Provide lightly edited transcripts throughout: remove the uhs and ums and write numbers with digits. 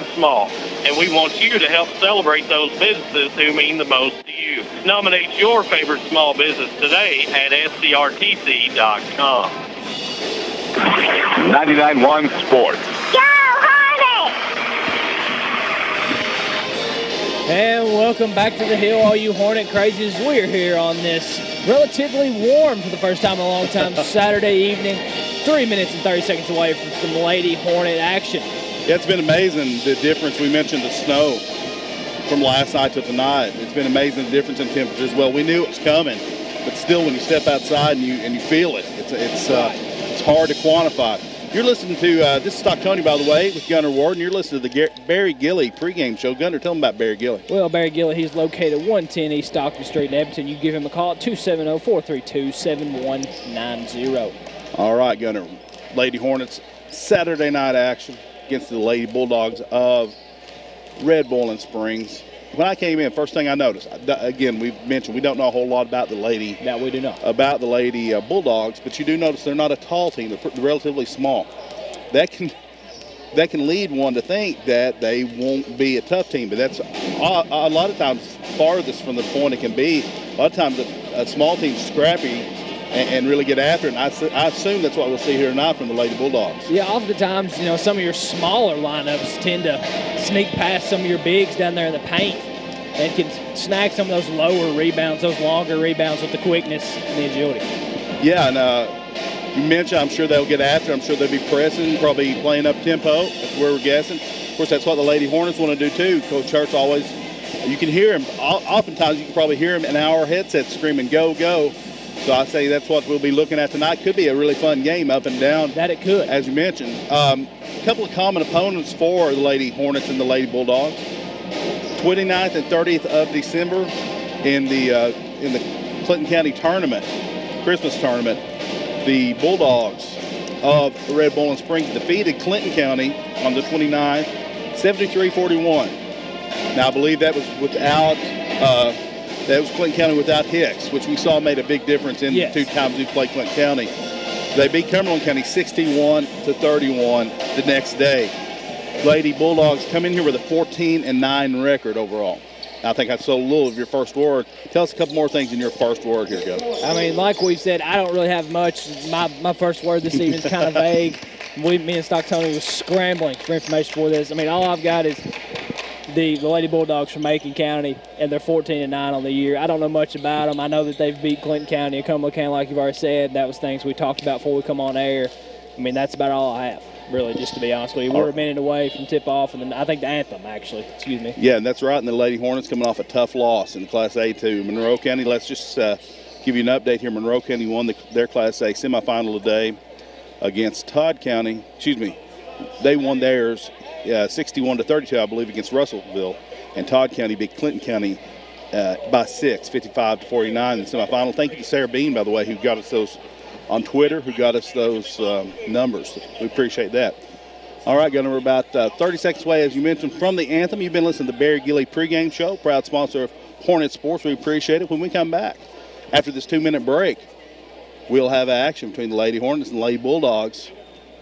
and small. And we want you to help celebrate those businesses who mean the most to you. Nominate your favorite small business today at scrtc.com. 99.1 Sports. Go Hornet! And welcome back to the Hill, all you Hornet crazies. We're here on this relatively warm, for the first time in a long time, Saturday evening. 3 minutes and 30 seconds away from some Lady Hornet action. Yeah, it's been amazing, the difference. We mentioned the snow from last night to tonight. It's been amazing, the difference in temperatures. Well, we knew it was coming, but still, when you step outside and you feel it, it's hard to quantify. You're listening to, this is Stocktony, by the way, with Gunner Ward, and you're listening to the Barry Gilley pregame show. Gunner, tell them about Barry Gilley. Well, Barry Gilley, he's located at 110 East Stockton Street in Edmonton. You give him a call at 270-432-7190. All right, Gunner. Lady Hornets, Saturday night action against the Lady Bulldogs of Red Bowling Springs. When I came in, first thing I noticed, again, we've mentioned we don't know a whole lot about the Lady. No, we do not. About the Lady Bulldogs, but you do notice they're not a tall team. They're relatively small. That can lead one to think that they won't be a tough team, but that's a lot of times farthest from the point it can be. A lot of times a small team's scrappy and really get after it. And I assume that's what we'll see here tonight from the Lady Bulldogs. Yeah, oftentimes, some of your smaller lineups tend to sneak past some of your bigs down there in the paint and can snag some of those lower rebounds, those longer rebounds with the quickness and the agility. Yeah, and you mentioned I'm sure they'll get after. I'm sure they'll be pressing, probably playing up tempo. That's where we're guessing. Of course, that's what the Lady Hornets want to do too. Coach Hurts always, you can hear him. Oftentimes, you can probably hear him in our headsets screaming, "Go, go!" So I say that's what we'll be looking at tonight. Could be a really fun game, up and down. That it could, as you mentioned. A couple of common opponents for the Lady Hornets and the Lady Bulldogs. 29th and 30th of December in the Clinton County tournament, Christmas tournament, the Bulldogs of Red Bowling Springs defeated Clinton County on the 29th, 73-41. Now I believe that was without. That was Clinton County without Hicks, which we saw made a big difference in the 2 times we played Clinton County. They beat Cumberland County 61-31 the next day. Lady Bulldogs come in here with a 14-9 record overall. I think I stole a little of your first word. Tell us a couple more things in your first word here, Go. I mean, like we said, I don't really have much. My first word this evening is kind of vague. Me and Stocktony was scrambling for information for this. I mean, all I've got is the Lady Bulldogs from Macon County, and they're 14-9 on the year. I don't know much about them. I know that they've beat Clinton County and Cumberland County, like you've already said. That was things we talked about before we come on air. I mean, that's about all I have, really, just to be honest with you. We're a minute away from tip-off, and then I think the anthem, actually. Excuse me. Yeah, and that's right. And the Lady Hornets coming off a tough loss in Class A to Monroe County. Let's just give you an update here. Monroe County won their Class A semifinal today against Todd County. Excuse me. They won theirs 61-32, I believe, against Russellville. And Todd County beat Clinton County by 6, 55-49 in the semifinal. Thank you to Sarah Bean, by the way, who got us those on Twitter, who got us those numbers. We appreciate that. All right, Gunnar, we're about 30 seconds away, as you mentioned, from the anthem. You've been listening to the Barry Gilley pregame show, proud sponsor of Hornet Sports. We appreciate it. When we come back, after this 2-minute break, we'll have action between the Lady Hornets and the Lady Bulldogs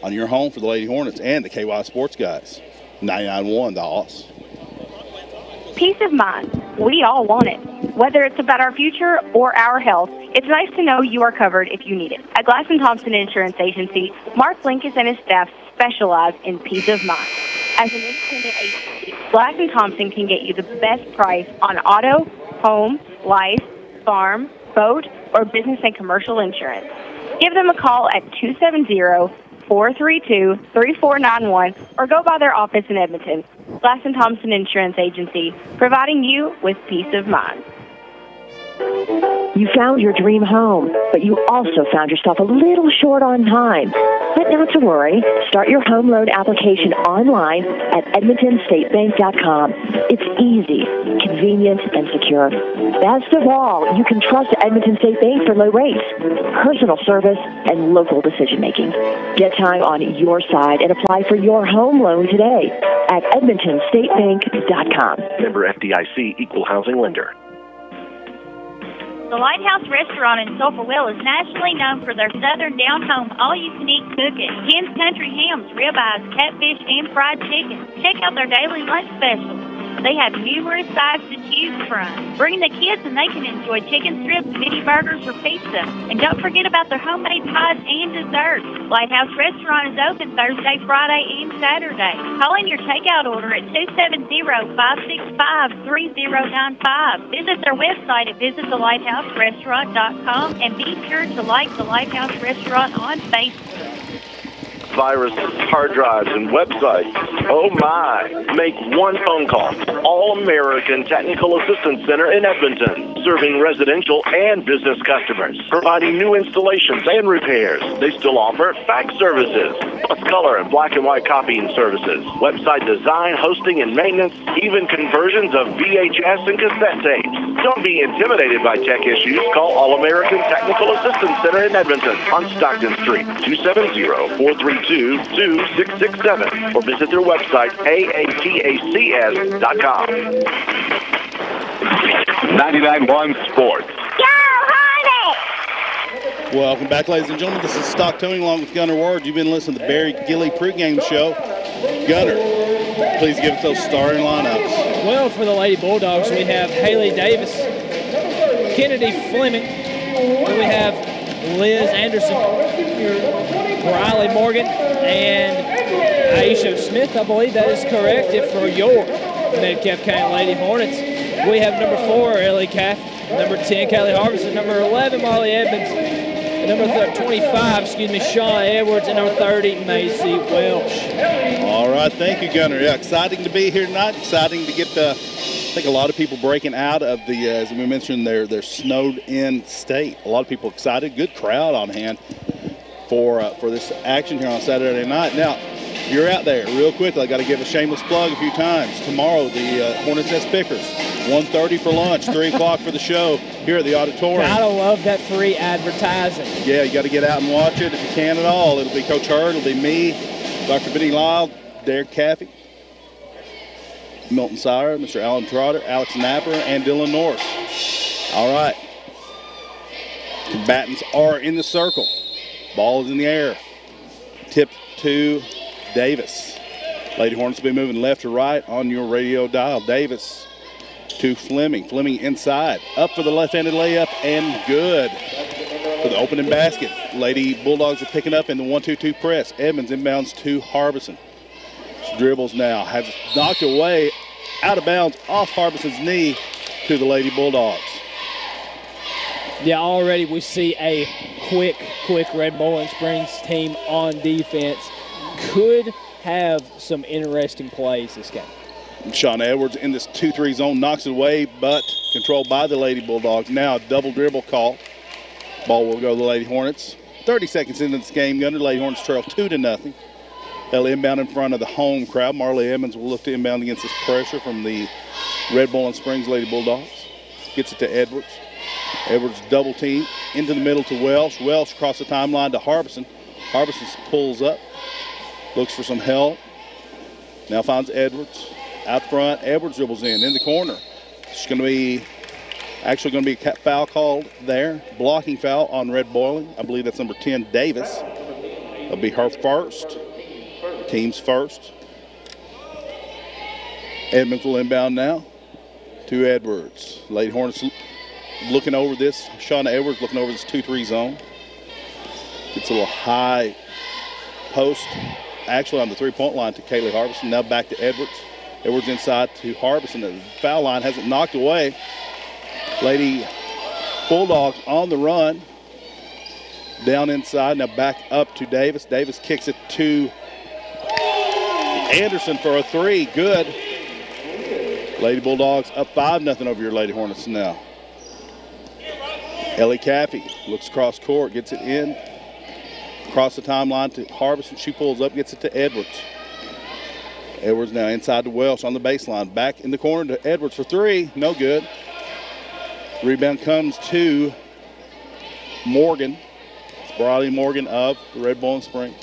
on your home for the Lady Hornets and the KY Sports guys. 99.1, the Hoss. Peace of mind. We all want it. Whether it's about our future or our health, it's nice to know you are covered if you need it. At Glass & Thompson Insurance Agency, Mark Linkus and his staff specialize in peace of mind. As an independent agency, Glass & Thompson can get you the best price on auto, home, life, farm, boat, or business and commercial insurance. Give them a call at 270-432-3491 or go by their office in Edmonton. Glass & Thompson Insurance Agency, providing you with peace of mind. You found your dream home, but you also found yourself a little short on time. But not to worry. Start your home loan application online at EdmontonStateBank.com. It's easy, convenient, and secure. Best of all, you can trust Edmonton State Bank for low rates, personal service, and local decision-making. Get time on your side and apply for your home loan today at EdmontonStateBank.com. Member FDIC, Equal Housing Lender. The Lighthouse Restaurant in Sulphurwell is nationally known for their southern down-home all-you-can-eat cooking. Ken's Country Hams, ribeyes, catfish, and fried chicken. Check out their daily lunch specials. They have numerous sides to choose from. Bring the kids and they can enjoy chicken strips, mini burgers, or pizza. And don't forget about their homemade pies and desserts. Lighthouse Restaurant is open Thursday, Friday, and Saturday. Call in your takeout order at 270-565-3095. Visit their website at visitthelighthouse.restaurant.com and be sure to like the Lighthouse Restaurant on Facebook. Viruses, hard drives, and websites. Oh my! Make one phone call. All-American Technical Assistance Center in Edmonton, serving residential and business customers, providing new installations and repairs. They still offer fax services, plus color and black and white copying services, website design, hosting, and maintenance, even conversions of VHS and cassette tapes. Don't be intimidated by tech issues. Call All-American Technical Assistance Center in Edmonton on Stockton Street, 270-432-2667, or visit their website, aatacs.com. 99.1 Sports. Go, Hornet! Welcome back, ladies and gentlemen. This is Stock Towing along with Gunner Ward. You've been listening to the Barry Gilly pregame show. Gunner, please give us those starting lineups. Well, for the Lady Bulldogs, we have Haley Davis, Kennedy Fleming, then we have Liz Anderson, Riley Morgan, and Aisha Smith, I believe that is correct. If for your Metcalfe County Lady Hornets, we have number 4, Ellie Caff, number 10, Kaylee Harbison, number 11, Marley Edmonds, and number 25, Shauna Edwards, and number 30, Macy Welsh. All right, thank you, Gunner. Yeah, exciting to be here tonight. Exciting to get I think a lot of people breaking out of the, as we mentioned, their snowed-in state. A lot of people excited. Good crowd on hand for this action here on Saturday night. Now, you're out there real quickly. I got to give a shameless plug a few times. Tomorrow, the Hornets S Pickers, 1:30 for lunch, 3 o'clock for the show here at the auditorium. I love that free advertising. Yeah, you got to get out and watch it if you can at all. It'll be Coach Hurd, it'll be me, Dr. Benny Lyle, Derek Caffey, Milton Sire, Mr. Alan Trotter, Alex Napper, and Dylan Norris. All right. Combatants are in the circle. Ball is in the air. Tip to Davis. Lady Hornets will be moving left to right on your radio dial. Davis to Fleming. Fleming inside. Up for the left-handed layup and good for the opening basket. Lady Bulldogs are picking up in the 1-2-2 press. Edmonds inbounds to Harbison. She dribbles now. Has knocked away out of bounds off Harbison's knee to the Lady Bulldogs. Yeah, already we see a quick Red Bowling Springs team on defense. Could have some interesting plays this game. Shauna Edwards in this 2-3 zone knocks it away, but controlled by the Lady Bulldogs. Now a double dribble call. Ball will go to the Lady Hornets. 30 seconds into this game, Gunner. Lady Hornets trail 2-0. They'll inbound in front of the home crowd. Marley Edmonds will look to inbound against this pressure from the Red Bowling Springs Lady Bulldogs. Gets it to Edwards. Edwards double team into the middle to Welsh. Welsh across the timeline to Harbison. Harbison pulls up, looks for some help. Now finds Edwards out front. Edwards dribbles in the corner. It's going to be a foul called there. Blocking foul on Red Boiling. I believe that's number 10, Davis. That'll be her first. Team's first. Edmonds will inbound now to Edwards. Lady Hornets looking over this. Shauna Edwards looking over this 2-3 zone. Gets a little high post. Actually on the three-point line to Kaylee Harbison. Now back to Edwards. Edwards inside to Harbison. The foul line hasn't knocked away. Lady Bulldogs on the run. Down inside. Now back up to Davis. Davis kicks it to Anderson for a 3. Good. Lady Bulldogs up 5-0 over your Lady Hornets now. Ellie Caffey looks across court, gets it in. Across the timeline to Harbison. She pulls up, gets it to Edwards. Edwards now inside to Welsh on the baseline. Back in the corner to Edwards for 3. No good. Rebound comes to Morgan. It's Briley Morgan of the Red Bowling Spring.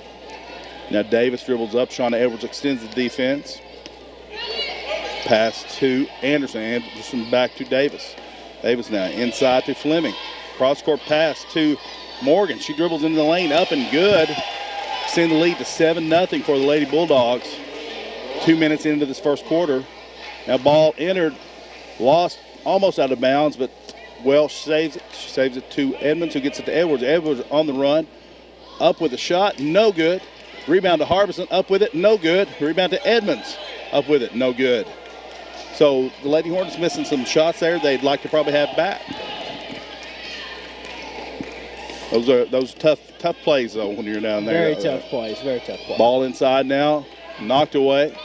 Now Davis dribbles up. Shauna Edwards extends the defense. Pass to Anderson. Anderson back to Davis. Davis now inside to Fleming. Cross-court pass to Morgan. She dribbles into the lane, up and good. Extend the lead to 7-0 for the Lady Bulldogs. 2 minutes into this first quarter. Now ball entered, lost almost out of bounds, but Welsh saves it. She saves it to Edmonds, who gets it to Edwards. Edwards on the run, up with a shot, no good. Rebound to Harbison, up with it, no good. Rebound to Edmonds, up with it, no good. So the Lady Hornets missing some shots there they'd like to probably have back. Those tough plays though when you're down there. Very tough plays. Ball inside now, knocked away.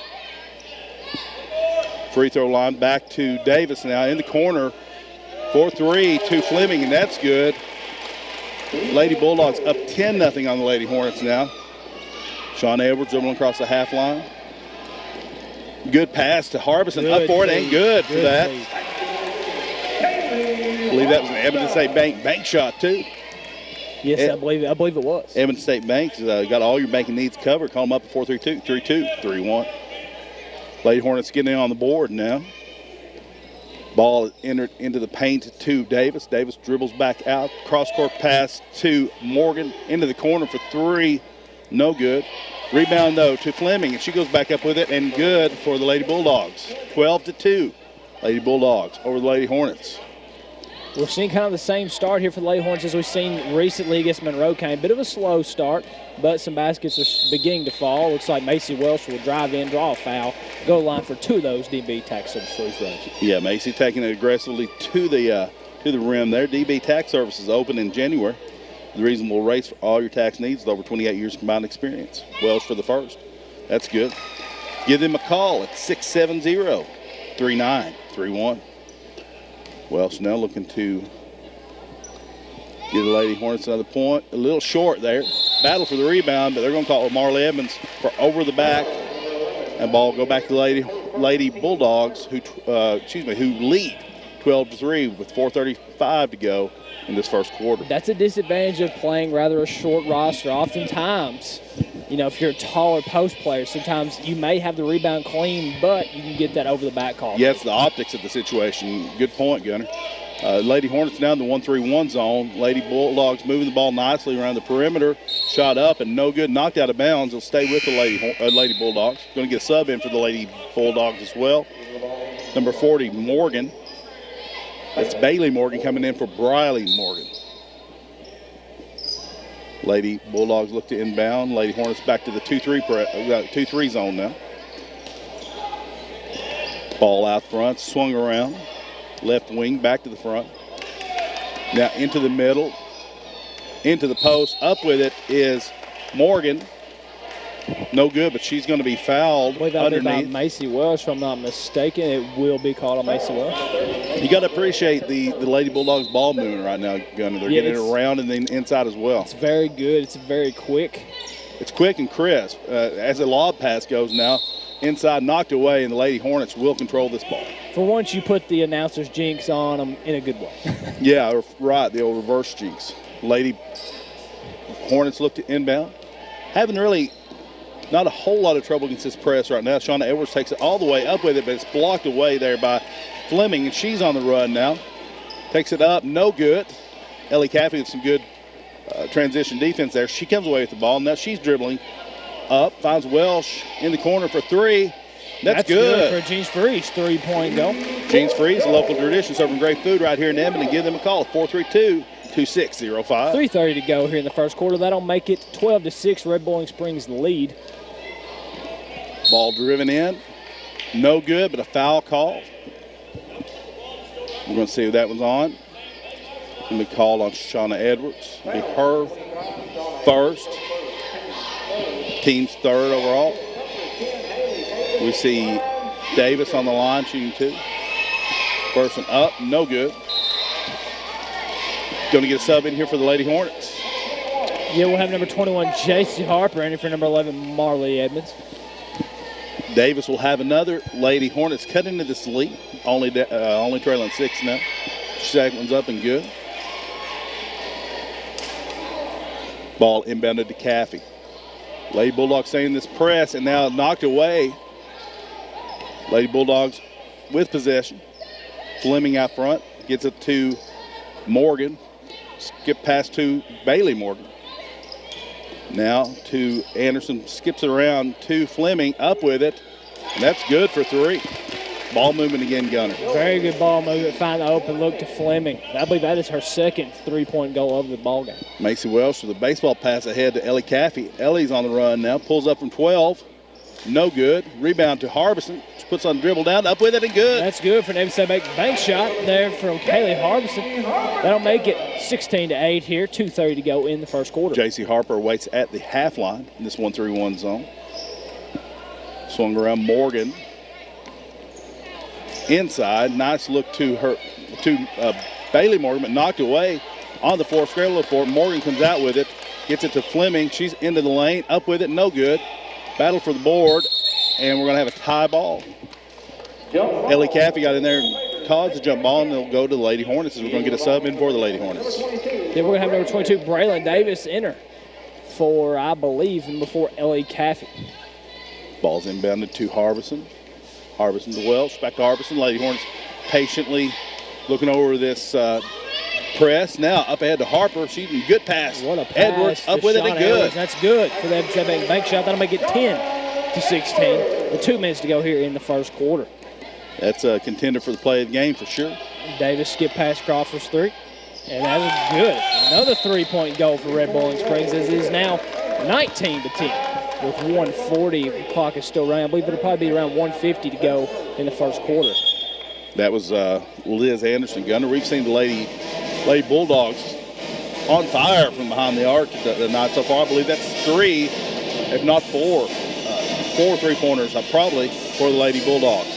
Free throw line back to Davis now in the corner. 4-3 to Fleming, and that's good. Lady Bulldogs up 10-0 on the Lady Hornets now. Sean Edwards dribbling across the half line. Good pass to Harbison. Up for it, ain't good for that. I believe that was an Edmonton State bank shot too. Yes, I believe it was. Edmonton State Banks got all your banking needs covered. Call them up at 4-3-2, 3-2, 3-1. Lady Hornets getting in on the board now. Ball entered into the paint to Davis. Davis dribbles back out. Cross-court pass to Morgan into the corner for 3. No good. Rebound, though, to Fleming, and she goes back up with it, and good for the Lady Bulldogs. 12-2. Lady Bulldogs over the Lady Hornets. We're seeing kind of the same start here for the Lady Hornets as we've seen recently against Monroe County. Bit of a slow start, but some baskets are beginning to fall. Looks like Macy Welsh will drive in, draw a foul, go to the line for 2 of those DB tax service free throws. Yeah, Macy taking it aggressively to the rim there. DB tax service is open in January. The reasonable rates for all your tax needs with over 28 years combined experience. Welsh for the first. That's good. Give them a call at 670-3931. Welsh now looking to get the Lady Hornets another point. A little short there. Battle for the rebound, but they're going to call it Marley Evans for over the back. And ball go back to the Lady Bulldogs, who lead 12-3 with 4:35 to go in this first quarter. That's a disadvantage of playing rather a short roster. Oftentimes, you know, if you're a taller post player, sometimes you may have the rebound clean, but you can get that over the back call. Yeah, it's the optics of the situation. Good point, Gunner. Lady Hornets now in the 1-3-1 zone. Lady Bulldogs moving the ball nicely around the perimeter. Shot up and no good. Knocked out of bounds. It'll stay with the Lady Bulldogs. Going to get a sub in for the Lady Bulldogs as well. Number 40, Morgan. That's Bailey Morgan coming in for Briley Morgan. Lady Bulldogs look to inbound. Lady Hornets back to the 2-3 zone now. Ball out front, swung around. Left wing back to the front. Now into the middle, into the post. Up with it is Morgan. No good, but she's going to be fouled underneath. By Macy Welsh, if I'm not mistaken. It will be called on Macy Welsh. You got to appreciate the Lady Bulldogs ball moving right now, Gunner. They're getting it around and then inside as well. It's very good. It's very quick. It's quick and crisp. As the lob pass goes now, inside knocked away, and the Lady Hornets will control this ball. For once, you put the announcer's jinx on them in a good way. Yeah, right, the old reverse jinx. Lady Hornets look to inbound. Not a whole lot of trouble against this press right now. Shauna Edwards takes it all the way up with it, but it's blocked away there by Fleming, and she's on the run now. Takes it up, no good. Ellie Caffey with some good transition defense there. She comes away with the ball. Now she's dribbling up, finds Welsh in the corner for 3. That's good. For Jeans Freeze, 3-point goal. Jeans Freeze, a local tradition, serving great food right here in Edmonton. Give them a call at 432-2605. 3:30 to go here in the first quarter. That'll make it 12-6. Red Bowling Springs the lead. Ball driven in. No good, but a foul call. We're going to see who that one's on. Going to be called on Shauna Edwards. It'll be her first. Team's third overall. We see Davis on the line shooting 2. First one up, no good. Going to get a sub in here for the Lady Hornets. Yeah, we'll have number 21, J.C. Harper, in for number 11, Marley Edmonds. Davis will have another. Lady Hornets cut into this lead. Only trailing 6 now. Second one's up and good. Ball inbounded to Caffey. Lady Bulldogs staying this press and now knocked away. Lady Bulldogs with possession. Fleming out front. gets it to Morgan. Skip pass to Bailey Morgan. Now to Anderson, skips it around to Fleming, up with it, and that's good for 3. Ball movement again, Gunner. Very good ball movement. Find the open look to Fleming. I believe that is her second 3-point goal of the ball game. Macy Welsh with a baseball pass ahead to Ellie Caffey. Ellie's on the run now, pulls up from 12. No good. Rebound to Harbison. She puts on dribble down, up with it and good. That's good for Davis. Bank shot there from Kaylee Harbison. That'll make it 16-8 here. 2:30 to go in the first quarter. J.C. Harper waits at the half line in this 1-3-1 zone. Swung around Morgan. Inside, nice look to Bailey Morgan, but knocked away on the floor. Scramble for it. Morgan comes out with it, gets it to Fleming. She's into the lane, up with it, no good. Battle for the board, and we're going to have a tie ball. Ellie Caffey got in there and caused the jump ball, and they'll go to the Lady Hornets as we're going to get a sub in for the Lady Hornets. Then we're going to have number 22, Braylon Davis, enter for, I believe, number 4, Ellie Caffey. Ball's inbounded to Harbison. Harbison to Welsh, back to Harbison. Lady Hornets patiently looking over this press. Now up ahead to Harper. She's in good pass. What a pass. Edwards up with it and good. Edwards. That's good for that bank shot. That'll make it 10-16 with 2 minutes to go here in the first quarter. That's a contender for the play of the game for sure. Davis skip past Crawford's 3. And that was good. Another 3-point goal for Red Bowling Springs. It is now 19-10. With 1:40, the clock is still running. I believe it'll probably be around 1:50 to go in the first quarter. That was Liz Anderson. Gunner, we've seen the Lady Bulldogs on fire from behind the arc tonight so far. I believe that's 3, if not 4. 4 3-pointers probably for the Lady Bulldogs.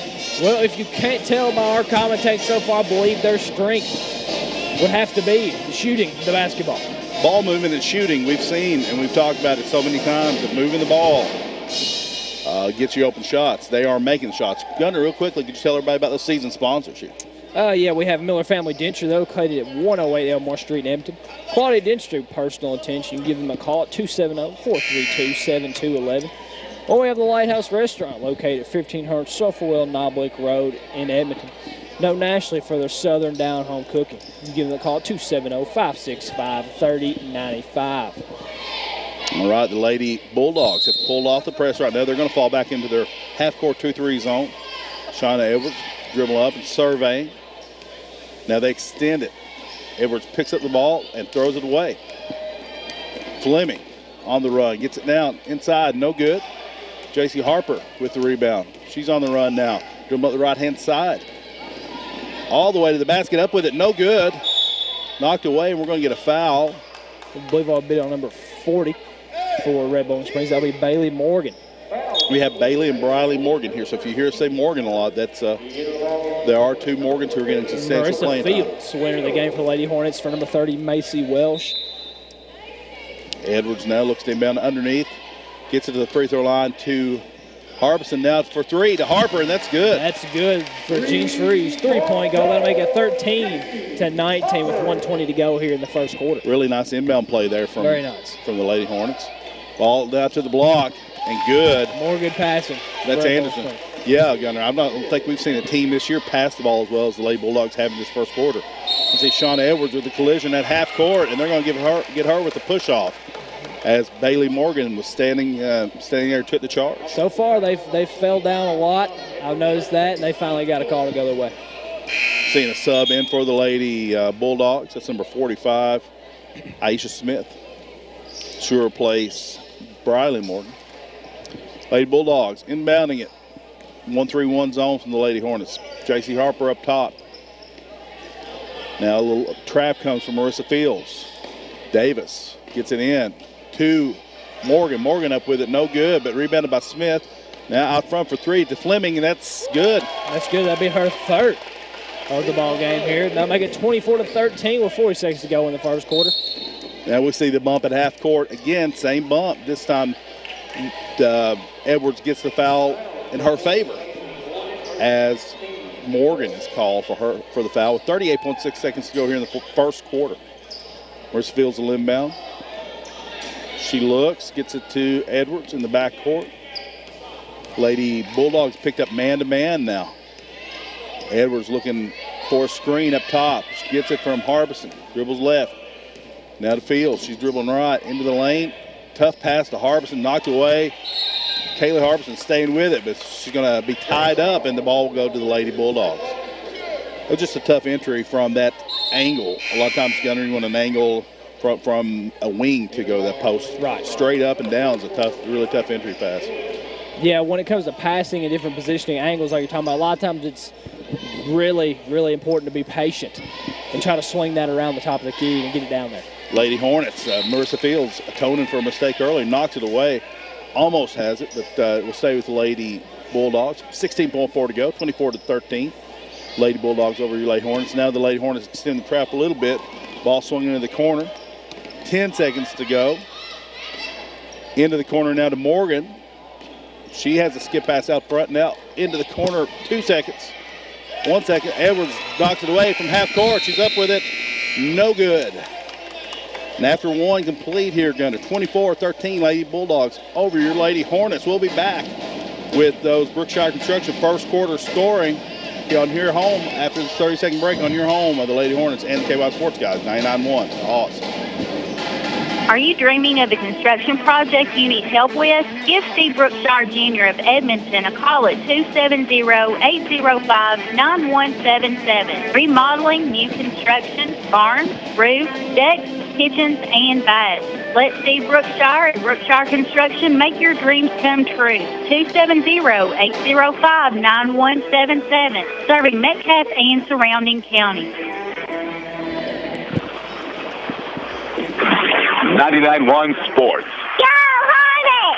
Well, if you can't tell by our commentating so far, I believe their strength would have to be shooting the basketball. Ball movement and shooting, we've seen, and we've talked about it so many times, that moving the ball gets you open shots. They are making shots. Gunner, real quickly, could you tell everybody about the season sponsorship? Yeah, we have Miller Family Denture. They're located at 108 Elmore Street in Edmonton. Quality Dentistry, personal attention. You can give them a call at 270-432-7211. Or we have the Lighthouse Restaurant located at 1500 Sulphurwell Knobblick Road in Edmonton. Known nationally for their southern down-home cooking. You can give them a call at 270-565-3095. All right, the Lady Bulldogs have pulled off the press right now. They're going to fall back into their half-court 2-3 zone. Shauna Edwards dribble up and survey. Now they extend it. Edwards picks up the ball and throws it away. Fleming on the run, gets it down inside, no good. J.C. Harper with the rebound. She's on the run now. Dribble up the right-hand side. All the way to the basket, up with it, no good. Knocked away, and we're going to get a foul. I believe I'll be on number 40 for Red Bowling Springs. That'll be Bailey Morgan. We have Bailey and Briley Morgan here, so if you hear us say Morgan a lot, that's there are 2 Morgans who are getting substantial playing time. Marissa Fields, winner of the game for Lady Hornets for number 30, Macy Welsh. Edwards now looks to inbound underneath, gets it to the free throw line to Harbison now for 3 to Harper, and that's good. That's good for Jean Shrews. 3-point goal. That'll make it 13-19 with 1:20 to go here in the first quarter. Really nice inbound play there from Very nice from the Lady Hornets. Ball down to the block, and good. More good passing. That's Anderson. Yeah, Gunner. I don't think we've seen a team this year pass the ball as well as the Lady Bulldogs have in this first quarter. You see Shauna Edwards with the collision at half court, and they're going to get her with the push off. As Bailey Morgan was standing there, took the charge. So far, they've fell down a lot. I've noticed that, and they finally got a call to go their way. Seeing a sub in for the Lady Bulldogs. That's number 45, Aisha Smith. She'll replace Briley Morgan. Lady Bulldogs inbounding it. 1-3-1 zone from the Lady Hornets. J.C. Harper up top. Now a little trap comes from Marissa Fields. Davis gets it in to Morgan. Morgan up with it, no good, but rebounded by Smith. Now out front for 3 to Fleming, and that's good. That's good. That'll be her 3rd of the ball game here. That'll make it 24-13 with 40 seconds to go in the first quarter. Now we see the bump at half court. Again, same bump. This time Edwards gets the foul in her favor as Morgan is called for the foul with 38.6 seconds to go here in the first quarter. Marissa Fields will inbound. She looks, gets it to Edwards in the backcourt. Lady Bulldogs picked up man-to-man now. Edwards looking for a screen up top. She gets it from Harbison. Dribbles left. Now to Fields. She's dribbling right into the lane. Tough pass to Harbison. Knocked away. Kaylee Harbison staying with it, but she's going to be tied up, and the ball will go to the Lady Bulldogs. It was just a tough entry from that angle. A lot of times, Gunner, you want an angle from a wing to go to that post. Right. Straight up and down is a really tough entry pass. Yeah, when it comes to passing and different positioning angles like you're talking about, a lot of times it's really, really important to be patient and try to swing that around the top of the key and get it down there. Lady Hornets, Marissa Fields atoning for a mistake early, knocks it away. Almost has it, but we'll stay with the Lady Bulldogs. 16.4 to go, 24-13. Lady Bulldogs over your Lady Hornets. Now the Lady Hornets extend the trap a little bit. Ball swung into the corner. 10 seconds to go. Into the corner now to Morgan. She has a skip pass out front. Now into the corner, 2 seconds. 1 second. Edwards knocks it away from half court. She's up with it. No good. And after one complete here, Gunner, 24-13 Lady Bulldogs over your Lady Hornets. We'll be back with those Brookshire Construction first quarter scoring on your home after the 30-second break on your home of the Lady Hornets and the KY Sports Guys, 99.1. Awesome. Are you dreaming of a construction project you need help with? Give Steve Brookshire Jr. of Edmonton a call at 270-805-9177. Remodeling, new construction, barns, roofs, decks, kitchens, and baths. Let Steve Brookshire and Brookshire Construction make your dreams come true. 270-805-9177. Serving Metcalfe and surrounding counties. 99.1 Sports. Go Hornet!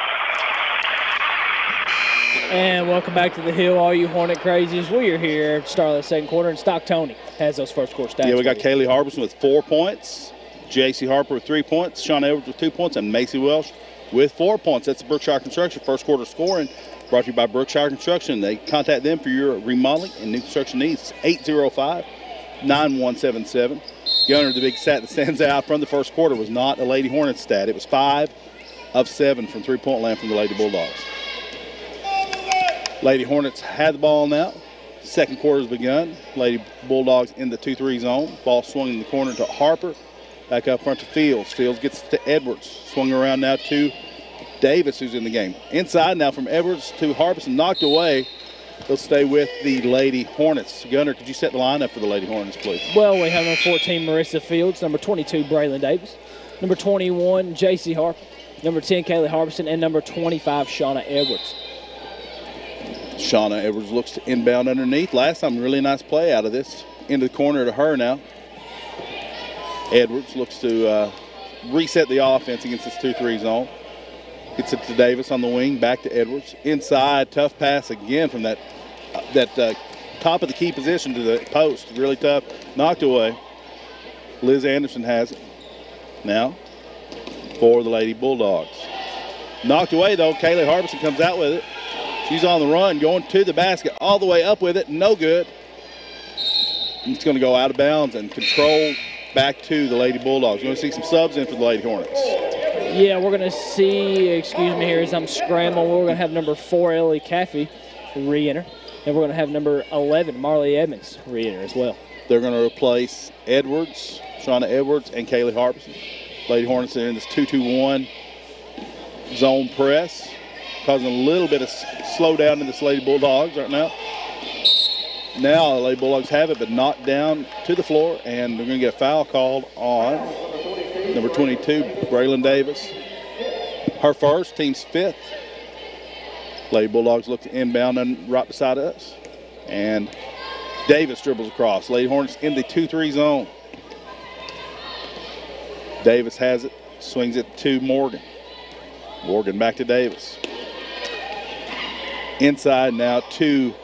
And welcome back to the Hill, all you Hornet crazies. We are here at the start of the second quarter, and Stock Tony has those first quarter stats. Yeah, we got Kaylee Harbison with 4 points, J.C. Harper with 3 points, Sean Edwards with 2 points, and Macy Welsh with 4 points. That's the Brookshire Construction first quarter scoring, brought to you by Brookshire Construction. They contact them for your remodeling and new construction needs. 805-9177. Gunner, the big stat that stands out from the first quarter was not a Lady Hornets stat. It was 5 of 7 from three-point land from the Lady Bulldogs. Lady Hornets had the ball now. Second quarter has begun. Lady Bulldogs in the 2-3 zone. Ball swung in the corner to Harper. Back up front to Fields. Fields gets to Edwards. Swung around now to Davis, who's in the game. Inside now from Edwards to Harbison. Knocked away. They'll stay with the Lady Hornets. Gunner, could you set the lineup for the Lady Hornets, please? Well, we have number 14, Marissa Fields, number 22, Braylon Davis, number 21, J.C. Harper, number 10, Kaylee Harbison, and number 25, Shauna Edwards. Shauna Edwards looks to inbound underneath. Last time, really nice play out of this. Into the corner to her now. Edwards looks to reset the offense against this 2-3 zone. Gets it to Davis on the wing, back to Edwards. Inside, tough pass again from that top of the key position to the post. Really tough. Knocked away. Liz Anderson has it. Now for the Lady Bulldogs. Knocked away, though. Kaylee Harbison comes out with it. She's on the run, going to the basket, all the way up with it. No good. It's going to go out of bounds and controlled back to the Lady Bulldogs. We're going to see some subs in for the Lady Hornets. Yeah, we're going to see, excuse me here as I'm scrambling, we're going to have number 4, Ellie Caffey, re-enter. And we're going to have number 11, Marley Edmonds, re-enter as well. They're going to replace Edwards, Shauna Edwards, and Kaylee Harbison. Lady Hornets are in this 2-2-1 zone press, causing a little bit of slowdown in this Lady Bulldogs right now. Now the Lady Bulldogs have it, but knocked down to the floor, and they're going to get a foul called on number 22, Braylon Davis. Her first, team's 5th. Lady Bulldogs look to inbound and right beside us. And Davis dribbles across. Lady Hornets in the 2-3 zone. Davis has it, swings it to Morgan. Morgan back to Davis. Inside now to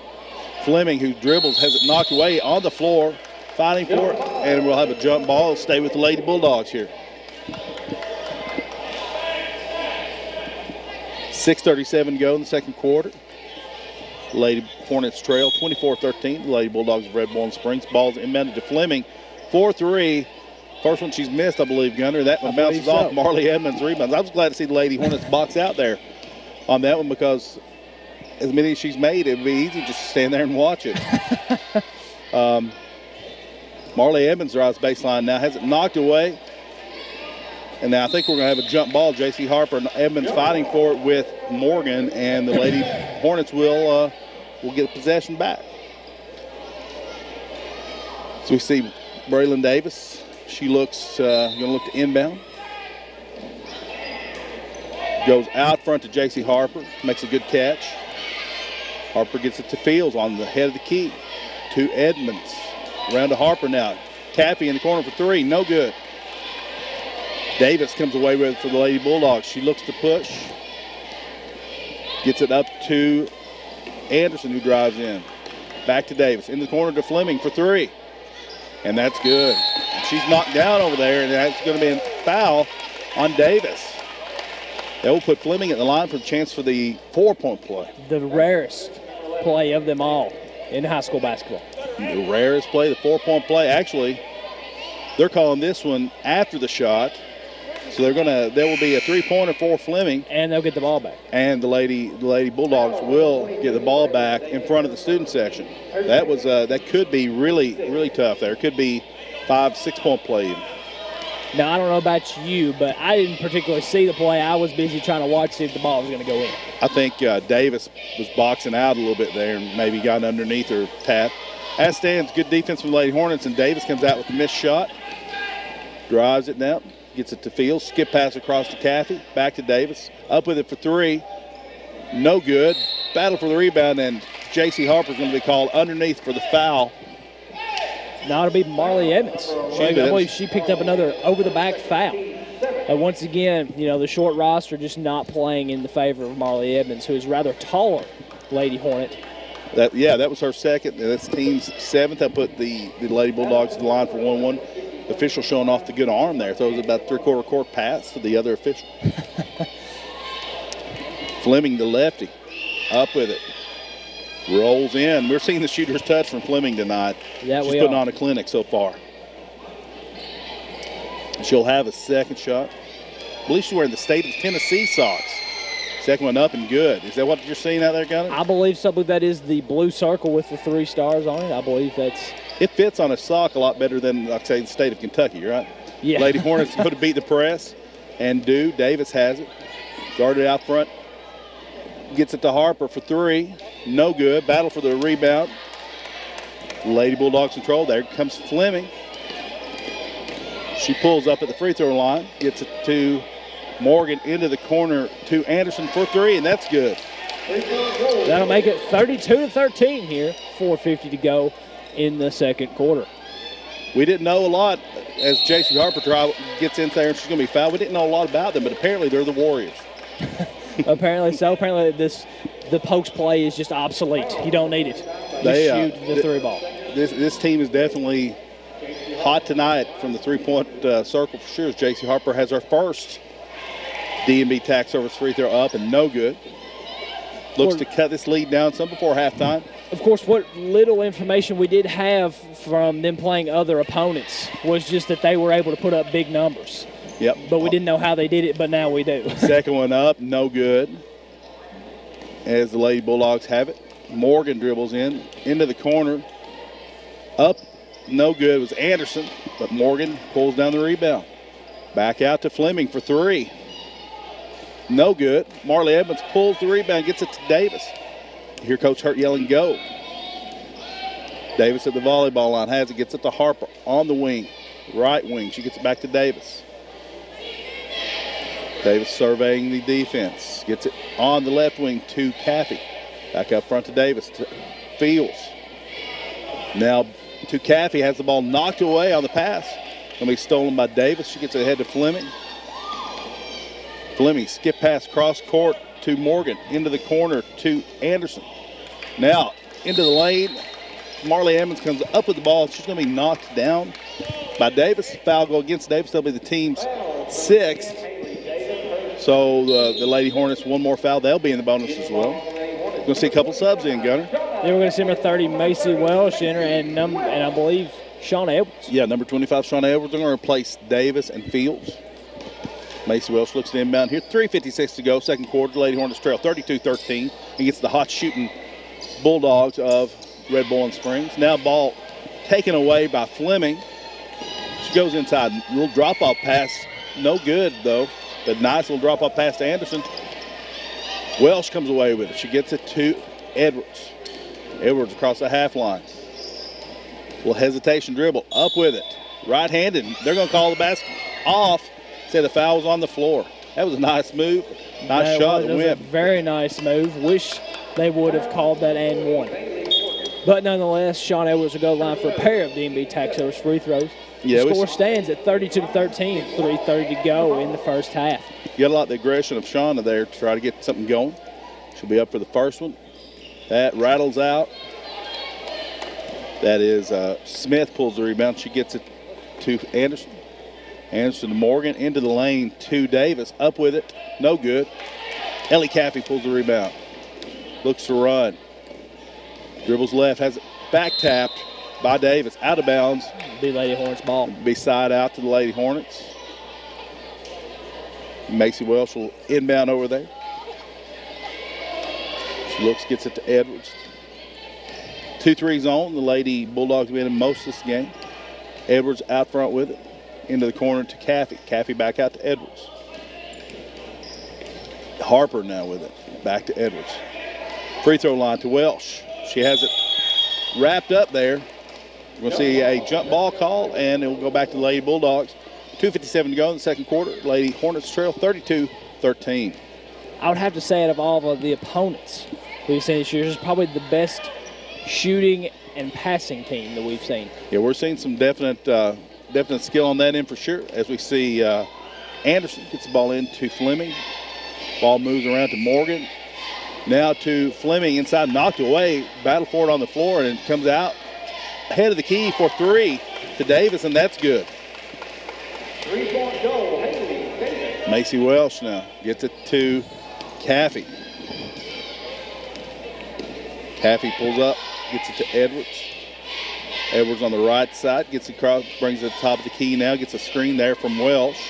Fleming, who dribbles, has it knocked away on the floor, fighting for it, and we'll have a jump ball. Stay with the Lady Bulldogs here. 6:37 to go in the second quarter. Lady Hornets trail 24-13. The Lady Bulldogs of Red Bull and Springs. Ball's inbounded to Fleming. 4-3. First one she's missed, I believe, Gunner. That one bounces off Marley Edmonds' rebounds. I was glad to see the Lady Hornets box out there on that one because as many as she's made, it would be easy just to stand there and watch it. Marley Evans drives baseline now, has it knocked away. And now I think we're going to have a jump ball. J.C. Harper and Evans fighting for it with Morgan, and the Lady Hornets will get possession back. So we see Braylon Davis. She looks going to look to inbound. Goes out front to J.C. Harper, makes a good catch. Harper gets it to Fields on the head of the key. To Edmonds. Around to Harper now. Caffey in the corner for three, no good. Davis comes away with it for the Lady Bulldogs. She looks to push. Gets it up to Anderson, who drives in. Back to Davis. In the corner to Fleming for three. And that's good. She's knocked down over there, and that's going to be a foul on Davis. They will put Fleming at the line for the chance for the 4-point play. The rarest play of them all in high school basketball. The rarest play, the 4-point play. Actually, they're calling this one after the shot. So there will be a 3-pointer for Fleming. And they'll get the ball back. And the Lady Bulldogs will get the ball back in front of the student section. That could be really, really tough there. It could be 5-6-point play even. Now, I don't know about you, but I didn't particularly see the play. I was busy trying to watch, see if the ball was going to go in. I think Davis was boxing out a little bit there and maybe got underneath her tap. As stands, good defense from the Lady Hornets, and Davis comes out with a missed shot. Drives it now, gets it to Fields. Skip pass across to Caffey, back to Davis. Up with it for three. No good. Battle for the rebound, and J.C. Harper's going to be called underneath for the foul. Now it'll be Marley Evans. I believe she picked up another over-the-back foul. Once again, the short roster just not playing in the favor of Marley Evans, who is rather taller Lady Hornet. That was her second. That's team's 7th. I put the Lady Bulldogs to the line for 1-1. The official showing off the good arm there. Throws about 3/4 court pass to the other official. Fleming, the lefty, up with it. Rolls in. We're seeing the shooter's touch from Fleming tonight. Yeah, she's putting on a clinic so far. She'll have a second shot. I believe she's wearing the State of Tennessee socks. Second one up and good. Is that what you're seeing out there, Gunner? I believe something that is the blue circle with the 3 stars on it. I believe that's... It fits on a sock a lot better than, like say, the State of Kentucky, right? Yeah. Lady Hornets could have beat the press and do. Davis has it. Guarded out front. Gets it to Harper for three. No good. Battle for the rebound. Lady Bulldogs control. There comes Fleming. She pulls up at the free throw line. Gets it to Morgan into the corner to Anderson for three, and that's good. That'll make it 32-13 here. 4:50 to go in the second quarter. We didn't know a lot as J.C. Harper gets in there and she's going to be fouled. We didn't know a lot about them, but apparently they're the Warriors. Apparently so. Apparently the post play is just obsolete. You don't need it. Just shoot the 3 ball. This team is definitely hot tonight from the 3-point circle for sure. As J.C. Harper has her first D&B tack service free throw up and no good. Looks to cut this lead down some before halftime. Of course, what little information we did have from them playing other opponents was just that they were able to put up big numbers. Yep. But we didn't know how they did it, but now we do. Second one up, no good. As the Lady Bulldogs have it. Morgan dribbles into the corner. Up, no good. It was Anderson, but Morgan pulls down the rebound. Back out to Fleming for three. No good. Marley Evans pulls the rebound, gets it to Davis. Hear Coach Hurt yelling, go. Davis at the volleyball line has it, gets it to Harper on the wing, right wing. She gets it back to Davis. Davis surveying the defense. Gets it on the left wing to Caffey. Back up front to Davis, to Fields. Now to Caffey, has the ball knocked away on the pass. Going to be stolen by Davis. She gets it ahead to Fleming. Fleming skip pass cross court to Morgan. Into the corner to Anderson. Now into the lane. Marley Evans comes up with the ball. She's going to be knocked down by Davis. Foul go against Davis. They'll be the team's 6th. So the Lady Hornets, one more foul. They'll be in the bonus as well. We're going to see a couple subs in, Gunner. Yeah, we're going to see number 30, Macy Welsh, enter, and I believe Shauna Edwards. Yeah, number 25, Shauna Edwards. They're going to replace Davis and Fields. Macy Welsh looks to inbound here. 3:56 to go, second quarter. Lady Hornets trail 32-13 against the hot shooting Bulldogs of Red Bull and Springs. Now ball taken away by Fleming. She goes inside. A little drop-off pass. No good, though, but nice little drop-off pass to Anderson. Welsh comes away with it. She gets it to Edwards. Edwards across the half line. Little hesitation dribble. Up with it. Right-handed. They're going to call the basket off. Say the foul was on the floor. That was a nice move. Nice shot. It was a very nice move. Wish they would have called that and one. But nonetheless, Sean Edwards will go line for a pair of D&B Tax Service free throws. Yeah, the score stands at 32-13, 3:30 to go in the first half. You got a lot of the aggression of Shauna there to try to get something going. She'll be up for the first one. That rattles out. That is Smith pulls the rebound. She gets it to Anderson. Anderson to Morgan, into the lane to Davis. Up with it. No good. Ellie Caffey pulls the rebound. Looks to run. Dribbles left. Has it back tapped by Davis. Out of bounds. Be Lady Hornets ball. Be side out to the Lady Hornets. Macy Welsh will inbound over there. She looks, gets it to Edwards. 2-3 zone. The Lady Bulldogs have been in most of this game. Edwards out front with it. Into the corner to Caffey. Caffey back out to Edwards. Harper now with it. Back to Edwards. Free throw line to Welsh. She has it wrapped up there. We'll see a jump ball call, and it will go back to the Lady Bulldogs. 2:57 to go in the second quarter. Lady Hornets trail 32-13. I would have to say, out of all of the opponents we've seen this year, this is probably the best shooting and passing team that we've seen. Yeah, we're seeing some definite skill on that end for sure. As we see Anderson gets the ball into Fleming. Ball moves around to Morgan. Now to Fleming inside, knocked away. Battle for it on the floor, and it comes out ahead of the key for three to Davis, and that's good. 3-point goal, Macy Welsh now gets it to Caffey. Caffey pulls up, gets it to Edwards. Edwards on the right side, gets it across, brings it to the top of the key now, gets a screen there from Welsh.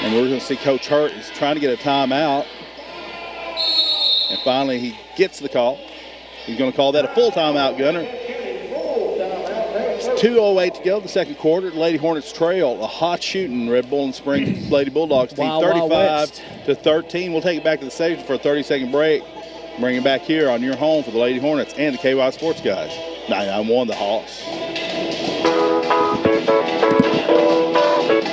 And we're going to see Coach Hurt is trying to get a timeout. And finally he gets the call. He's going to call that a full timeout, Gunner. It's 2:08 to go, the second quarter. The Lady Hornets trail a hot shooting Red Bull and Springs Lady Bulldogs team, 35-13. We'll take it back to the station for a 30-second break. Bring it back here on your home for the Lady Hornets and the KY Sports guys. 99-1 the Hawks.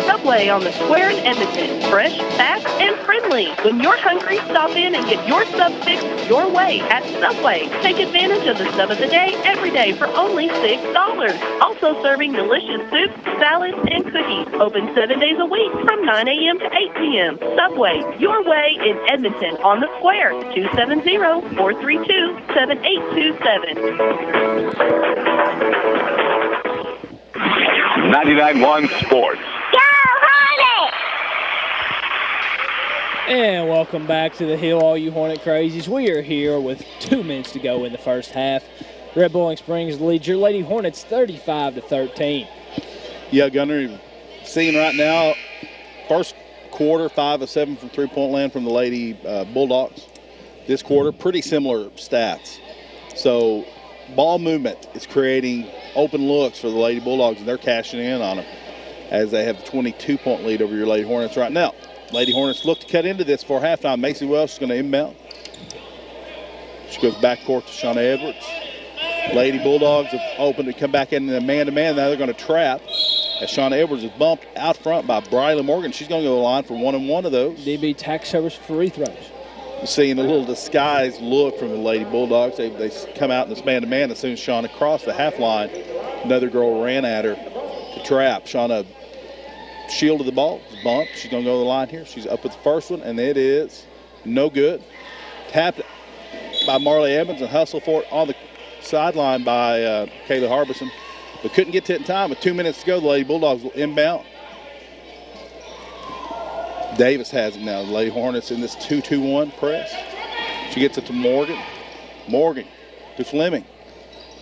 Subway on the Square in Edmonton. Fresh, fast, and friendly. When you're hungry, stop in and get your sub fixed your way at Subway. Take advantage of the sub of the day every day for only $6. Also serving delicious soups, salads, and cookies. Open 7 days a week from 9 a.m. to 8 p.m. Subway, your way in Edmonton on the Square. 270-432-7827. 99.1 Sports. And welcome back to the Hill, all you Hornet crazies. We are here with 2 minutes to go in the first half. Red Bull Springs leads your Lady Hornets 35-13. Yeah, Gunner, seeing right now, first quarter, 5 of 7 from three-point land from the Lady Bulldogs. This quarter, pretty similar stats. So ball movement is creating open looks for the Lady Bulldogs, and they're cashing in on them as they have a 22-point lead over your Lady Hornets right now. Lady Hornets look to cut into this for halftime. Macy Welsh is going to inbound. She goes backcourt to Shauna Edwards. Lady Bulldogs have opened to come back in the man-to-man. Now they're going to trap as Shauna Edwards is bumped out front by Briley Morgan. She's going to go to the line for one and one of those. DB Tax Service free throws. You're seeing a little disguised look from the Lady Bulldogs. They come out in this man-to-man as soon as Shauna crossed the half line. Another girl ran at her to trap. Shauna shielded the ball, bumped. She's going to go to the line here. She's up with the first one, and it is no good. Tapped by Marley Evans and hustled for it on the sideline by Kayla Harbison, but couldn't get to it in time. With 2 minutes to go, the Lady Bulldogs will inbound. Davis has it now. The Lady Hornets in this 2-2-1 press. She gets it to Morgan. Morgan to Fleming.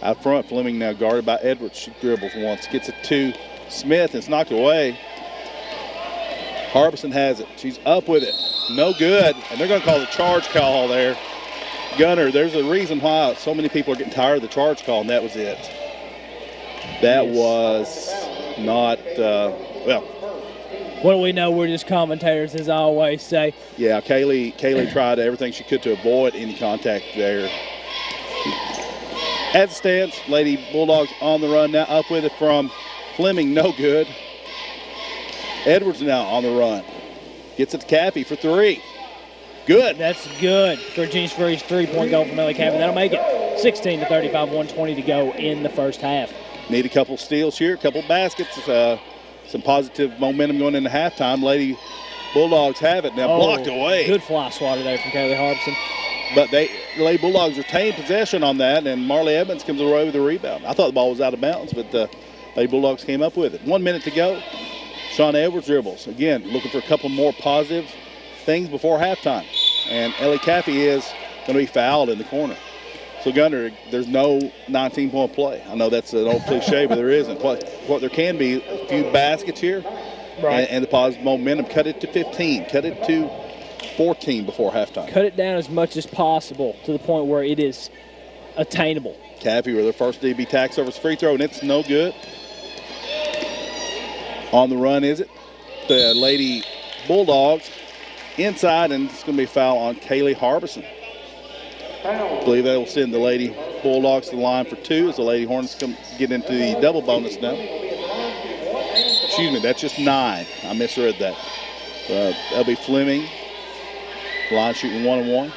Out front, Fleming now guarded by Edwards. She dribbles once, gets it to Smith. It's knocked away. Harbison has it. She's up with it. No good. And they're going to call the charge call there Gunner, there's a reason why so many people are getting tired of the charge call, and that was it. That was not, well. What do we know? We're just commentators, as I always say. Yeah, Kaylee tried everything she could to avoid any contact there. As it stands, Lady Bulldogs on the run now. Up with it from Fleming, no good. Edwards now on the run. Gets it to Caffey for 3. Good. That's good for James Free's three-point goal from Metcalfe. That'll make it 16-35, 1:20 to go in the first half. Need a couple steals here, a couple baskets, some positive momentum going into halftime. Lady Bulldogs have it now, blocked away. Good fly swatter there from Kaylee Harbison. But the Lady Bulldogs retain possession on that, and Marley Evans comes away with the rebound. I thought the ball was out of bounds, but Lady Bulldogs came up with it. 1 minute to go. Sean Edwards dribbles. Again, looking for a couple more positive things before halftime. And Ellie Caffey is going to be fouled in the corner. So, Gunner, there's no 19-point play. I know that's an old cliche, but there isn't. What there can be, a few baskets here, right, and the positive momentum. Cut it to 15. Cut it to 14 before halftime. Cut it down as much as possible to the point where it is attainable. Caffey with her first DB tax over his free throw, and it's no good. On the run, is it? The Lady Bulldogs inside, and it's going to be a foul on Kaylee Harbison. I believe that will send the Lady Bulldogs to the line for 2 as the Lady Hornets get into the double bonus now. Excuse me, that's just 9. I misread that. That'll be Fleming. Line shooting 1-on-1.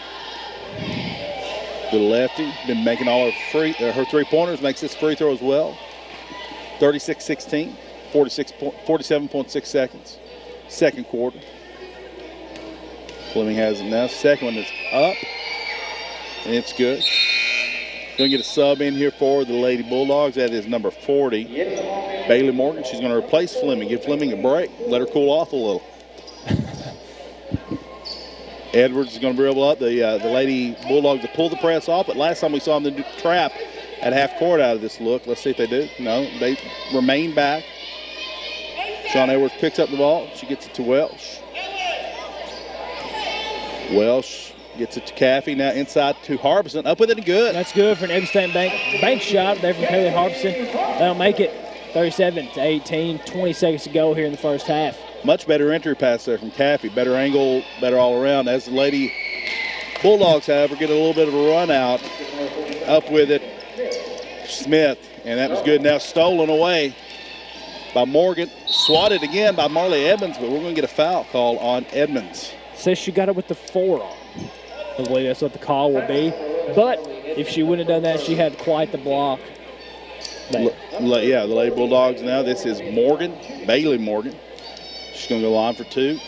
The lefty been making all her three-pointers, makes this free throw as well. 36-16, 47.6 seconds. Second quarter. Fleming has it now. Second one is up. And it's good. Going to get a sub in here for the Lady Bulldogs. That is number 40, Bailey Morgan. She's going to replace Fleming. Give Fleming a break. Let her cool off a little. Edwards is going to dribble up. The Lady Bulldogs to pull the press off. But last time we saw them trap at half court out of this look. Let's see if they do. No, they remain back. Sean Edwards picks up the ball. She gets it to Welsh. Welsh gets it to Caffey, now inside to Harbison. Up with it and good. That's good for an Evanston bank shot there from Kaylee Harbison. That'll make it 37-18, 20 seconds to go here in the first half. Much better entry pass there from Caffey. Better angle, better all around. As the Lady Bulldogs, however, get a little bit of a run out. Up with it, Smith, and that was good. Now stolen away by Morgan. Swatted again by Marley Edmonds, but we're going to get a foul call on Edmonds. Says she got it with the forearm. I believe that's what the call will be. But if she wouldn't have done that, she had quite the block. Yeah, the Lady Bulldogs now. This is Morgan, Bailey Morgan. She's going to go line for 2.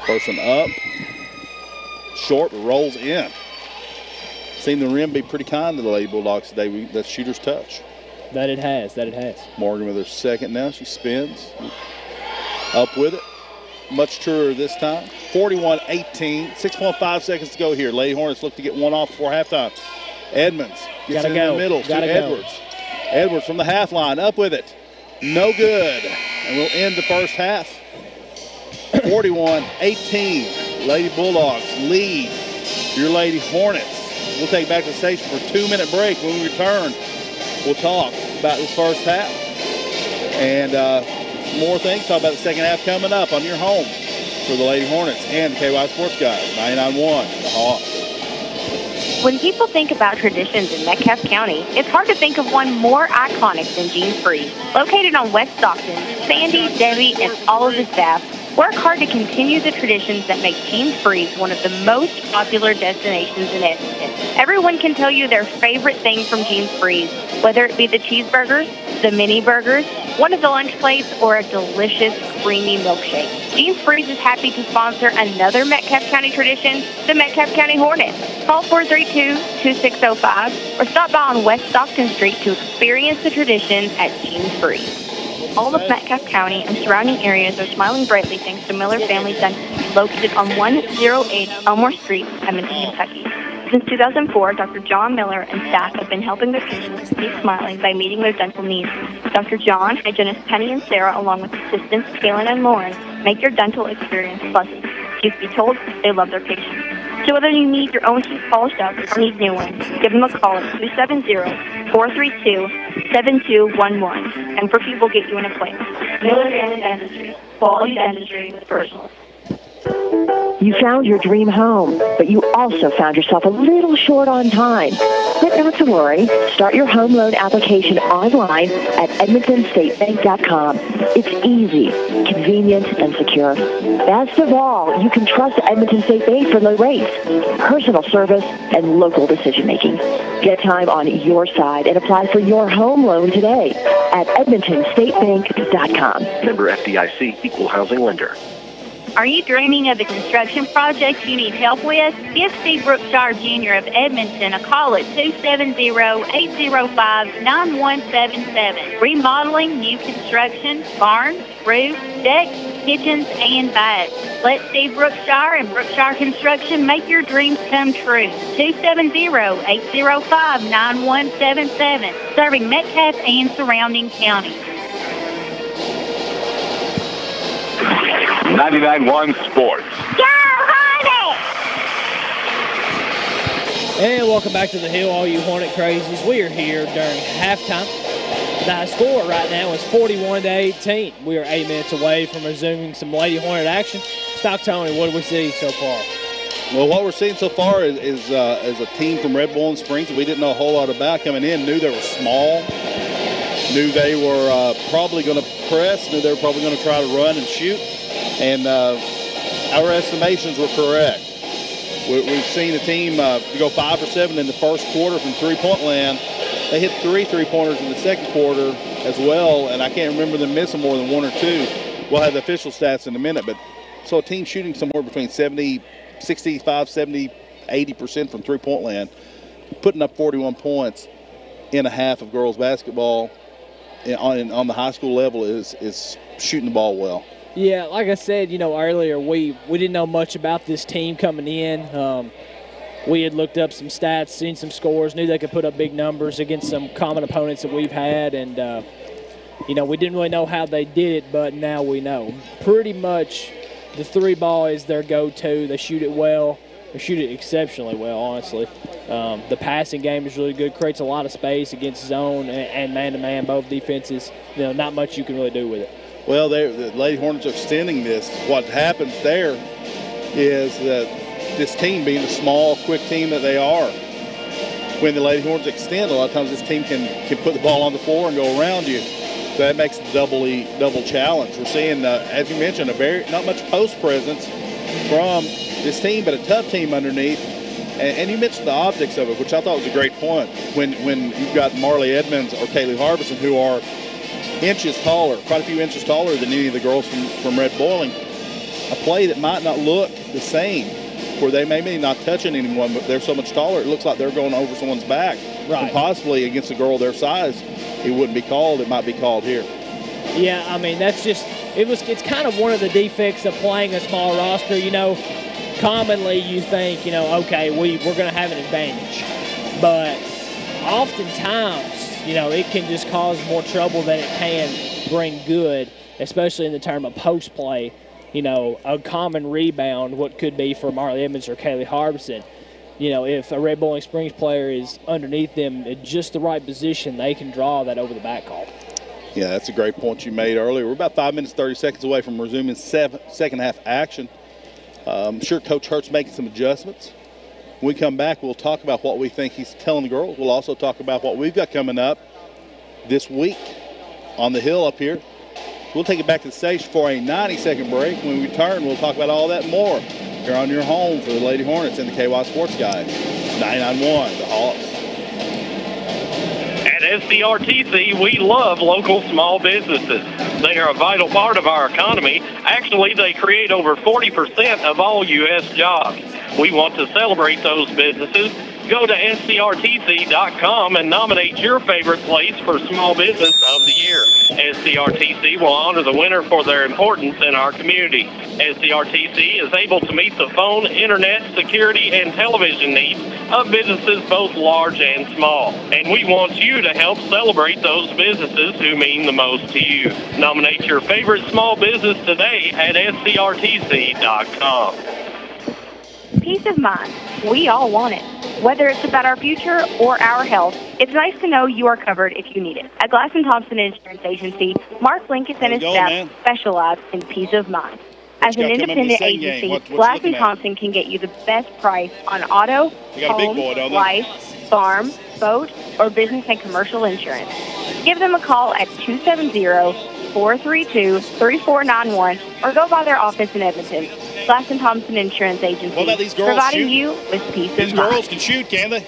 First one up. Short, rolls in. Seen the rim be pretty kind to the Lady Bulldogs today. That's shooter's touch. That it has. Morgan with her second now. She spins. Up with it. Much truer this time. 41-18. 6.5 seconds to go here. Lady Hornets look to get one off before halftime. Edmonds gets it in the middle to Edwards. Edwards from the half line. Up with it. No good. And we'll end the first half. 41-18. Lady Bulldogs lead your Lady Hornets. We'll take back to the station for a 2-minute break. When we return, we'll talk about this first half. And more things. Talk about the second half coming up on your home for the Lady Hornets and the KY Sports Guys. 99.1, the Hawks. When people think about traditions in Metcalfe County, it's hard to think of one more iconic than Jean's Freeze. Located on West Stockton, Sandy, Debbie, and all of the staff work hard to continue the traditions that make Jean's Freeze one of the most popular destinations in Edmonton. Everyone can tell you their favorite thing from Jean's Freeze, whether it be the cheeseburgers, the mini burgers, one of the lunch plates, or a delicious creamy milkshake. Jean's Freeze is happy to sponsor another Metcalfe County tradition, the Metcalfe County Hornet. Call 432-2605 or stop by on West Stockton Street to experience the tradition at Jean's Freeze. All of Metcalfe County and surrounding areas are smiling brightly thanks to Miller Family Dental, located on 108 Elmore Street, Edmonton, Kentucky. Since 2004, Dr. John Miller and staff have been helping their patients keep smiling by meeting their dental needs. Dr. John, hygienist Penny and Sarah, along with assistants Kaylin and Lauren, make your dental experience pleasant. Truth be told, they love their patients. So whether you need your own teeth polished up or need new ones, give them a call at 270-432-7211. And Brookview will get you an appointment. Miller Family Dentistry. Quality dentistry with personal. You found your dream home, but you also found yourself a little short on time. But not to worry. Start your home loan application online at EdmontonStateBank.com. It's easy, convenient, and secure. Best of all, you can trust Edmonton State Bank for low rates, personal service, and local decision-making. Get time on your side and apply for your home loan today at EdmontonStateBank.com. Member FDIC, Equal Housing Lender. Are you dreaming of a construction project you need help with? Give Steve Brookshire Jr. of Edmonton a call at 270-805-9177. Remodeling, new construction, barns, roofs, decks, kitchens, and baths. Let Steve Brookshire and Brookshire Construction make your dreams come true. 270-805-9177. Serving Metcalfe and surrounding counties. 99.1 Sports. Go Hornet! And welcome back to the Hill, all you Hornet crazies. We are here during halftime. The score right now is 41-18. We are 8 minutes away from resuming some Lady Hornet action. Stock Tony, what do we see so far? Well, what we're seeing so far is a team from Red Bull and Springs that we didn't know a whole lot about coming in. Knew they were small, knew they were probably going to press, knew they were probably going to try to run and shoot. And our estimations were correct. We've seen a team go 5 for 7 in the first quarter from three-point land. They hit 3 three-pointers in the second quarter as well, and I can't remember them missing more than 1 or 2. We'll have the official stats in a minute, but so a team shooting somewhere between 65, 70, 80% from three-point land, putting up 41 points in a half of girls basketball on the high school level is shooting the ball well. Yeah, like I said, earlier, we didn't know much about this team coming in. We had looked up some stats, seen some scores, knew they could put up big numbers against some common opponents that we've had, and, we didn't really know how they did it, but now we know. Pretty much the three ball is their go-to. They shoot it well. They shoot it exceptionally well, honestly. The passing game is really good, creates a lot of space against zone and man-to-man, both defenses. Not much you can really do with it. Well, the Lady Hornets are extending this. What happens there is that this team, being the small, quick team that they are, when the Lady Hornets extend, a lot of times this team can put the ball on the floor and go around you. So that makes it double challenge. We're seeing, as you mentioned, not much post presence from this team, but a tough team underneath. And you mentioned the optics of it, which I thought was a great point. When you've got Marley Edmonds or Kaylee Harbison, who are inches taller, quite a few inches taller than any of the girls from Red Boiling, a play that might not look the same, where they may be not touching anyone, but they're so much taller, it looks like they're going over someone's back. Right. And possibly against a girl their size, it wouldn't be called. It might be called here. Yeah, I mean, it's kind of one of the defects of playing a small roster. Commonly you think, okay, we're going to have an advantage. But oftentimes, it can just cause more trouble than it can bring good, especially in the term of post play. A common rebound, what could be for Marley Edmonds or Kaylee Harbison. If a Red Bowling Springs player is underneath them in just the right position, they can draw that over the back call. Yeah, that's a great point you made earlier. We're about 5 minutes, 30 seconds away from resuming second half action. I'm sure Coach Hurt's making some adjustments. When we come back, we'll talk about what we think he's telling the girls. We'll also talk about what we've got coming up this week on the Hill up here. We'll take it back to the stage for a 90-second break. When we return, we'll talk about all that and more here on your home for the Lady Hornets and the KY Sports Guide. 99.1, the Hawks. At SCRTC, we love local small businesses. They are a vital part of our economy. Actually, they create over 40% of all U.S. jobs. We want to celebrate those businesses. Go to SCRTC.com and nominate your favorite place for Small Business of the Year. SCRTC will honor the winner for their importance in our community. SCRTC is able to meet the phone, internet, security, and television needs of businesses both large and small. And we want you to help celebrate those businesses who mean the most to you. Nominate your favorite small business today at SCRTC.com. Peace of mind. We all want it. Whether it's about our future or our health, it's nice to know you are covered if you need it. At Glass & Thompson Insurance Agency, Mark Linkus and his staff specialize in peace of mind. As an independent agency, Glass & Thompson can get you the best price on auto, home, life, farm, boat, or business and commercial insurance. Give them a call at 270-432-3491 or go by their office in Edmonton. Glass & Thompson Insurance Agency, providing you with peace of mind. These girls can shoot, can they?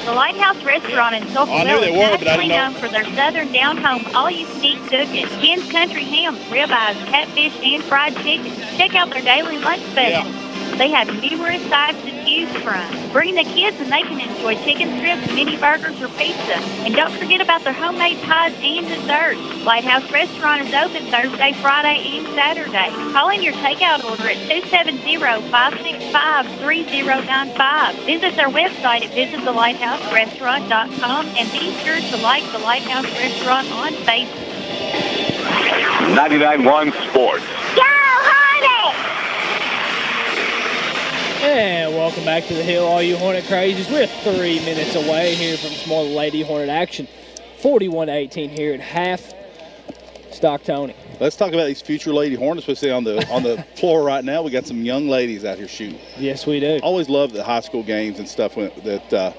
The Lighthouse Restaurant in Sulphurville is nationally known for their southern down-home all-you-can-eat cooking. Ken's Country Hams, ribeyes, catfish, and fried chicken. Check out their daily lunch specials. They have numerous sides to choose from. Bring the kids and they can enjoy chicken strips, mini burgers, or pizza. And don't forget about their homemade pies and desserts. Lighthouse Restaurant is open Thursday, Friday, and Saturday. Call in your takeout order at 270-565-3095. Visit their website at visitthelighthouse.restaurant.com and be sure to like the Lighthouse Restaurant on Facebook. 99.1 Sports. Go Hornet! And welcome back to the Hill, all you Hornet crazies. We're 3 minutes away here from some more Lady Hornet action. 41-18 here at half. Stock Tony. Let's talk about these future Lady Hornets. We see on the floor right now. We got some young ladies out here shooting. Yes, we do. Always love the high school games and stuff that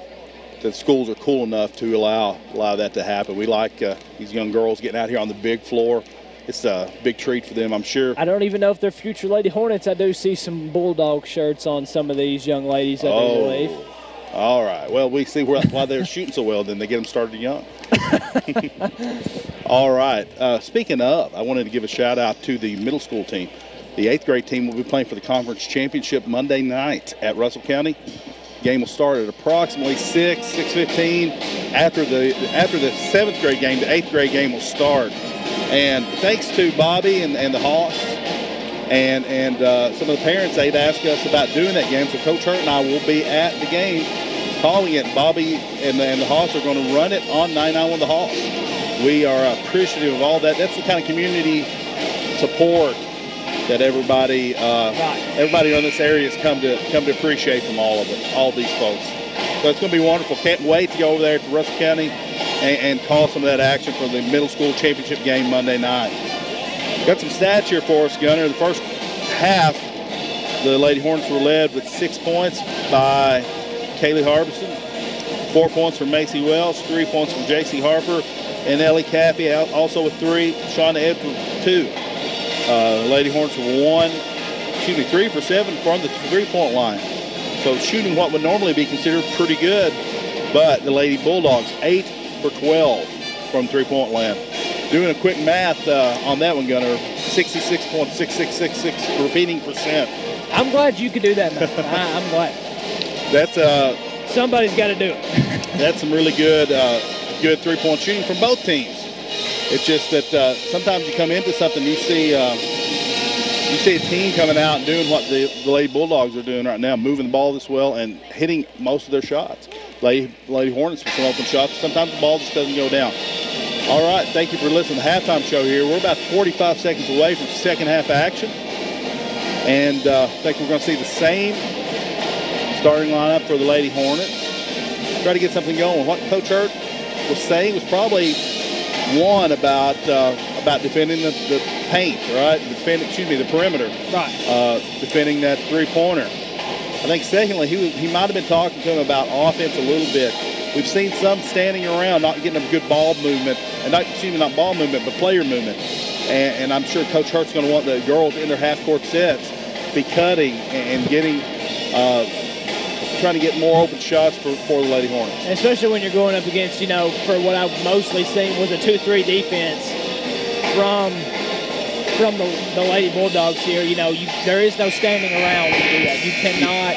schools are cool enough to allow that to happen. We like these young girls getting out here on the big floor. It's a big treat for them, I'm sure. I don't even know if they're future Lady Hornets. I do see some Bulldog shirts on some of these young ladies, I do believe. All right. Well, we see why they're shooting so well, then they get them started young. All right. Speaking of, I wanted to give a shout-out to the middle school team. The 8th grade team will be playing for the conference championship Monday night at Russell County. Game will start at approximately 6:15. After the 7th grade game, the 8th grade game will start. And thanks to Bobby and the Hawks and some of the parents, they'd asked us about doing that game. So Coach Hurt and I will be at the game calling it. Bobby and the Hawks are going to run it on 99.1 The Hawks. We are appreciative of all that. That's the kind of community support that everybody on this area has come to appreciate from all these folks. So it's going to be wonderful. Can't wait to go over there to Russell County and call some of that action for the middle school championship game Monday night. Got some stats here for us, Gunner. The first half, the Lady Hornets were led with 6 points by Kaylee Harbison, 4 points from Macy Welsh, 3 points from J.C. Harper, and Ellie Caffey also with 3, Shauna Edwards 2. The Lady Hornets were 3 for 7 from the three-point line. So shooting what would normally be considered pretty good, but the Lady Bulldogs 8 for 12 from three-point land. Doing a quick math on that one, Gunner, 66.6666 repeating percent. I'm glad you could do that, man. I'm glad. That's somebody's got to do it. That's some really good three-point shooting from both teams. It's just that sometimes you come into something, you see a team coming out and doing what the Lady Bulldogs are doing right now, moving the ball this well and hitting most of their shots. Lady Hornets with some open shots. Sometimes the ball just doesn't go down. All right, thank you for listening to the halftime show here. We're about 45 seconds away from second half action. And I think we're going to see the same starting lineup for the Lady Hornets. Try to get something going. What Coach Hurt was saying was probably one about defending the paint, right? The perimeter. Right. Defending that three-pointer. I think secondly, he might have been talking to him about offense a little bit. We've seen some standing around, not getting a good ball movement, and not ball movement, but player movement. And I'm sure Coach Hurt's going to want the girls in their half-court sets to be cutting and getting, trying to get more open shots for the Lady Hornets. Especially when you're going up against, for what I've mostly seen was a 2-3 defense from the Lady Bulldogs here. There is no standing around when you do that. You cannot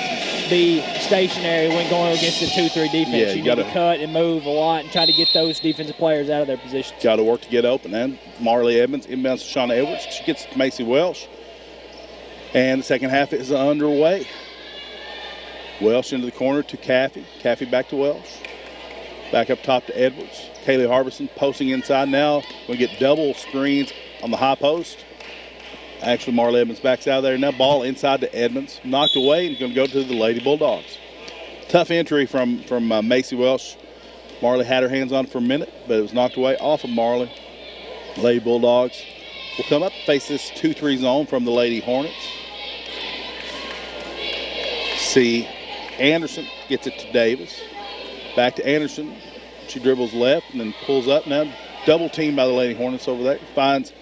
be stationary when going against a 2-3 defense. Yeah, you need to cut and move a lot and try to get those defensive players out of their positions. Got to work to get open. And Marley Evans inbounds to Shauna Edwards. She gets to Macy Welsh. And the second half is underway. Welsh into the corner to Caffey. Caffey back to Welsh. Back up top to Edwards. Kaylee Harbison posting inside now. We get double screens on the high post. Actually, Marley Edmonds backs out of there. Now ball inside to Edmonds. Knocked away and going to go to the Lady Bulldogs. Tough entry from Macy Welsh. Marley had her hands on it for a minute, but it was knocked away off of Marley. Lady Bulldogs will come up, face this 2-3 zone from the Lady Hornets. See Anderson gets it to Davis. Back to Anderson. She dribbles left and then pulls up. Now double teamed by the Lady Hornets over there. Finds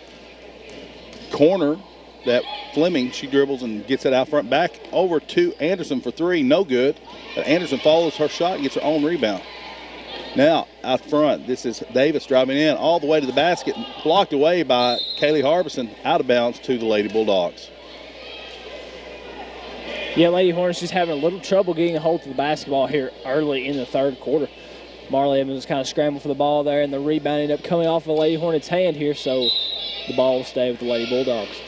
corner that Fleming. She dribbles and gets it out front. Back over to Anderson for 3. No good. But Anderson follows her shot and gets her own rebound. Now out front, this is Davis driving in all the way to the basket. Blocked away by Kaylee Harbison. Out of bounds to the Lady Bulldogs. Yeah, Lady Hornets just having a little trouble getting a hold of the basketball here early in the third quarter. Marley Evans was kind of scrambling for the ball there, and the rebound ended up coming off of the Lady Hornets' hand here, so the ball will stay with the Lady Bulldogs.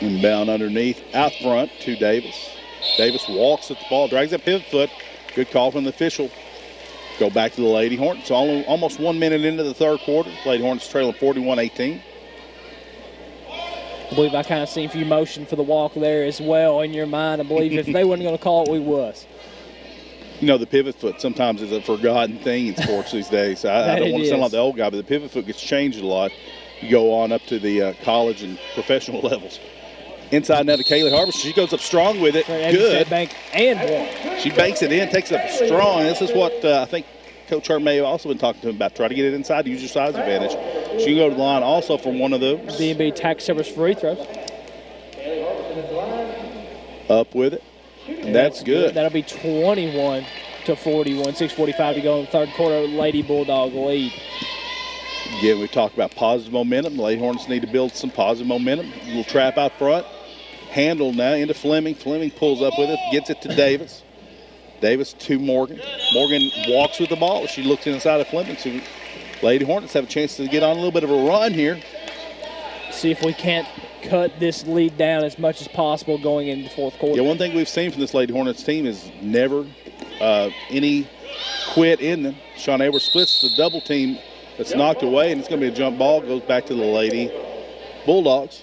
Inbound underneath, out front to Davis. Davis walks at the ball, drags that pivot foot. Good call from the official. Go back to the Lady Hornets. Almost 1 minute into the third quarter. Lady Hornets trailing 41-18. I believe I kind of seen a few motion for the walk there as well in your mind. I believe if they weren't going to call it, we was. You know, the pivot foot sometimes is a forgotten thing in sports these days. I don't want to sound like the old guy, but the pivot foot gets changed a lot. You go on up to the college and professional levels. Inside now to Kaylee Harbison. She goes up strong with it. Good. Bank and one. She banks it in, takes it up strong. This is what I think Coach Hart may have also been talking to him about. Try to get it inside, use your size advantage. She can go to the line also for one of those. B&B tax service free throws. Up with it. And that's good. That'll be 21-41, 6:45 to go in the third quarter. Lady Bulldog lead. Again, we talked about positive momentum. The Lady Hornets need to build some positive momentum. A little trap out front. Handled now into Fleming. Fleming pulls up with it, gets it to Davis. Davis to Morgan. Morgan walks with the ball. She looks inside of Fleming. So Lady Hornets have a chance to get on a little bit of a run here. See if we can't cut this lead down as much as possible going into the fourth quarter. Yeah, one thing we've seen from this Lady Hornets team is never any quit in them. Sean Edwards splits the double team that's knocked away, and it's going to be a jump ball. Goes back to the Lady Bulldogs.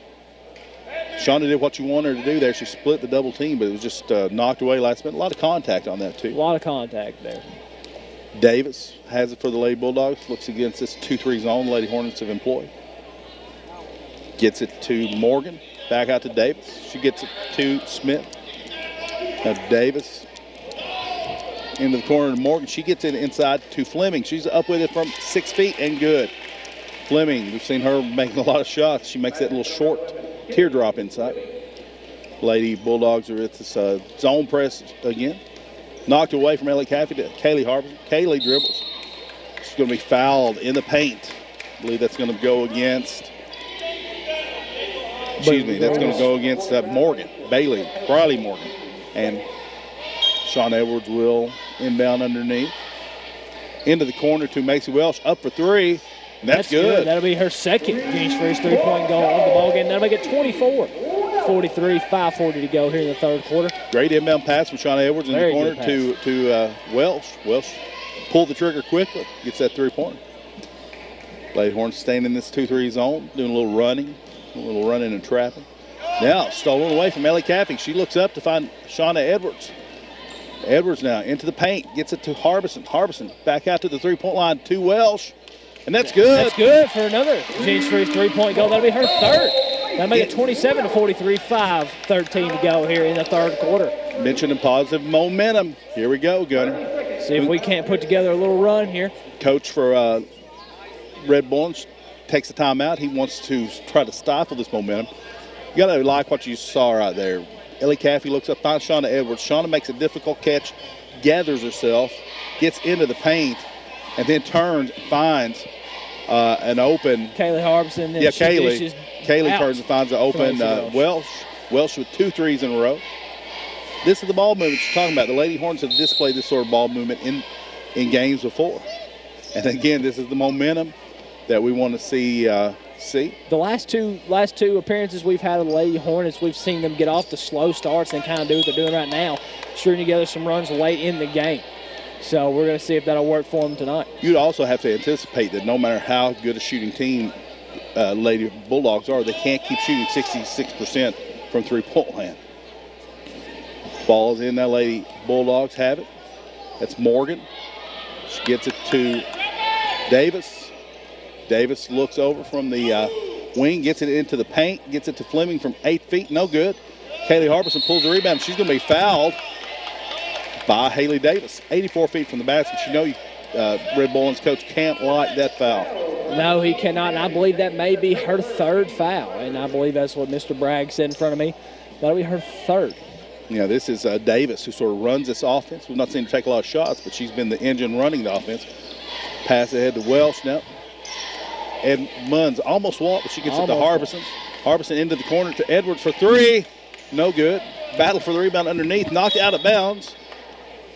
Shauna did what you wanted her to do there. She split the double team, but it was just knocked away last minute. A lot of contact on that, too. A lot of contact there. Davis has it for the Lady Bulldogs. Looks against this 2-3 zone the Lady Hornets have employed. Gets it to Morgan. Back out to Davis. She gets it to Smith. Now Davis into the corner to Morgan. She gets it inside to Fleming. She's up with it from 6 feet and good. Fleming, we've seen her making a lot of shots. She makes that little short teardrop inside. Lady Bulldogs are at this zone press again. Knocked away from Metcalfe to Kaylee Harbison. Kaylee dribbles. She's going to be fouled in the paint. I believe that's going to go against, that's going to go against Morgan, Briley Morgan. And Sean Edwards will inbound underneath. Into the corner to Macy Welsh, up for 3. And that's good. That'll be her second Genius Freeze three-point goal of the ball game. That'll make it 24-43, 5:40 to go here in the third quarter. Great inbound pass from Sean Edwards in the corner to Welsh. Welsh pulled the trigger quickly, gets that three-pointer. Lady Hornets staying in this 2-3 zone, doing a little running and trapping. Now stolen away from Ellie Caffey. She looks up to find Shauna Edwards. Edwards now into the paint, gets it to Harbison. Harbison back out to the three-point line to Welsh. And that's good. That's good for another Genius Freeze three-point goal. That'll be her third. That'll make it 27-43, 5:13 to go here in the third quarter. Mentioning positive momentum. Here we go, Gunner. See if we can't put together a little run here. Coach for Red Bullets takes the timeout. He wants to try to stifle this momentum. You got to like what you saw right there. Ellie Caffey looks up, finds Shauna Edwards. Shauna makes a difficult catch, gathers herself, gets into the paint, and then turns and finds an open. Kaylee Harbison. Yeah, Kaylee turns and finds an open Welsh. Welsh with 2 threes in a row. This is the ball movement you're talking about. The Lady Hornets have displayed this sort of ball movement in games before. And again, this is the momentum that we want to see. The last two appearances we've had of the Lady Hornets, we've seen them get off the slow starts and kind of do what they're doing right now, string together some runs late in the game. So we're going to see if that'll work for them tonight. You'd also have to anticipate that no matter how good a shooting team Lady Bulldogs are. They can't keep shooting 66% from three-point land. Ball's in now. Lady Bulldogs have it. That's Morgan. She gets it to Davis. Davis looks over from the wing, gets it into the paint, gets it to Fleming from 8 feet. No good. Kaylee Harbison pulls the rebound. She's going to be fouled by Haley Davis. 84 feet from the basket. You know, Red Bullens coach can't like that foul. No, he cannot, and I believe that may be her third foul, and I believe that's what Mr. Bragg said in front of me. That'll be her third. Yeah, this is Davis, who sort of runs this offense. We've not seen her take a lot of shots, but she's been the engine running the offense. Pass ahead to Welsh now. Edmonds almost walked, but she gets it to Harbison. Harbison into the corner to Edwards for three. No good. Battle for the rebound underneath. Knocked out of bounds.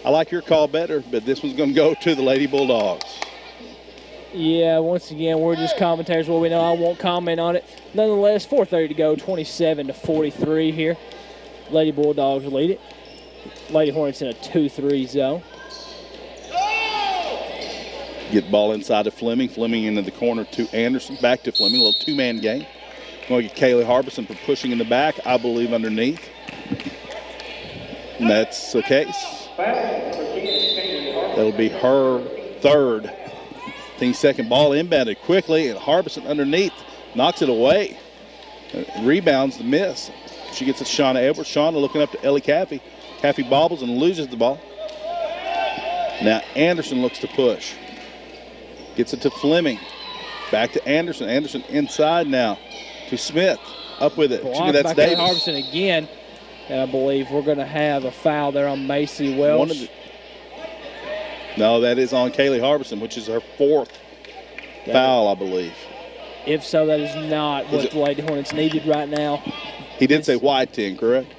I like your call better, but this one's going to go to the Lady Bulldogs. Yeah, once again, we're just commentators. What we know, I won't comment on it. Nonetheless, 4:30 to go, 27-43 here. Lady Bulldogs lead it. Lady Hornets in a 2-3 zone. Get the ball inside to Fleming. Fleming into the corner to Anderson. Back to Fleming. A little two-man game. Going to get Kaylee Harbison for pushing in the back, I believe, underneath. And that's the case. That'll be her third. Team's second. Ball inbounded quickly, and Harbison underneath knocks it away. Rebounds the miss. She gets it to Shauna Edwards. Shauna looking up to Ellie Caffey. Caffey bobbles and loses the ball. Now Anderson looks to push. Gets it to Fleming. Back to Anderson. Anderson inside now to Smith. Up with it. That's Davis. Harbison again. And I believe we're going to have a foul there on Macy Welsh. No, that is on Kaylee Harbison, which is her fourth foul, I believe. If so, that is not what the Lady Hornets needed right now. He did say white 10, correct?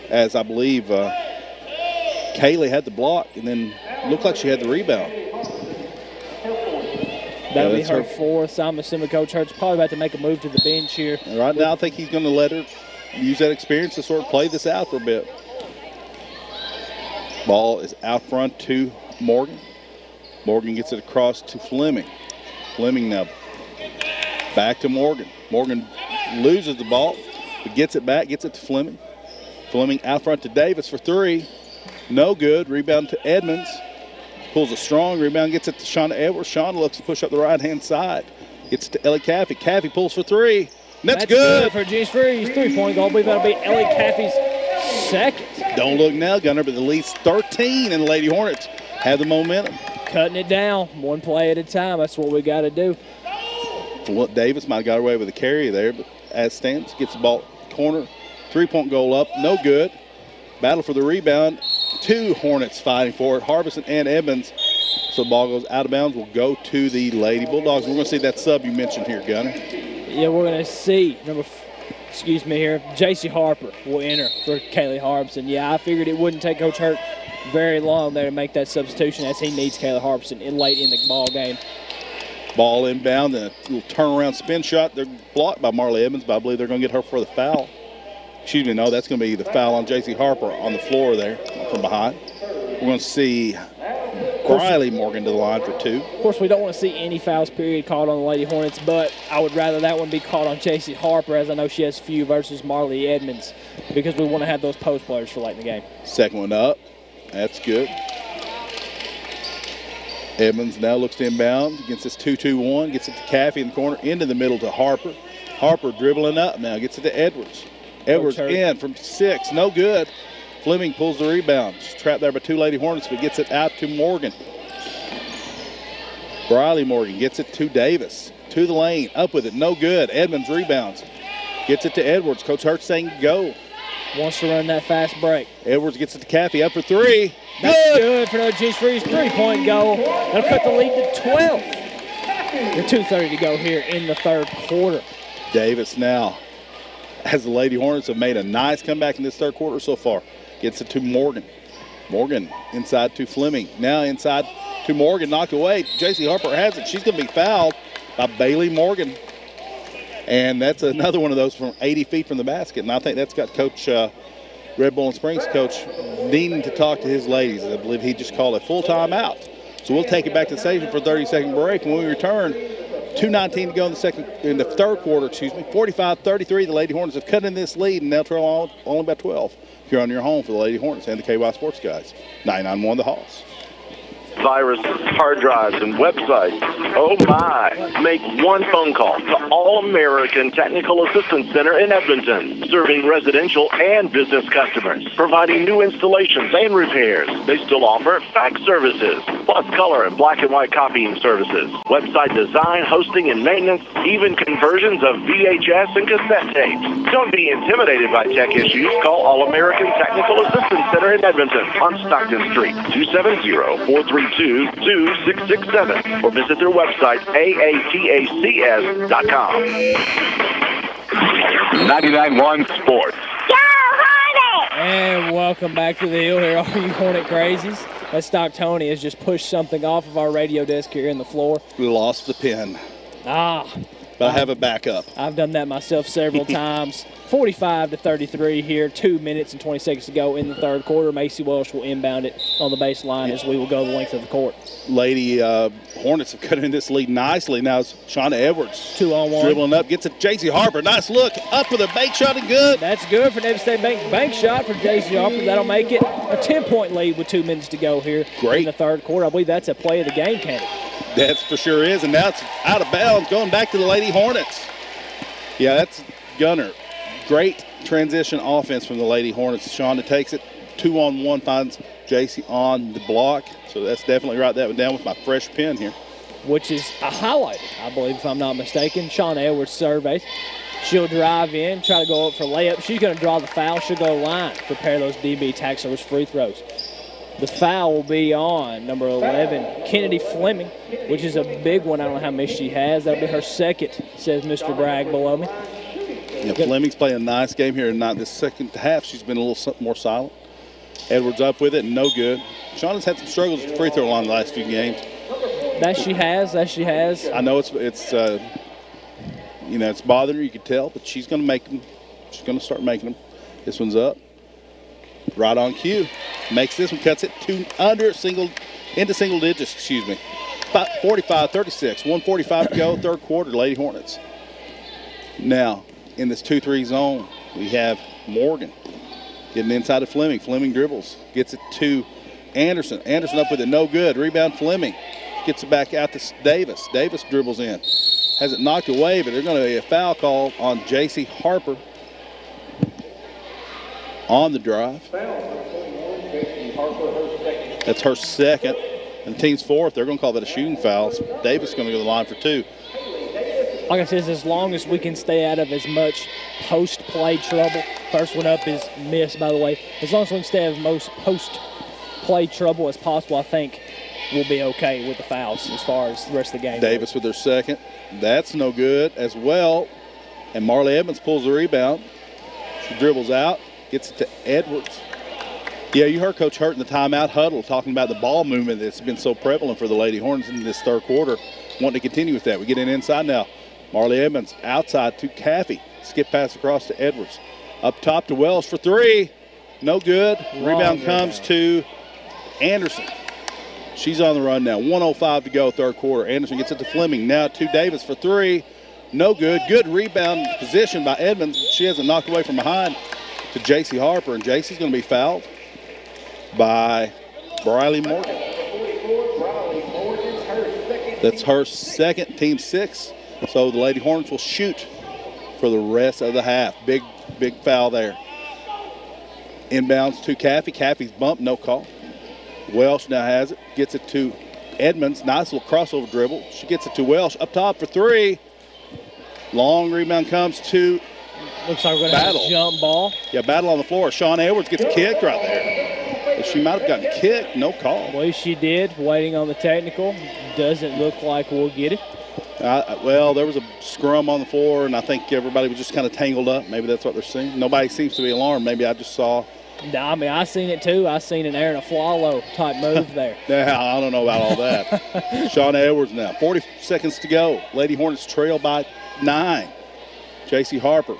As I believe Kaylee had the block and then looked like she had the rebound. That'll be her fourth. So I'm assuming Coach Hurt's probably about to make a move to the bench here. Right now, I think he's going to let her use that experience to sort of play this out for a bit. Ball is out front to Morgan. Morgan gets it across to Fleming. Fleming now back to Morgan. Morgan loses the ball, but gets it back, gets it to Fleming. Fleming out front to Davis for three. No good. Rebound to Edmonds. Pulls a strong rebound, gets it to Shauna Edwards. Shauna looks to push up the right-hand side. Gets it to Ellie Caffey. Caffey pulls for three. And that's good. For G's Freeze. Three-point goal. I believe that'll be Ellie Caffey's second. Don't look now, Gunner, but at least 13, and the Lady Hornets have the momentum. Cutting it down, one play at a time. That's what we got to do. Well, Davis might have got away with a carry there, but as stands, gets the ball corner. Three-point goal up, no good. Battle for the rebound. Two Hornets fighting for it, Harbison and Edmonds. So the ball goes out of bounds. Will go to the Lady Bulldogs. We're going to see that sub you mentioned here, Gunner. Yeah, we're going to see J.C. Harper will enter for Kaylee Harbison. Yeah, I figured it wouldn't take Coach Hurt very long there to make that substitution, as he needs Kaylee Harbison late in the ball game. Ball inbound and a little turnaround spin shot. They're blocked by Marley Edmonds, but I believe they're going to get her for the foul. Excuse me, no, that's going to be the foul on J.C. Harper on the floor there from behind. We're going to see Riley Morgan to the line for two. Of course, we don't want to see any fouls, period, called on the Lady Hornets, but I would rather that one be called on J.C. Harper, as I know she has few, versus Marley Edmonds, because we want to have those post players for late in the game. Second one up. That's good. Edmonds now looks to inbound against this 2-2-1. Gets it to Caffey in the corner, into the middle to Harper. Harper dribbling up now, gets it to Edwards. Edwards in from 6, no good. Fleming pulls the rebound. She's trapped there by two Lady Hornets, but gets it out to Morgan. Briley Morgan gets it to Davis. To the lane, up with it, no good. Edmonds rebounds. Gets it to Edwards. Coach Hurt saying go. Wants to run that fast break. Edwards gets it to Caffey, up for three. That's good for another G's Freeze three-point goal. That'll cut the lead to 12. With 2:30 to go here in the third quarter. Davis now, as the Lady Hornets have made a nice comeback in this third quarter so far. Gets it to Morgan. Morgan inside to Fleming. Now inside to Morgan, knocked away. J.C. Harper has it. She's going to be fouled by Bailey Morgan. And that's another one of those from 80 feet from the basket. And I think that's got Coach Red Bull and Springs coach needing to talk to his ladies. I believe he just called a full timeout. So we'll take it back to the station for a 30-second break. When we return, 2:19 to go in the third quarter, 45-33. The Lady Hornets have cut in this lead and now trail only by 12. Here on your home for the Lady Hornets and the KY Sports guys. 99-1 the Hawks. Viruses, hard drives, and websites. Oh my! Make one phone call to All-American Technical Assistance Center in Edmonton, serving residential and business customers, providing new installations and repairs. They still offer fax services, plus color and black and white copying services, website design, hosting, and maintenance, even conversions of VHS and cassette tapes. Don't be intimidated by tech issues. Call All-American Technical Assistance Center in Edmonton on Stockton Street, 270-432-2667, or visit their website, aatacs.com. 99.1 Sports. Go Hornet! And welcome back to the hill here, all you Hornet crazies. That Stock Tony has just pushed something off of our radio desk here in the floor. We lost the pin. But I have a backup. I've done that myself several times. 45-33 here, 2 minutes and 20 seconds to go in the third quarter. Macy Welsh will inbound it on the baseline as we will go the length of the court. Lady Hornets have cut in this lead nicely. Now it's Shauna Edwards. 2-on-1. Dribbling up, gets it J.C. Harper. Nice look. Up with a bank shot and good. That's good for Davis State bank shot for J.C. Harper. That'll make it a 10-point lead with 2 minutes to go here in the third quarter. I believe that's a play of the game, Candy. That for sure is. And now it's out of bounds, going back to the Lady Hornets. Yeah, that's Gunner. Great transition offense from the Lady Hornets. Shauna takes it 2-on-1, finds JC on the block. So that's definitely write that one down with my fresh pen here. Which is a highlight, I believe, if I'm not mistaken. Shauna Edwards surveys. She'll drive in, try to go up for layup. She's going to draw the foul. She'll go to the line, prepare those DB tackles free throws. The foul will be on number 11, Kennedy Fleming, which is a big one. I don't know how many she has. That'll be her second, says Mr. Bragg below me. Yeah, Fleming's playing a nice game here tonight. This second half, she's been a little more silent. Edwards up with it, no good. Shauna's had some struggles with the free throw line the last few games. That she has. I know it's bothering her, you can tell, but she's going to make them. She's going to start making them. This one's up. Right on cue. Makes this one, cuts it into single digits, 45-36, 1:45 to go, third quarter, Lady Hornets. Now, in this 2-3 zone, we have Morgan getting inside of Fleming. Fleming dribbles, gets it to Anderson. Anderson up with it, no good. Rebound Fleming. Gets it back out to Davis. Davis dribbles in. Has it knocked away, but there's going to be a foul call on J.C. Harper on the drive. That's her second. And the team's fourth. They're going to call that a shooting foul. So Davis is going to go to the line for 2. Like I said, as long as we can stay out of as much post-play trouble. First one up is missed, by the way. As long as we can stay out of most post-play trouble as possible, I think we'll be okay with the fouls as far as the rest of the game. Davis with their second. That's no good as well. And Marley Evans pulls the rebound. She dribbles out, gets it to Edwards. Yeah, you heard Coach Hurt in the timeout huddle talking about the ball movement that's been so prevalent for the Lady Hornets in this third quarter. Wanting to continue with that. We get in inside now. Marley Evans outside to Caffey. Skip pass across to Edwards. Up top to Wells for 3. No good. Rebound comes to Anderson. She's on the run now. 1:05 to go, third quarter. Anderson gets it to Fleming. Now to Davis for 3. No good. Good rebound position by Edmonds. She hasn't knocked away from behind to J.C. Harper. And J.C.'s going to be fouled by Briley Morgan. That's her second, team 6. So the Lady Hornets will shoot for the rest of the half. Big foul there. Inbounds to Caffey. Caffey's bumped, no call. Welsh now has it. Gets it to Edmonds. Nice little crossover dribble. She gets it to Welsh. Up top for 3. Long rebound comes to looks like we're going to have a jump ball. Yeah, Battle on the floor. Shawn Edwards gets kicked right there. She might have gotten kicked. No call. Well, she did. Waiting on the technical. Doesn't look like we'll get it. Well, there was a scrum on the floor, and I think everybody was just kind of tangled up. Maybe that's what they're seeing. Nobody seems to be alarmed. Maybe I just saw. No, I mean, I seen it too. I seen an Aaron Aflalo type move there. Yeah, I don't know about all that. Shawn Edwards now. 40 seconds to go. Lady Hornets trail by 9. J.C. Harper.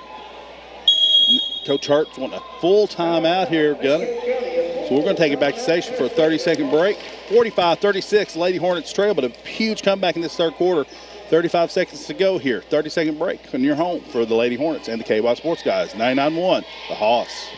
Coach Hart's wanting a full timeout here, Gunner. So we're going to take it back to station for a 30-second break. 45-36, Lady Hornets trail, but a huge comeback in this third quarter. 35 seconds to go here. 30-second break on your home for the Lady Hornets and the KY Sports Guys. 99-1, the Hoss.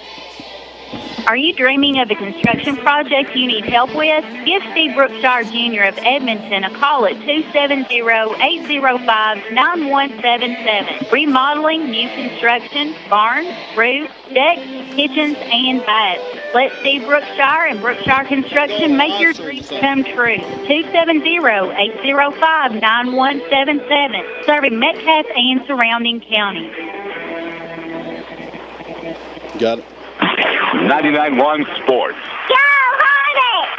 Are you dreaming of a construction project you need help with? Give Steve Brookshire Jr. of Edmonton a call at 270-805-9177. Remodeling, new construction, barns, roofs, decks, kitchens, and baths. Let Steve Brookshire and Brookshire Construction make your dreams come true. 270-805-9177. Serving Metcalfe and surrounding counties. Got it. 99.1 Sports. Go Hornet!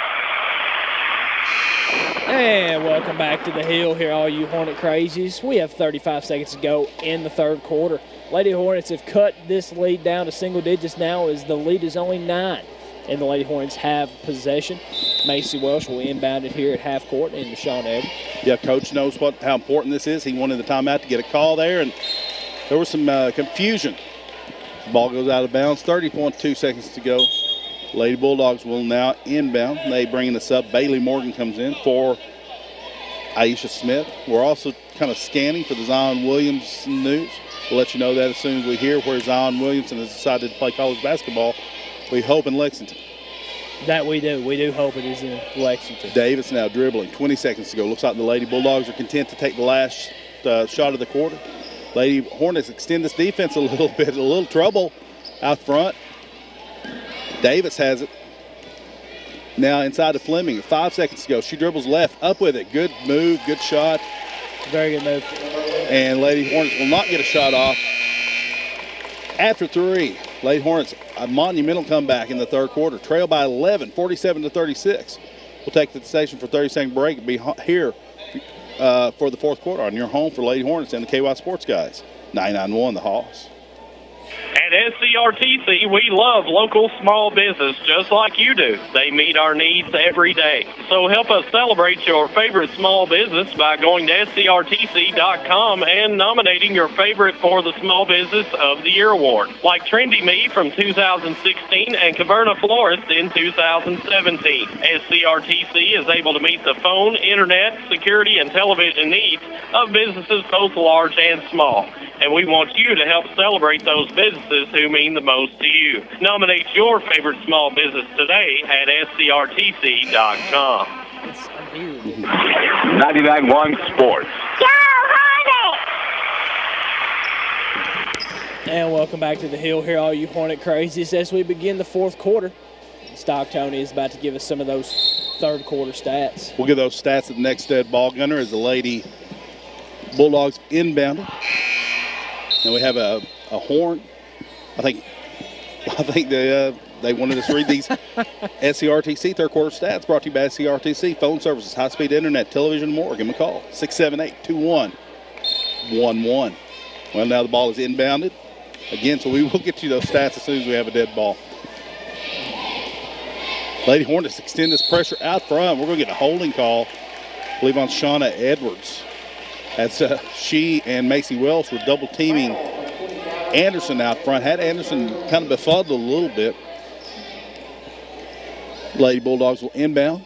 And welcome back to the Hill here, all you Hornet crazies. We have 35 seconds to go in the third quarter. Lady Hornets have cut this lead down to single digits now as the lead is only 9. And the Lady Hornets have possession. Macy Welsh will inbound it here at half court and Deshaun Evans. Yeah, Coach knows how important this is. He wanted the timeout to get a call there, and there was some confusion. The ball goes out of bounds. 30.2 seconds to go. Lady Bulldogs will now inbound. They bring in the sub. Bailey Morgan comes in for Aisha Smith. We're also kind of scanning for the Zion Williamson news. We'll let you know that as soon as we hear where Zion Williamson has decided to play college basketball. We hope in Lexington. That we do. We do hope it is in Lexington. Davis now dribbling. 20 seconds to go. Looks like the Lady Bulldogs are content to take the last shot of the quarter. Lady Hornets extend this defense a little bit. A little trouble out front. Davis has it. Now inside to Fleming. 5 seconds to go. She dribbles left. Up with it. Good move. Good shot. Very good move. And Lady Hornets will not get a shot off. After 3, Lady Hornets, a monumental comeback in the third quarter. Trail by 11, 47-36. We'll take the station for 30-second break and be here for the fourth quarter on your home for Lady Hornets and the KY Sports Guys. 991 the Hoss. At SCRTC, we love local small business just like you do. They meet our needs every day. So help us celebrate your favorite small business by going to SCRTC.com and nominating your favorite for the Small Business of the Year award, like Trendy Me from 2016 and Caverna Florist in 2017. SCRTC is able to meet the phone, internet, security, and television needs of businesses both large and small. And we want you to help celebrate those businesses who mean the most to you. Nominate your favorite small business today at SCRTC.com. 99.1 Sports. Go Hornet! And welcome back to the Hill here, all you Hornet crazies. As we begin the fourth quarter, Stock Tony is about to give us some of those third quarter stats. We'll give those stats at the next dead ball gunner as the Lady Bulldogs inbounded. And we have a horn. I think they wanted us to read these SCRTC third quarter stats brought to you by SCRTC. Phone services, high-speed internet, television, more. Give them a call. 678-2111. Well, now the ball is inbounded. Again, so we will get you those stats as soon as we have a dead ball. Lady Hornets extend this pressure out front. We're going to get a holding call, I believe, on Shauna Edwards. As she and Macy Welsh were double teaming Anderson out front. Had Anderson kind of befuddled a little bit. Lady Bulldogs will inbound.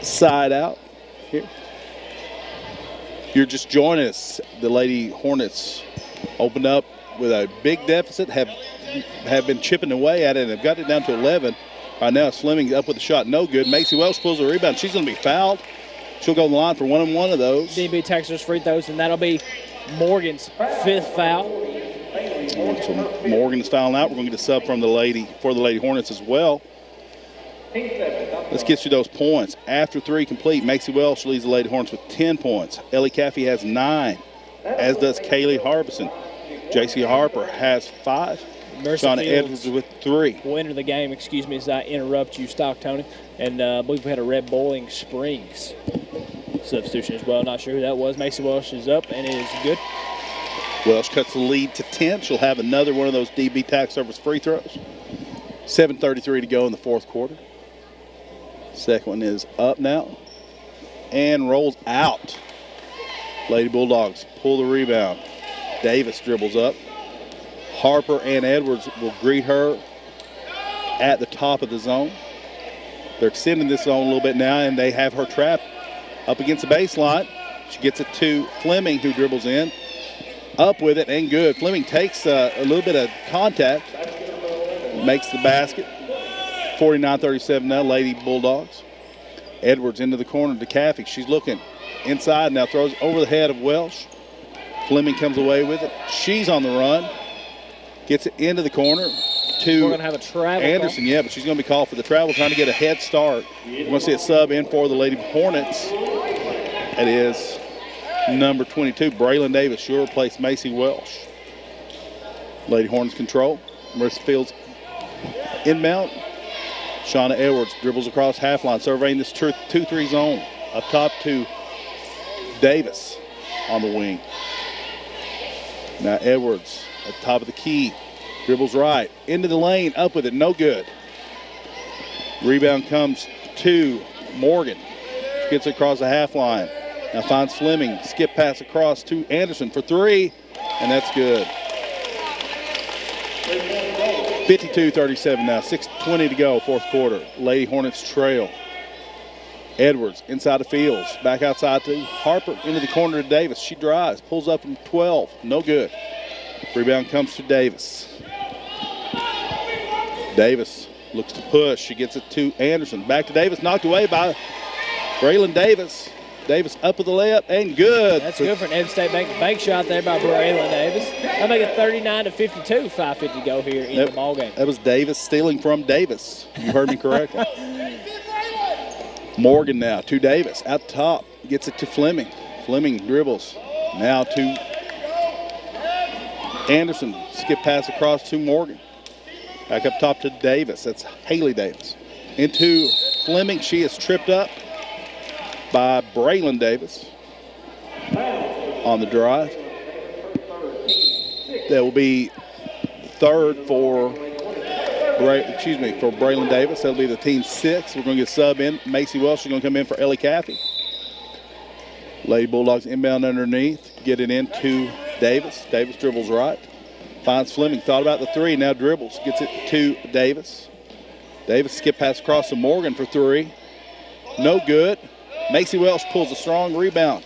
Side out here. If you're just joining us, the Lady Hornets opened up with a big deficit, have been chipping away at it, and have got it down to 11. Right now, Fleming up with a shot, no good. Macy Welsh pulls a rebound. She's going to be fouled. She'll go on the line for one and one of those. DB Texas free throws, and that'll be Morgan's 5th foul. So Morgan is fouling out. We're going to get a sub from the Lady Hornets as well. Let's get you those points. After 3 complete, Macy Welsh leads the Lady Hornets with 10 points. Ellie Caffey has 9, as does Kaylee Harbison. J.C. Harper has 5. Shauna Edwards with 3. Will enter the game, excuse me, as I interrupt you, Stock Tony. And I believe we had a Red Bowling Springs substitution as well. Not sure who that was. Macy Welsh is up, and it is good. Welsh cuts the lead to 10. She'll have another one of those DB tax service free throws. 7:33 to go in the fourth quarter. Second one is up now and rolls out. Lady Bulldogs pull the rebound. Davis dribbles up. Harper and Edwards will greet her at the top of the zone. They're extending this zone a little bit now, and they have her trapped Up against the baseline. She gets it to Fleming, who dribbles in. Up with it and good. Fleming takes a little bit of contact. Makes the basket. 49-37 now, Lady Bulldogs. Edwards into the corner to Caffey. She's looking inside now, throws over the head of Welsh. Fleming comes away with it. She's on the run. Gets it into the corner to We're going to have a travel Anderson. call. Yeah, but she's going to be called for the travel, trying to get a head start. We're going to see a sub in for the Lady Hornets. It is number 22, Braylon Davis. She'll replace Macy Welsh. Lady Hornets control. Marissa Fields inbound. Shauna Edwards dribbles across half line, surveying this 2-3 zone. Up top to Davis on the wing. Now Edwards at the top of the key. Dribbles right. Into the lane. Up with it. No good. Rebound comes to Morgan. Gets across the half line. Now finds Fleming. Skip pass across to Anderson for three. And that's good. 52-37 now. 6:20 to go, fourth quarter. Lady Hornets trail. Edwards inside the Fields. Back outside to Harper. Into the corner to Davis. She drives. Pulls up from 12. No good. Rebound comes to Davis. Davis looks to push. She gets it to Anderson. Back to Davis. Knocked away by Braylon Davis. Davis up with the layup and good. That's good for an Ed State bank shot there by Braylon Davis. That'll make it 39-52. 5:50 to go here in the ball game. That was Davis stealing from Davis. You heard me correctly. Morgan now to Davis. Out top. Gets it to Fleming. Fleming dribbles. Now to Anderson. Skip pass across to Morgan. Back up top to Davis. That's Haley Davis. Into Fleming. She is tripped up by Braylon Davis on the drive. That will be third for Braylon Davis. That'll be the team 6. We're going to get sub in. Macy Welsh is going to come in for Ellie Caffey. Lady Bulldogs inbound underneath. Get it into Davis. Davis dribbles right. Finds Fleming. Thought about the three. Now dribbles. Gets it to Davis. Davis skip pass across to Morgan for three. No good. Macy Welsh pulls a strong rebound.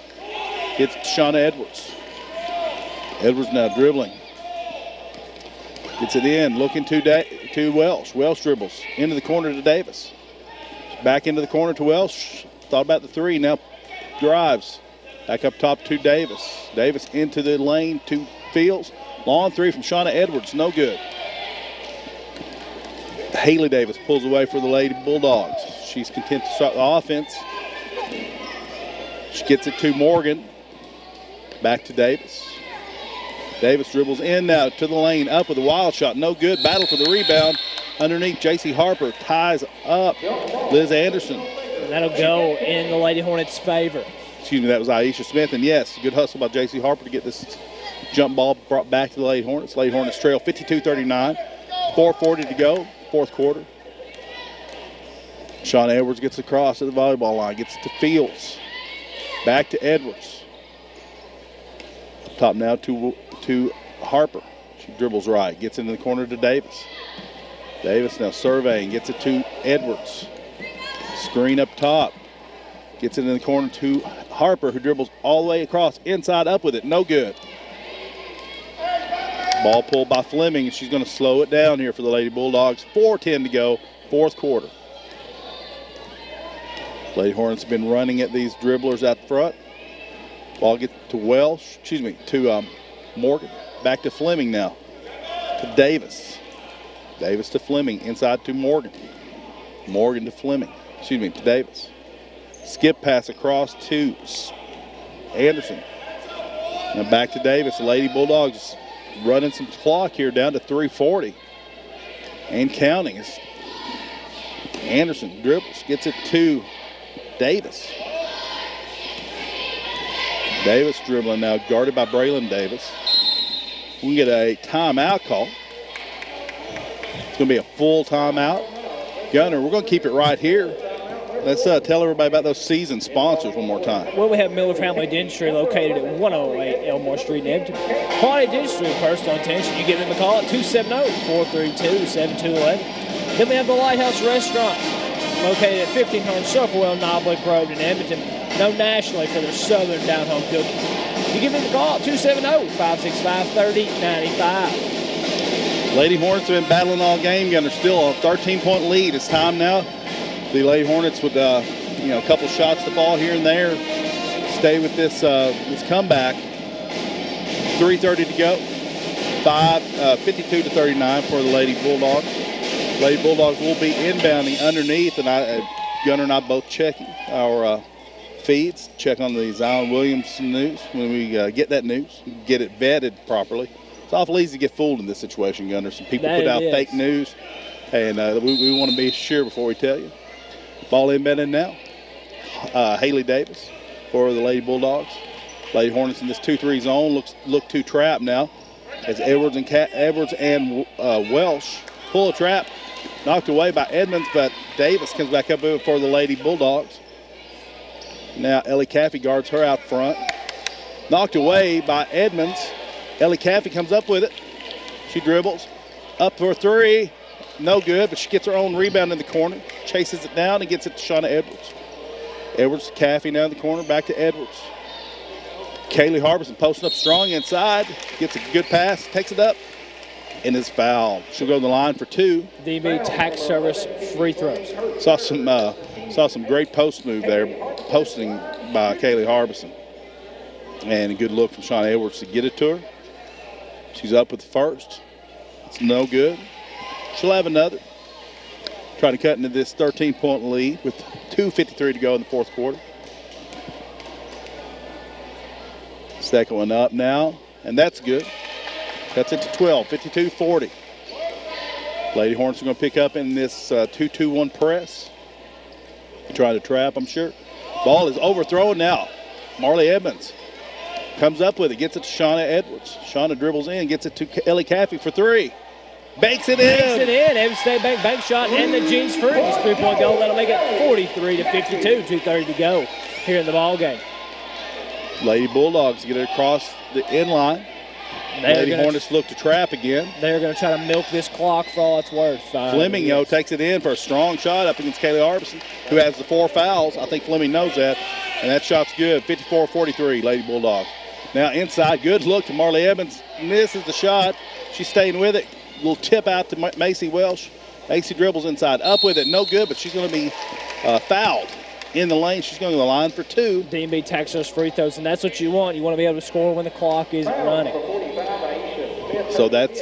It's Shauna Edwards. Edwards now dribbling. Gets it in. Looking to Welsh. Welsh dribbles. Into the corner to Davis. Back into the corner to Welsh. Thought about the three. Now drives. Back up top to Davis. Davis into the lane to Fields. Long three from Shauna Edwards. No good. Haley Davis pulls away for the Lady Bulldogs. She's content to start the offense. She gets it to Morgan. Back to Davis. Davis dribbles in now to the lane. Up with a wild shot. No good. Battle for the rebound. Underneath, J.C. Harper ties up Liz Anderson. That'll go in the Lady Hornets' favor. Excuse me, that was Aisha Smith. And yes, good hustle by J.C. Harper to get this jump ball brought back to the Lady Hornets. Lady Hornets trail 52-39. 4:40 to go, fourth quarter. Shauna Edwards gets across to the volleyball line. Gets it to Fields. Back to Edwards. Up top now to Harper. She dribbles right. Gets into the corner to Davis. Davis now surveying. Gets it to Edwards. Screen up top. Gets it in the corner to Harper, who dribbles all the way across. Inside up with it. No good. Ball pulled by Fleming. She's going to slow it down here for the Lady Bulldogs. 4:10 to go, fourth quarter. Lady Hornets have been running at these dribblers out front. Ball gets to to Morgan. Back to Fleming now. To Davis. Davis to Fleming. Inside to Morgan. Morgan to Fleming. To Davis. Skip pass across to Anderson. Now back to Davis. The Lady Bulldogs running some clock here down to 3:40. And counting. Anderson dribbles. Gets it to Davis. Davis dribbling now, guarded by Braylon Davis. We can get a timeout call. It's going to be a full timeout. Gunner, we're going to keep it right here. Let's tell everybody about those season sponsors one more time. Well, we have Miller Family Dentistry located at 108 Elmore Street in Edmonton. Quality Dentistry, personal attention. You give them a call at 270-432-7211. Then we have the Lighthouse Restaurant located at 1500 Shufflewell Knobblick Road in Edmonton. known nationally for their southern down-home cooking. You give them a call, 270-565-3095. Lady Hornets have been battling all game. Gunner still a 13-point lead. It's time now. The Lady Hornets with a couple shots to fall here and there. Stay with this comeback. 3:30 to go. 52-39 for the Lady Bulldogs. Lady Bulldogs will be inbounding underneath, and Gunner and I both checking our feeds, check on the Zion Williamson news when we get that news, get it vetted properly. It's awful easy to get fooled in this situation, Gunner. Some people put out fake news, and we want to be sure before we tell you. Ball inbounded now. Haley Davis for the Lady Bulldogs. Lady Hornets in this 2-3 zone look to trap now as Edwards and Welsh pull a trap. Knocked away by Edmonds, but Davis comes back up for the Lady Bulldogs. Now Ellie Caffey guards her out front. Knocked away by Edmonds. Ellie Caffey comes up with it. She dribbles. Up for a three. No good, but she gets her own rebound in the corner. Chases it down and gets it to Shauna Edwards. Edwards to Caffey now in the corner. Back to Edwards. Kaylee Harbison posting up strong inside. Gets a good pass. Takes it up. And is fouled. She'll go to the line for 2. DB tax service free throws. Saw some great post move there, posting by Kaylee Harbison. And a good look from Shauna Edwards to get it to her. She's up with the first. It's no good. She'll have another. Trying to cut into this 13-point lead with 2:53 to go in the fourth quarter. Second one up now, and that's good. Cuts it to 12, 52-40. Lady Hornets are going to pick up in this 2-2-1 press. Try to trap, I'm sure. Ball is overthrown now. Marley Edmonds comes up with it, gets it to Shauna Edwards. Shauna dribbles in, gets it to Ellie Caffey for 3. Banks it in. Banks it in. Every State bank shot and the Jeans Fruits 3-point goal. That'll make it 43-52. 2:30 to go here in the ball game. Lady Bulldogs get it across the end line. Lady Hornets look to trap again. They're going to try to milk this clock for all it's worth. Fleming, takes it in for a strong shot up against Kaylee Harbison, who has the 4 fouls. I think Fleming knows that. And that shot's good. 54-43, Lady Bulldogs. Now inside, good look to Marley Evans. Misses the shot. She's staying with it. Little tip out to Macy Welsh. Macy dribbles inside. Up with it. No good, but she's going to be fouled in the lane. She's going to the line for 2. D&B tax those free throws, and that's what you want. You want to be able to score when the clock isn't running. So that's,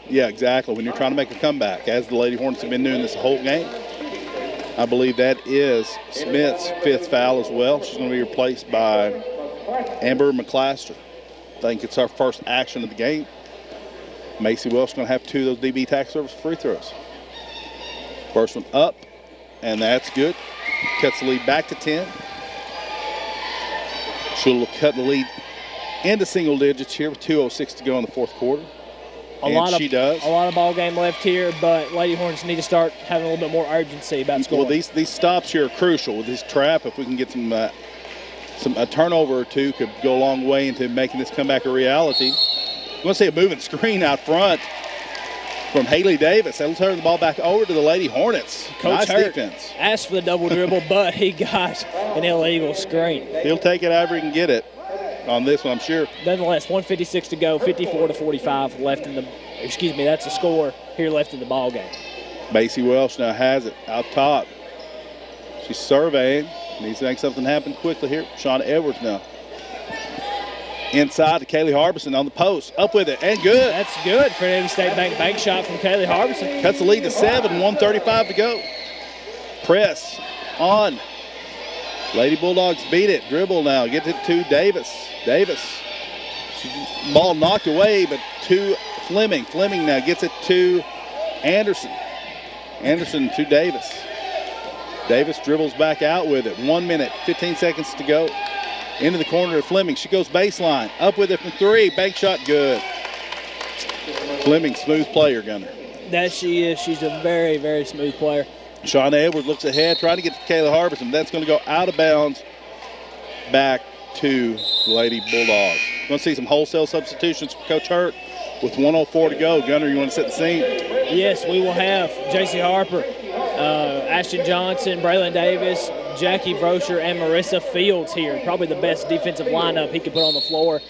exactly. When you're trying to make a comeback, as the Lady Hornets have been doing this whole game. I believe that is Smith's 5th foul as well. She's going to be replaced by Amber McClaster. I think it's our first action of the game. Macy Welsh is going to have 2 of those DB tax service free throws. First one up, and that's good. Cuts the lead back to 10. She'll cut the lead into single digits here with 2:06 to go in the fourth quarter. A lot of ball game left here, but Lady Hornets need to start having a little bit more urgency about scoring. Well, these stops here are crucial. With this trap, if we can get a turnover or 2, could go a long way into making this comeback a reality. I'm going to see a moving screen out front from Haley Davis. That'll turn the ball back over to the Lady Hornets. Coach nice defense. Asked for the double dribble, but he got an illegal screen. He'll take it however he can get it on this one, I'm sure. Nonetheless, 1:56 to go, 54-45 left in the, that's the score here left in the ball game. Macy Welsh now has it out top. She's surveying. Needs to make something happen quickly here. Shauna Edwards now. Inside to Kaylee Harbison on the post. Up with it, and good. That's good for an Every State bank shot from Kaylee Harbison. Cuts the lead to 7, 1:35 to go. Press on. Lady Bulldogs beat it. Dribble now. Gets it to Davis. Ball knocked away, but to Fleming. Fleming now gets it to Anderson. Anderson to Davis. Davis dribbles back out with it. 1 minute, 15 seconds to go. Into the corner of Fleming. She goes baseline. Up with it from 3. Bank shot good. Fleming, smooth player, Gunner. That she is. She's a very, very smooth player. Shauna Edwards looks ahead, trying to get to Kayla Harbison. That's going to go out of bounds back to the Lady Bulldogs. Going to see some wholesale substitutions for Coach Hurt with 1:04 to go. Gunner, you want to set the scene? Yes, we will have J.C. Harper Ashton Johnson, Braylon Davis, Jackie Vrosher, and Marissa Fields here. Probably the best defensive lineup he could put on the floor.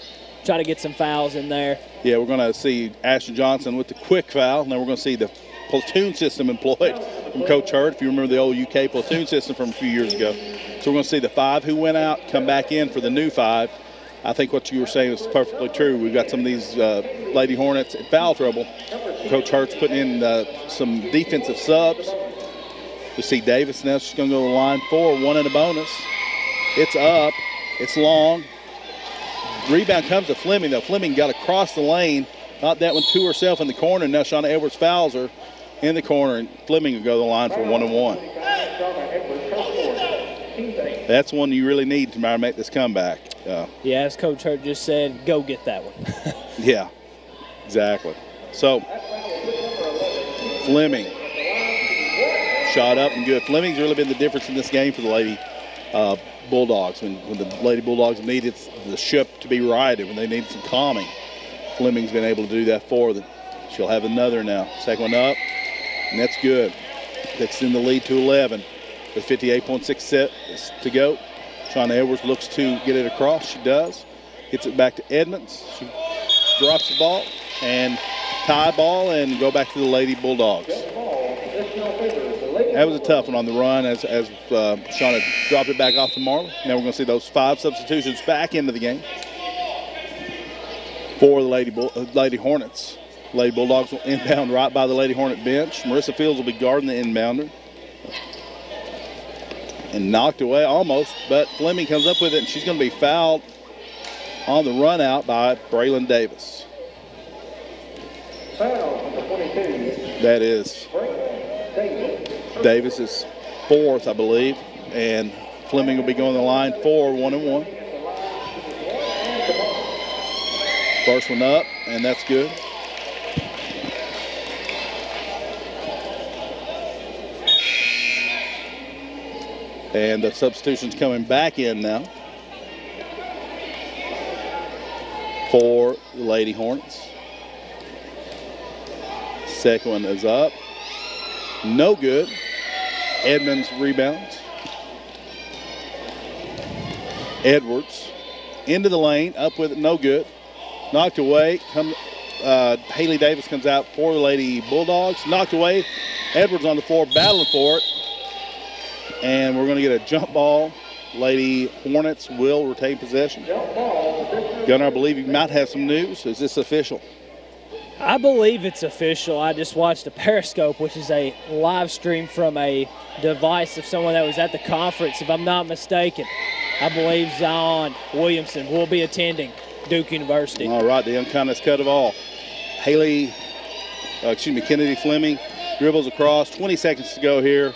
Try to get some fouls in there. Yeah, we're going to see Ashton Johnson with the quick foul, and then we're going to see the platoon system employed from Coach Hurt, if you remember the old UK platoon system from a few years ago. So we're going to see the 5 who went out come back in for the new 5. I think what you were saying is perfectly true. We've got some of these Lady Hornets in foul trouble. Coach Hurt's putting in some defensive subs. You see Davis now. She's going to go to the line 4, 1 in a bonus. It's up. It's long. Rebound comes to Fleming, though. Fleming got across the lane. Not that one to herself in the corner. Now Shauna Edwards fouls her in the corner, and Fleming will go to the line for 1 and 1. That's one you really need to make this comeback. Yeah, as Coach Hurt just said, go get that one. Yeah, exactly. So, Fleming, shot up and good. Fleming's really been the difference in this game for the Lady Bulldogs. When the Lady Bulldogs needed the ship to be righted, when they needed some calming, Fleming's been able to do that for them. She'll have another now. Second one up, and that's good. That's in the lead to 11 with 58.6 to go. Shauna Edwards looks to get it across. She does. Gets it back to Edmonds. She drops the ball and tie ball and go back to the Lady Bulldogs. That was a tough one on the run as Shauna dropped it back off to Marla. Now we're going to see those 5 substitutions back into the game for the Lady Hornets. Lady Bulldogs will inbound right by the Lady Hornet bench. Marissa Fields will be guarding the inbounder. And knocked away almost, but Fleming comes up with it, and she's going to be fouled on the run out by Braylon Davis. That is Davis's 4th, I believe, and Fleming will be going to the line for 1 and 1. First one up, and that's good. And the substitution's coming back in now for the Lady Hornets. Second one is up. No good. Edmonds rebounds. Edwards into the lane, up with it, no good. Knocked away. Haley Davis comes out for the Lady Bulldogs. Knocked away. Edwards on the floor battling for it. And we're going to get a jump ball. Lady Hornets will retain possession. Gunnar, I believe you might have some news. Is this official? I believe it's official. I just watched a Periscope, which is a live stream from a device of someone that was at the conference. If I'm not mistaken, I believe Zion Williamson will be attending Duke University. All right, the unkindest cut of all. Kennedy Fleming dribbles across. 20 seconds to go here.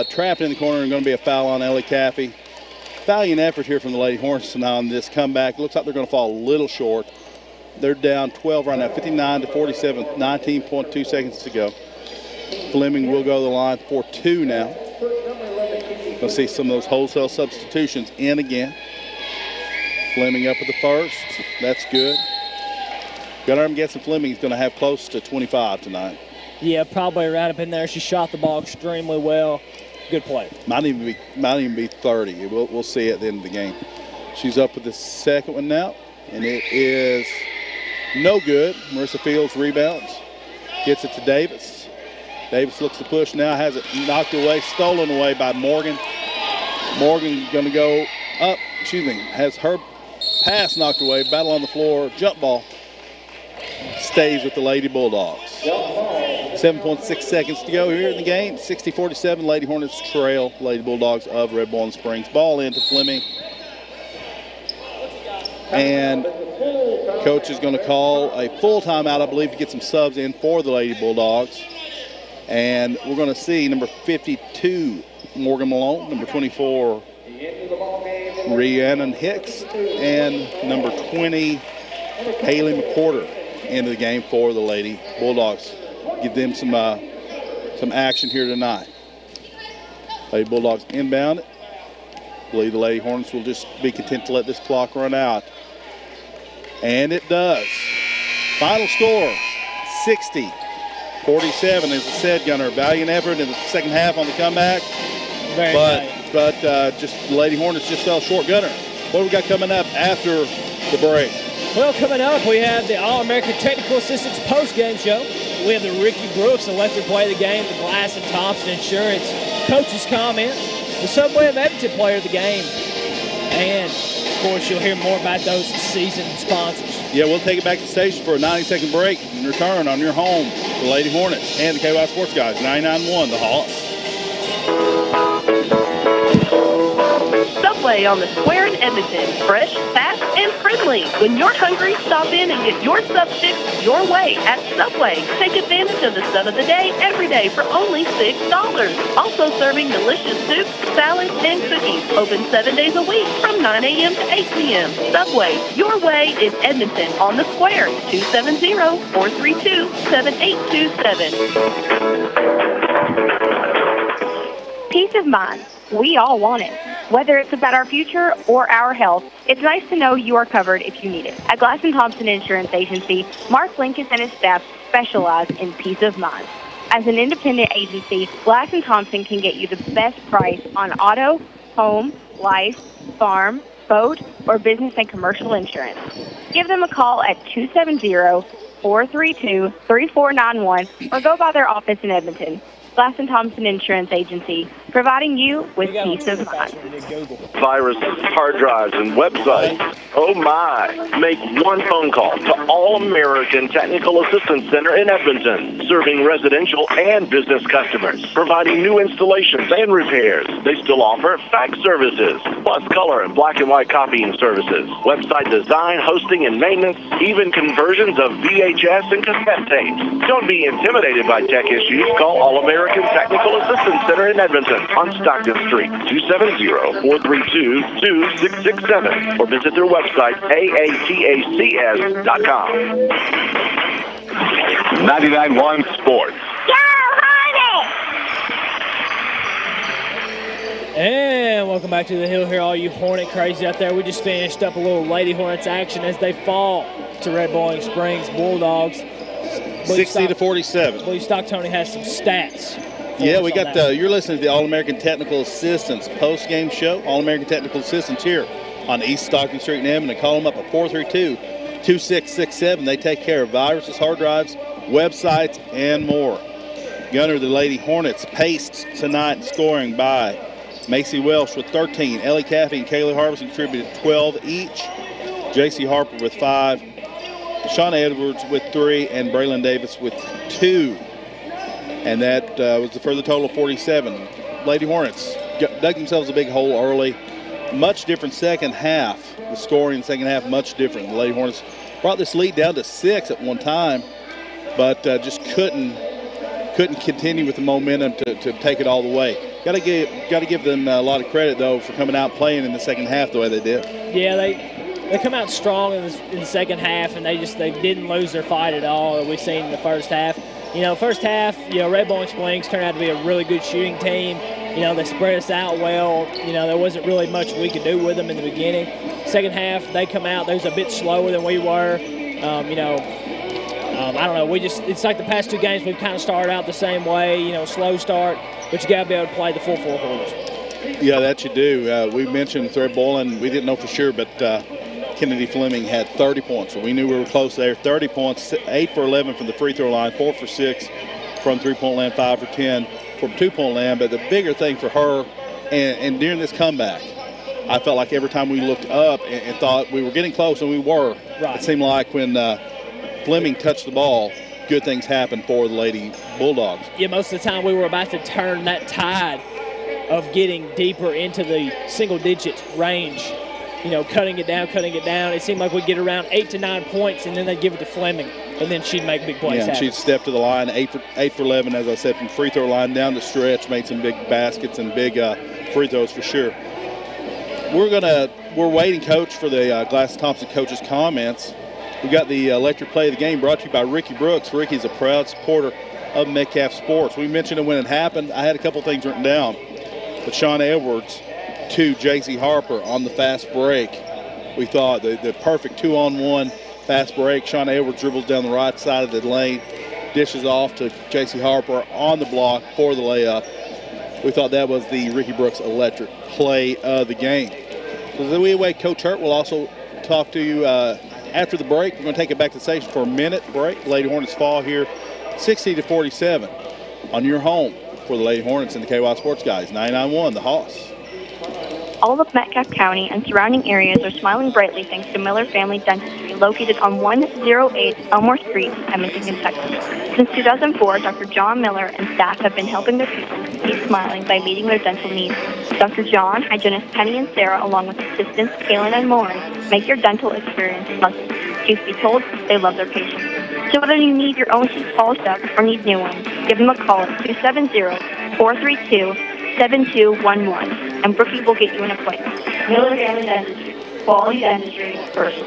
Trapped in the corner and going to be a foul on Ellie Caffey. Valiant effort here from the Lady Hornets tonight on this comeback. Looks like they're going to fall a little short. They're down 12 right now, 59 to 47, 19.2 seconds to go. Fleming will go to the line for 2 now. We'll see some of those wholesale substitutions in again. Fleming up with the first. That's good. I'm guessing Fleming's going to have close to 25 tonight. Yeah, probably right up in there. She shot the ball extremely well. Good play. Might even be 30. We'll see at the end of the game. She's up with the second one now, and it is no good. Marissa Fields rebounds, gets it to Davis. Davis looks to push now, has it knocked away, stolen away by Morgan. Morgan going to go up, has her pass knocked away, battle on the floor, jump ball. Stays with the Lady Bulldogs. 7.6 seconds to go here in the game. 60-47, Lady Hornets trail Lady Bulldogs of Red Bowling Springs. Ball into Fleming. And coach is going to call a full timeout, I believe, to get some subs in for the Lady Bulldogs. And we're going to see number 52, Morgan Malone, number 24, Rhiannon Hicks, and number 20, Haley McCorder into the game for the Lady Bulldogs. Give them some action here tonight. Lady Bulldogs inbound it. I believe the Lady Hornets will just be content to let this clock run out. And it does. Final score, 60 47, as I said, Gunner, valiant effort in the second half on the comeback. But just the Lady Hornets just fell short. Gunner, what do we got coming up after the break? Well, coming up, we have the All-American Technical Assistance post-game show. We have the Ricky Brooks Electric Play of the Game, the Glass and Thompson Insurance Coach's Comments, the Subway of Edmonton Player of the Game, and, of course, you'll hear more about those season sponsors. Yeah, we'll take it back to the station for a 90-second break and return on your home, the Lady Hornets and the KY Sports Guys, 99.1 The Hawk. Subway on the square in Edmonton. Fresh, fast, and friendly. When you're hungry, stop in and get your sub fix your way at Subway. Take advantage of the sub of the day every day for only $6. Also serving delicious soups, salads, and cookies. Open 7 days a week from 9 a.m. to 8 p.m. Subway, your way in Edmonton on the square. 270-432-7827. Peace of mind. We all want it. Whether it's about our future or our health, it's nice to know you are covered if you need it. At Glass & Thompson Insurance Agency, Mark Linkus and his staff specialize in peace of mind. As an independent agency, Glass & Thompson can get you the best price on auto, home, life, farm, boat, or business and commercial insurance. Give them a call at 270-432-3491 or go by their office in Edmonton. Glass & Thompson Insurance Agency, providing you with peace of mind. Viruses, hard drives, and websites. Oh my! Make one phone call to All-American Technical Assistance Center in Edmonton, serving residential and business customers, providing new installations and repairs. They still offer fax services, plus color and black and white copying services, website design, hosting, and maintenance, even conversions of VHS and cassette tapes. Don't be intimidated by tech issues. Call All-American Technical Assistance Center in Edmonton on Stockton Street, 270-432-2667, or visit their website, aatacs.com. 99.1 Sports. And welcome back to the Hill here, all you Hornet crazy out there. We just finished up a little Lady Hornets action as they fall to Red Bowling Springs Bulldogs. 60-47. I believe Stock Tony has some stats. Yeah, we got you're listening to the All-American Technical Assistance post-game show. All-American Technical Assistance here on East Stockton Street in Edmonton. Call them up at 432-2667. They take care of viruses, hard drives, websites, and more. Gunner, the Lady Hornets paced tonight, scoring by Macy Welsh with 13. Ellie Caffey and Kaylee Harbison contributed 12 each. J.C. Harper with 5. Shauna Edwards with 3, and Braylon Davis with 2. And that was the further total of 47. Lady Hornets dug themselves a big hole early. Much different second half. The scoring in the second half, much different. The Lady Hornets brought this lead down to 6 at one time, but just couldn't continue with the momentum to take it all the way. Got to give them a lot of credit, though, for coming out playing in the second half the way they did. Yeah, they come out strong in the second half, and they didn't lose their fight at all that we've seen in the first half. First half, Red Bowling Springs turned out to be a really good shooting team. They spread us out well. There wasn't really much we could do with them in the beginning. Second half, they come out. They was a bit slower than we were. I don't know. It's like the past two games, we've kind of started out the same way, slow start, but you got to be able to play the full 4 quarters. Yeah, that you do. We mentioned Red Bowling. We didn't know for sure, but Kennedy Fleming had 30 points, so we knew we were close there. 30 points, 8 for 11 from the free throw line, 4 for 6 from three-point land, 5 for 10 from two-point land. But the bigger thing for her, and during this comeback, I felt like every time we looked up and thought we were getting close, and we were, right. It seemed like when Fleming touched the ball, good things happened for the Lady Bulldogs. Yeah, most of the time we were about to turn that tide of getting deeper into the single-digit range. Cutting it down. It seemed like we'd get around 8 to 9 points, and then they'd give it to Fleming, and then she'd make big plays. Yeah, and she'd step to the line, 8 for 11, as I said, from free throw line down the stretch, made some big baskets and big free throws for sure. We're waiting, Coach, for the Glass Thompson coach's comments. We got the electric play of the game brought to you by Ricky Brooks. Ricky's a proud supporter of Metcalfe Sports. We mentioned it when it happened. I had a couple things written down, but Shauna Edwards to J.C. Harper on the fast break. We thought the perfect 2-on-1 fast break. Shauna Edwards dribbles down the right side of the lane, dishes off to J.C. Harper on the block for the layup. We thought that was the Ricky Brooks electric play of the game. So as we await, Coach Hurt will also talk to you after the break. We're going to take it back to the station for a minute break. Lady Hornets fall here 60-47 on your home for the Lady Hornets and the KY Sports Guys. 99-1, the Hoss. All of Metcalfe County and surrounding areas are smiling brightly thanks to Miller Family Dentistry, located on 108 Elmore Street, Edmonton, Kentucky. Since 2004, Dr. John Miller and staff have been helping their patients keep smiling by meeting their dental needs. Dr. John, hygienist Penny and Sarah, along with assistants Kaylin and Lauren, make your dental experience pleasant. Truth be told, they love their patients. So whether you need your own teeth polished up or need new ones, give them a call at 270-432-7211, and Brookie will get you an appointment. Miller Family Dentistry, quality dentistry first.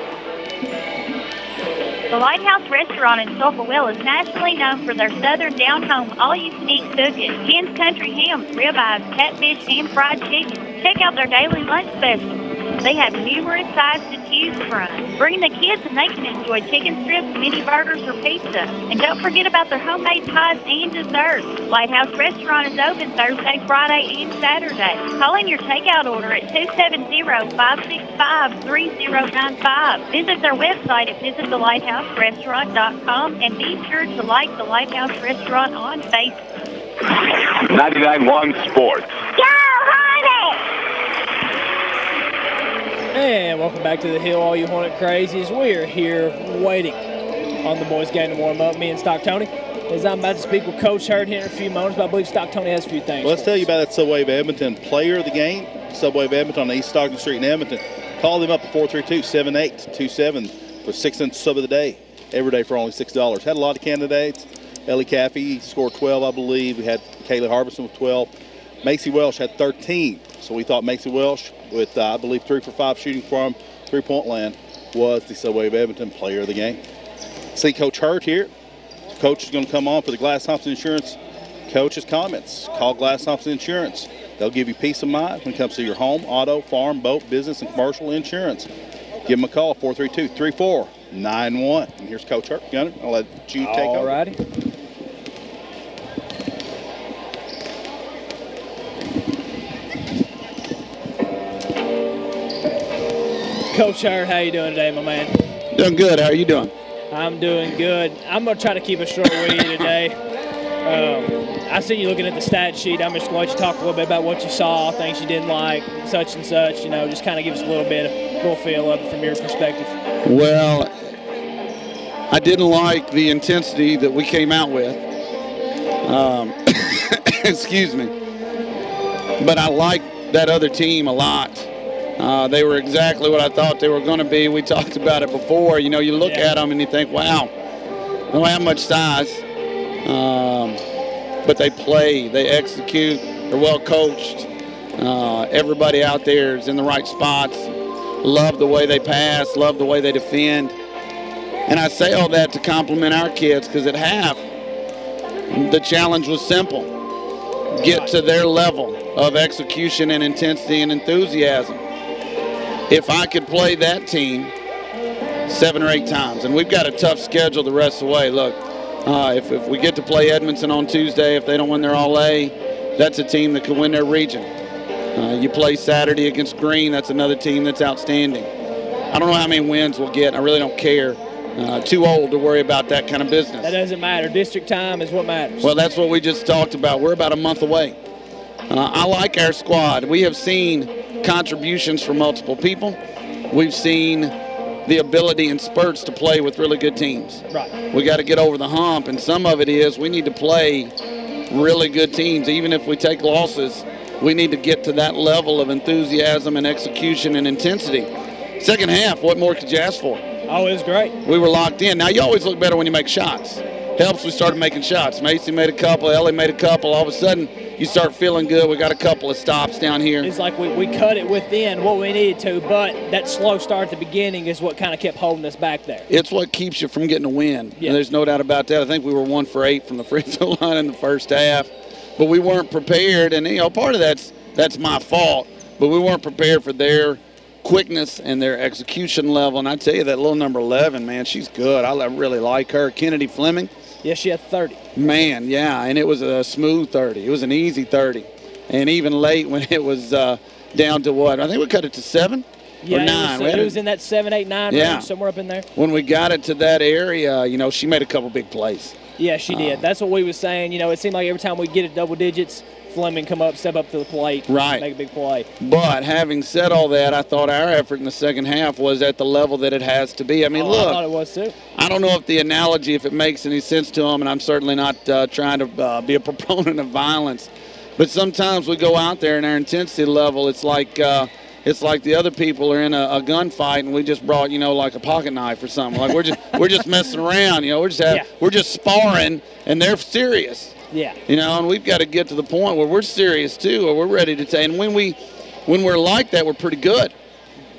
The Lighthouse Restaurant in Sulphurville is nationally known for their southern down-home all-you-can-eat cooking. Ken's Country Hams, ribeyes, catfish, and fried chicken. Check out their daily lunch specials. They have numerous sides to choose from. Bring the kids and they can enjoy chicken strips, mini burgers, or pizza. And don't forget about their homemade pies and desserts. Lighthouse Restaurant is open Thursday, Friday, and Saturday. Call in your takeout order at 270-565-3095. Visit their website at visitthelighthouse.restaurant.com and be sure to like the Lighthouse Restaurant on Facebook. 99.1 Sports. Go Hornets! And welcome back to the Hill, all you Hornet crazies. We are here waiting on the boys' game to warm up. Me and Stock Tony, as I'm about to speak with Coach Hurt here in a few moments, but I believe Stock Tony has a few things. Well, let's tell you about that Subway of Edmonton player of the game. Subway of Edmonton on East Stockton Street in Edmonton. Call them up at 432-7827 for 6-cent sub of the day. Every day for only $6. Had a lot of candidates. Ellie Caffey scored 12, I believe. We had Kayla Harbison with 12. Macy Welsh had 13. So we thought Macy Welsh, with I believe 3 for 5 shooting from three-point land, was the Subway of Edmonton player of the game. See Coach Hurt here. Coach is going to come on for the Glass Thompson Insurance Coach's comments. Call Glass Thompson Insurance. They'll give you peace of mind when it comes to your home, auto, farm, boat, business, and commercial insurance. Give them a call, 432-3491. And here's Coach Hurt. Gunner, I'll let you take over. All righty. Coach Hurt, how you doing today, my man? Doing good. How are you doing? I'm doing good. I'm going to try to keep it short with you today. I see you looking at the stat sheet. I'm just going to let you talk a little bit about what you saw, things you didn't like, such and such. You know, just kind of give us a little feel of it from your perspective. Well, I didn't like the intensity that we came out with. Excuse me. But I liked that other team a lot. They were exactly what I thought they were going to be. We talked about it before. You know, you look at them and you think, wow, they don't have much size. But they play, they execute, they're well coached. Everybody out there is in the right spots. Love the way they pass, love the way they defend. And I say all that to compliment our kids, because at half, the challenge was simple. Get to their level of execution and intensity and enthusiasm. If I could play that team 7 or 8 times, and we've got a tough schedule the rest of the way. Look, if we get to play Edmonton on Tuesday, if they don't win their All-A, that's a team that could win their region. You play Saturday against Green, that's another team that's outstanding. I don't know how many wins we'll get. I really don't care. Too old to worry about that kind of business. That doesn't matter. District time is what matters. Well, that's what we just talked about. We're about a month away. I like our squad. We have seen contributions from multiple people. We've seen the ability in spurts to play with really good teams. Right. We got to get over the hump, and some of it is we need to play really good teams. Even if we take losses, we need to get to that level of enthusiasm and execution and intensity. Second half, what more could you ask for? Oh, it was great. We were locked in. Now, you always look better when you make shots. Helps we started making shots. Macy made a couple, Ellie made a couple. All of a sudden, you start feeling good. We got a couple of stops down here. It's like we cut it within what we needed to, but that slow start at the beginning is what kind of kept holding us back there. It's what keeps you from getting a win. Yeah. And there's no doubt about that. I think we were 1 for 8 from the free throw line in the first half, but we weren't prepared. And, you know, part of that's my fault, but we weren't prepared for their quickness and their execution level. And I tell you, that little number 11, man, she's good. I really like her. Kennedy Fleming, Yeah, she had 30. Man, yeah, and it was a smooth 30. It was an easy 30. And even late when it was down to what? I think we cut it to 7 or 9. It was in that 7, 8, 9 range, somewhere up in there. When we got it to that area, you know, she made a couple big plays. Yeah, she did. That's what we was saying. You know, it seemed like every time we get it double digits, Fleming come up, step up to the plate, make a big play. But having said all that, I thought our effort in the second half was at the level that it has to be. I mean, look. I thought it was too. I don't know if the analogy, if it makes any sense to them, and I'm certainly not trying to be a proponent of violence, but sometimes we go out there and our intensity level, it's like the other people are in a gunfight and we just brought, you know, like a pocket knife or something. Like we're just messing around, you know. We're just sparring and they're serious. Yeah. You know, and we've got to get to the point where we're serious too, or we're ready to take. And when we're like that, we're pretty good.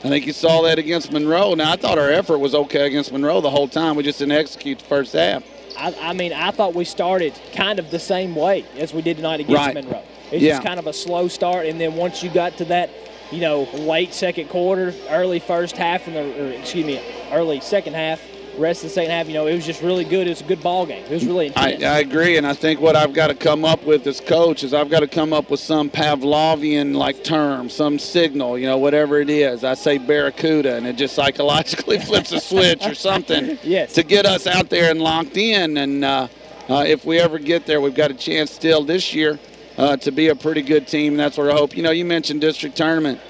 I think you saw that against Monroe. Now, I thought our effort was okay against Monroe the whole time. We just didn't execute the first half. I mean, I thought we started kind of the same way as we did tonight against Monroe. It's just kind of a slow start, and then once you got to that, you know, late second quarter, early first half, early second half, rest of the second half, you know, it was just really good. It was a good ball game. It was really intense. I agree, and I think what I've got to come up with as coach is I've got to come up with some Pavlovian-like term, some signal, you know, whatever it is. I say barracuda, and it just psychologically flips a switch or something to get us out there and locked in. And if we ever get there, we've got a chance still this year to be a pretty good team. That's what I hope. You know, you mentioned district tournament.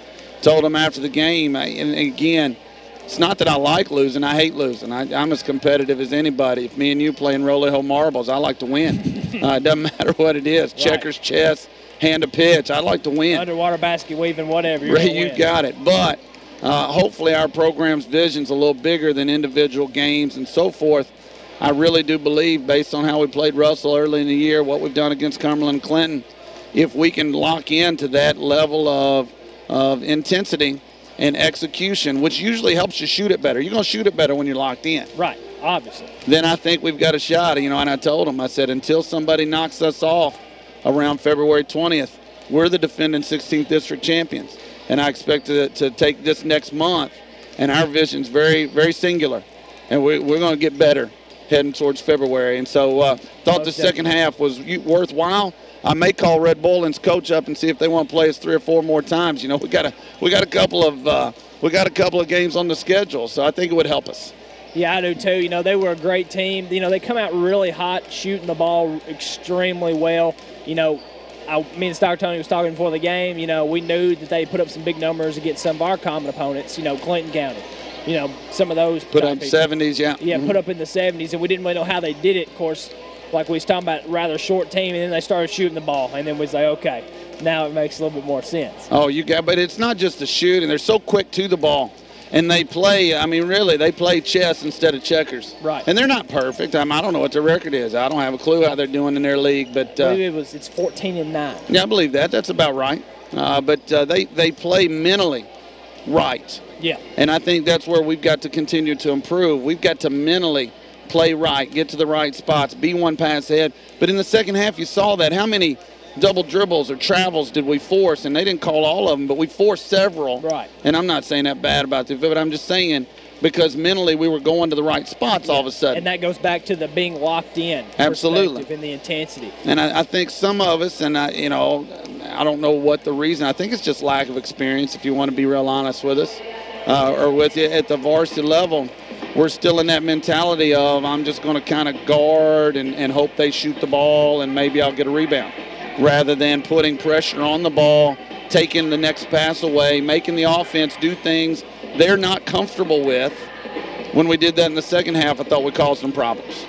Told them after the game, and again, it's not that I like losing. I hate losing. I'm as competitive as anybody. If me and you play in Rollehill marbles, I like to win. It doesn't matter what it is. Checkers, chess, hand a pitch. I like to win. Underwater basket weaving, whatever. You got it. But hopefully our program's vision's a little bigger than individual games and so forth. I really do believe, based on how we played Russell early in the year, what we've done against Cumberland and Clinton, if we can lock into that level of intensity and execution, which usually helps you shoot it better. You're going to shoot it better when you're locked in. Right, obviously. Then I think we've got a shot. You know, and I told them, I said, until somebody knocks us off around February 20th, we're the defending 16th district champions. And I expect to take this next month, and our vision's very, very singular. And we're going to get better heading towards February. And so thought the second half was worthwhile. I may call Red Bullen's coach up and see if they want to play us 3 or 4 more times. You know, we got a couple of games on the schedule, so I think it would help us. Yeah, I do too. You know, they were a great team. You know, they come out really hot, shooting the ball extremely well. You know, me and Stock Tony was talking before the game. You know, we knew that they put up some big numbers against some of our common opponents. You know, Clinton County. You know, some of those put up 70s, yeah, put up in the 70s, and we didn't really know how they did it. Of course, like we was talking about, rather short team, and then they started shooting the ball, and then we was like, okay, now it makes a little bit more sense. Oh, but it's not just the shooting. They're so quick to the ball, and they play, I mean, really, they play chess instead of checkers. Right. And they're not perfect. I don't know what their record is. I don't have a clue how they're doing in their league. But I believe it's 14-9. Yeah, I believe that. That's about right. But they play mentally right. Yeah. And I think that's where we've got to continue to improve. We've got to mentally play right, get to the right spots, be one pass ahead. But in the second half, you saw that. How many double dribbles or travels did we force? And they didn't call all of them, but we forced several. Right. And I'm not saying that bad about this, but I'm just saying because mentally we were going to the right spots all of a sudden. And that goes back to the being locked in. Absolutely. And the intensity. And I think some of us, and I don't know what the reason. I think it's just lack of experience, if you want to be real honest with us, or with you at the varsity level. We're still in that mentality of I'm just going to kind of guard and hope they shoot the ball and maybe I'll get a rebound, rather than putting pressure on the ball, taking the next pass away, making the offense do things they're not comfortable with. When we did that in the second half, I thought we caused them problems.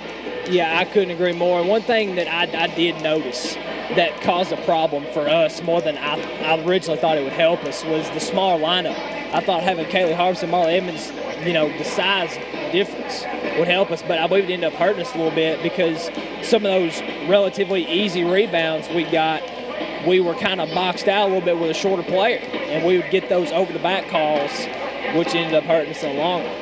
Yeah, I couldn't agree more. And one thing that I did notice that caused a problem for us more than I originally thought it would help us was the smaller lineup. I thought having Kaylee Harbison and Marley Edmonds, the size difference would help us, but I believe it ended up hurting us a little bit because some of those relatively easy rebounds we got, we were kind of boxed out a little bit with a shorter player, and we would get those over-the-back calls, which ended up hurting us in the long run.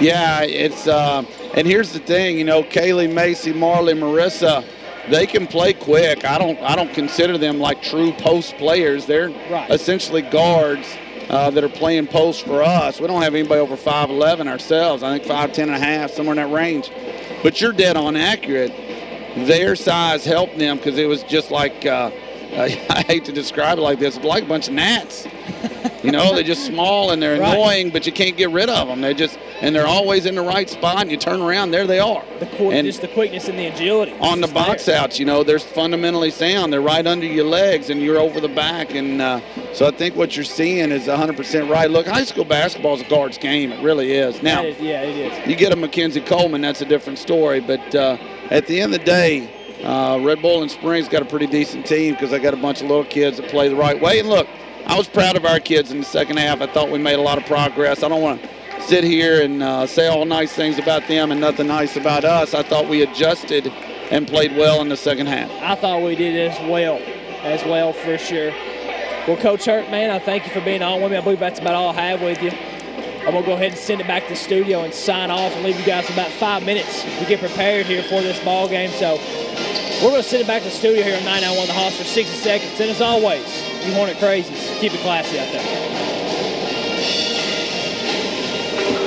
Yeah, it's and here's the thing, Kaylee, Macy, Marley, Marissa, they can play quick. I don't consider them like true post players. They're essentially guards that are playing post for us. We don't have anybody over 5'11" ourselves. I think 5'10 and a half, somewhere in that range. But you're dead on accurate. their size helped them because it was just like, I hate to describe it like this, it's like a bunch of gnats. You know, they're just small and they're annoying, but you can't get rid of them. They're always in the right spot, and you turn around, there they are. Just the quickness and the agility. On the box outs, you know, they're fundamentally sound. They're right under your legs, and you're over the back. And so I think what you're seeing is 100% right. Look, high school basketball is a guard's game. It really is. Now, it is. You get a Mackenzie Coleman, that's a different story. But at the end of the day, Red Bull and Springs got a pretty decent team because I got a bunch of little kids that play the right way. And look, I was proud of our kids in the second half. I thought we made a lot of progress. I don't want to sit here and say all nice things about them and nothing nice about us. I thought we adjusted and played well in the second half. I thought we did as well for sure. Well, Coach Hurt, man, I thank you for being on with me. I believe that's about all I have with you. I'm going to go ahead and send it back to the studio and sign off and leave you guys about 5 minutes to get prepared here for this ball game. So we're going to send it back to the studio here on 991 The Hoss for 60 seconds. And as always, you Hornet Crazies, keep it classy out there.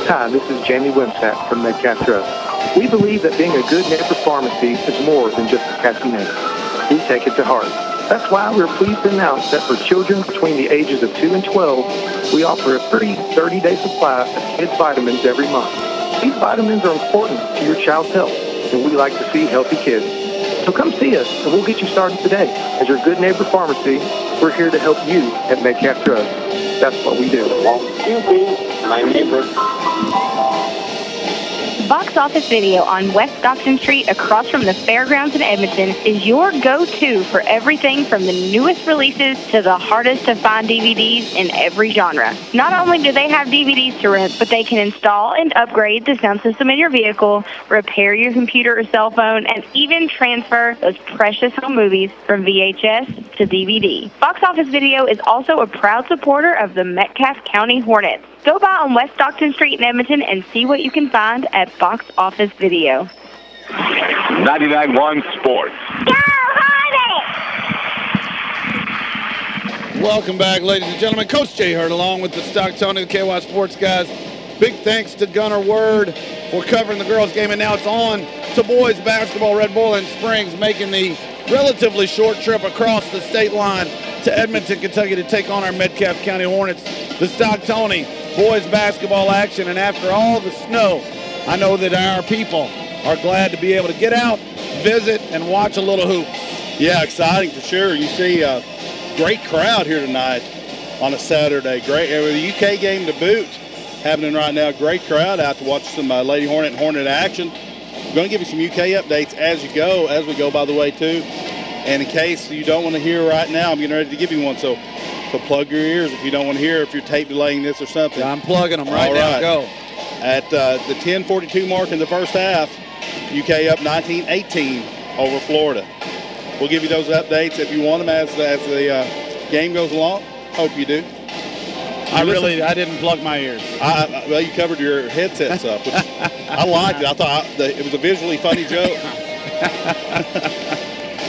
Hi, this is Jamie Wimsatt from Metcalfe Trust. We believe that being a good neighbor pharmacy is more than just a catchy name. We take it to heart. That's why we're pleased to announce that for children between the ages of 2 and 12, we offer a free 30-day supply of kids' vitamins every month. These vitamins are important to your child's health, and we like to see healthy kids. So come see us, and we'll get you started today. As your good neighbor pharmacy, we're here to help you at Metcalfe Trust. That's what we do. My neighbor. Box Office Video on West Stockton Street across from the fairgrounds in Edmonton is your go-to for everything from the newest releases to the hardest to find DVDs in every genre. Not only do they have DVDs to rent, but they can install and upgrade the sound system in your vehicle, repair your computer or cell phone, and even transfer those precious home movies from VHS to DVD. Box Office Video is also a proud supporter of the Metcalfe County Hornets. Go by on West Stockton Street in Edmonton and see what you can find at Box Office Video. 99.1 Sports. Go Hornets! Welcome back, ladies and gentlemen. Coach Jay Hurt along with the Stocktonian KY Sports guys. Big thanks to Gunnar Word for covering the girls' game, and now it's on to boys basketball. Red Bull and Springs making the relatively short trip across the state line to Edmonton, Kentucky to take on our Metcalfe County Hornets. The Stocktonian boys basketball action, and after all the snow, I know that our people are glad to be able to get out, visit, and watch a little hoops. Yeah, exciting for sure. You see a great crowd here tonight on a Saturday. Great, with the UK game to boot happening right now. Great crowd out to watch some Lady Hornet and Hornet action. I'm going to give you some UK updates as we go, by the way, too. And in case you don't want to hear right now, I'm getting ready to give you one. So plug your ears if you don't want to hear, if you're tape delaying this or something. I'm plugging them right now. Go. At the 10:42 mark in the first half, UK up 19-18 over Florida. We'll give you those updates if you want them as the game goes along. Hope you do. I didn't plug my ears. Well, you covered your headsets up. Which I liked it. I thought it was a visually funny joke.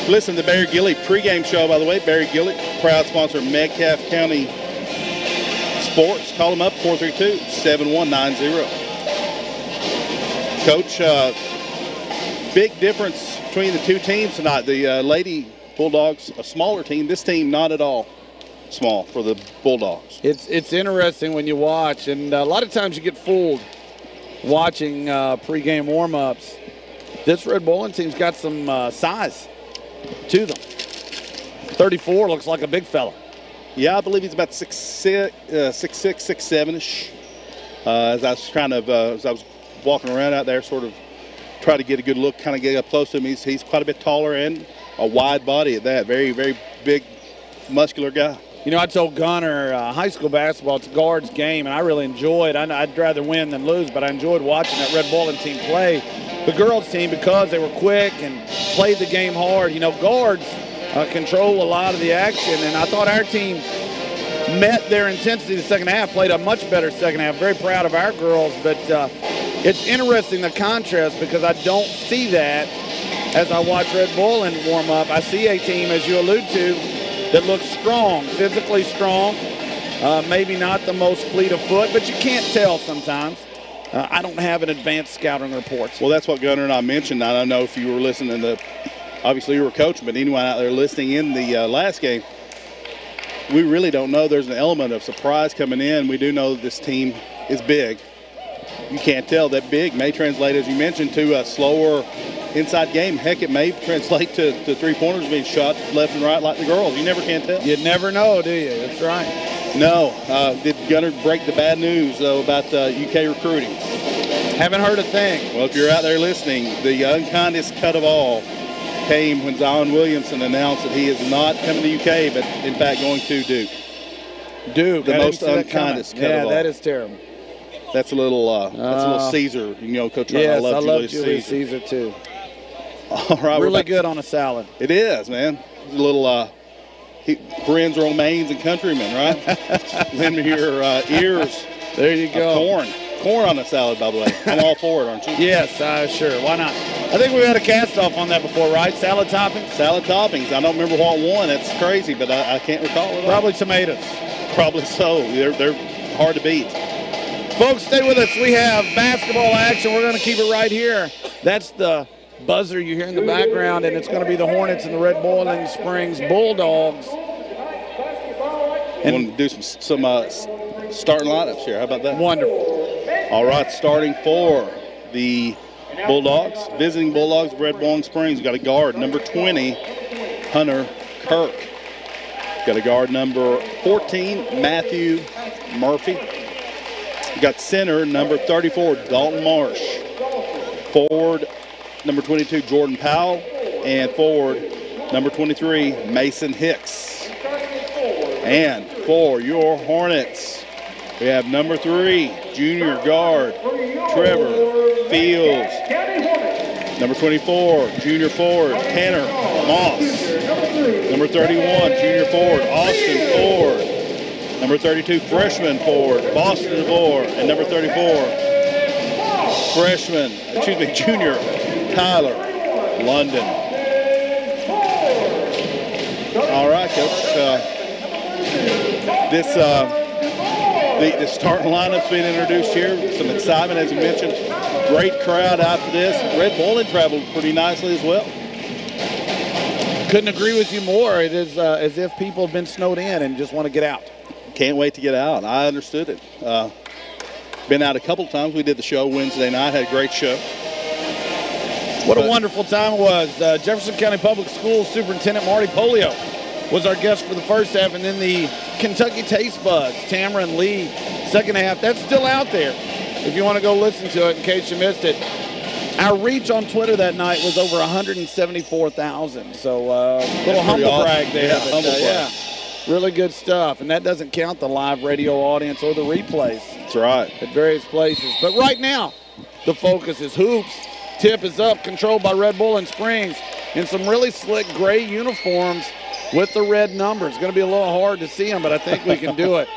Listen to Barry Gilley pregame show, by the way. Barry Gilley, proud sponsor of Metcalfe County Sports. Call them up, 432-7190. Coach, big difference between the two teams tonight. The Lady Bulldogs, a smaller team. This team, not at all small for the Bulldogs. It's interesting when you watch, and a lot of times you get fooled watching pregame warm-ups. This Red Bull team's got some size to them. 34 looks like a big fella. Yeah, I believe he's about 6'6", 6'7"-ish. As I was walking around out there, sort of try to get a good look, kind of get up close to him. He's quite a bit taller and a wide body at that. Very, very big, muscular guy. You know, I told Gunnar, high school basketball, it's a guard's game, and I really enjoyed. I'd rather win than lose, but I enjoyed watching that Red Bull team play. The girls team, because they were quick and played the game hard. You know, guards control a lot of the action, and I thought our team met their intensity in the second half, played a much better second half. Very proud of our girls, but it's interesting, the contrast, because I don't see that as I watch Red Bull warm up. I see a team, as you allude to, that looks strong, physically strong, maybe not the most fleet of foot, but you can't tell sometimes. I don't have an advanced scouting reports. Well, that's what Gunner and I mentioned. I don't know if you were listening to obviously you were coaching, but anyone out there listening in the last game, we really don't know. There's an element of surprise coming in. We do know that this team is big. You can't tell. That big may translate, as you mentioned, to a slower inside game. Heck, it may translate to three-pointers being shot left and right like the girls. You never can tell. You never know, do you? That's right. No. Did Gunner break the bad news, though, about UK recruiting? Haven't heard a thing. Well, if you're out there listening, the unkindest cut of all came when Zion Williamson announced that he is not coming to UK, but in fact going to Duke. Duke, the most unkindest cut of all. Yeah, that is terrible. That's a little Caesar. You know, Coach Ryan, yes, I love Julius Caesar too. All right, really good on a salad. It is, man. It's a little friends, romaines, and countrymen, right? Lend me your ears. There you go. Corn on a salad, by the way. I'm all for it, aren't you? Yes, sure. Why not? I think we've had a cast-off on that before, right? Salad toppings? Salad toppings. I don't remember what one. That's crazy, but I can't recall it. Probably tomatoes. Probably so. They're hard to beat. Folks, stay with us. We have basketball action. We're going to keep it right here. That's the buzzer you hear in the background, and it's going to be the Hornets and the Red Boiling Springs Bulldogs. And we're going to do some starting lineups here. How about that? Wonderful. All right, starting for the Bulldogs, visiting Bulldogs, Red Boiling Springs. We've got a guard, number 20, Hunter Kirk. Got a guard, number 14, Matthew Murphy. We got center, number 34, Dalton Marsh. Forward, number 22, Jordan Powell. And forward, number 23, Mason Hicks. And for your Hornets, we have number 3, junior guard, Trevor Fields. Number 24, junior forward, Tanner Moss. Number 31, junior forward, Austin Ford. Number 32, freshman forward, Boston DeVore. And number 34, junior, Tyler London. All right, Coach. The starting lineup's being introduced here. Some excitement, as you mentioned. Great crowd out for this. Red Boiling traveled pretty nicely as well. Couldn't agree with you more. It is as if people have been snowed in and just want to get out. Can't wait to get out. I understood it. Been out a couple times. We did the show Wednesday night. Had a great show. What a wonderful time it was. Jefferson County Public Schools Superintendent Marty Polio was our guest for the first half, and then the Kentucky Taste Buds, Tamara and Lee, second half. That's still out there if you want to go listen to it in case you missed it. Our reach on Twitter that night was over 174,000, so little humble brag there. Yeah, humble brag. Yeah, really good stuff, and that doesn't count the live radio audience or the replays. That's right. At various places. But right now, the focus is hoops. Tip is up, controlled by Red Boiling Springs in some really slick gray uniforms with the red numbers. It's going to be a little hard to see them, but I think we can do it.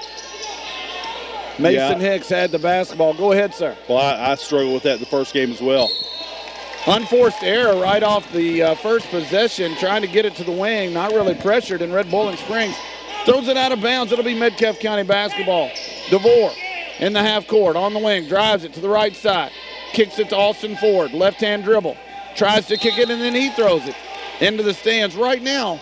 Mason Hicks had the basketball. Go ahead, sir. Well, I struggled with that in the first game as well. Unforced error right off the first possession, trying to get it to the wing, not really pressured, and Red Boiling Springs throws it out of bounds. It'll be Metcalfe County basketball. DeVore in the half court, on the wing, drives it to the right side, kicks it to Austin Ford, left-hand dribble, tries to kick it, and then he throws it into the stands. Right now,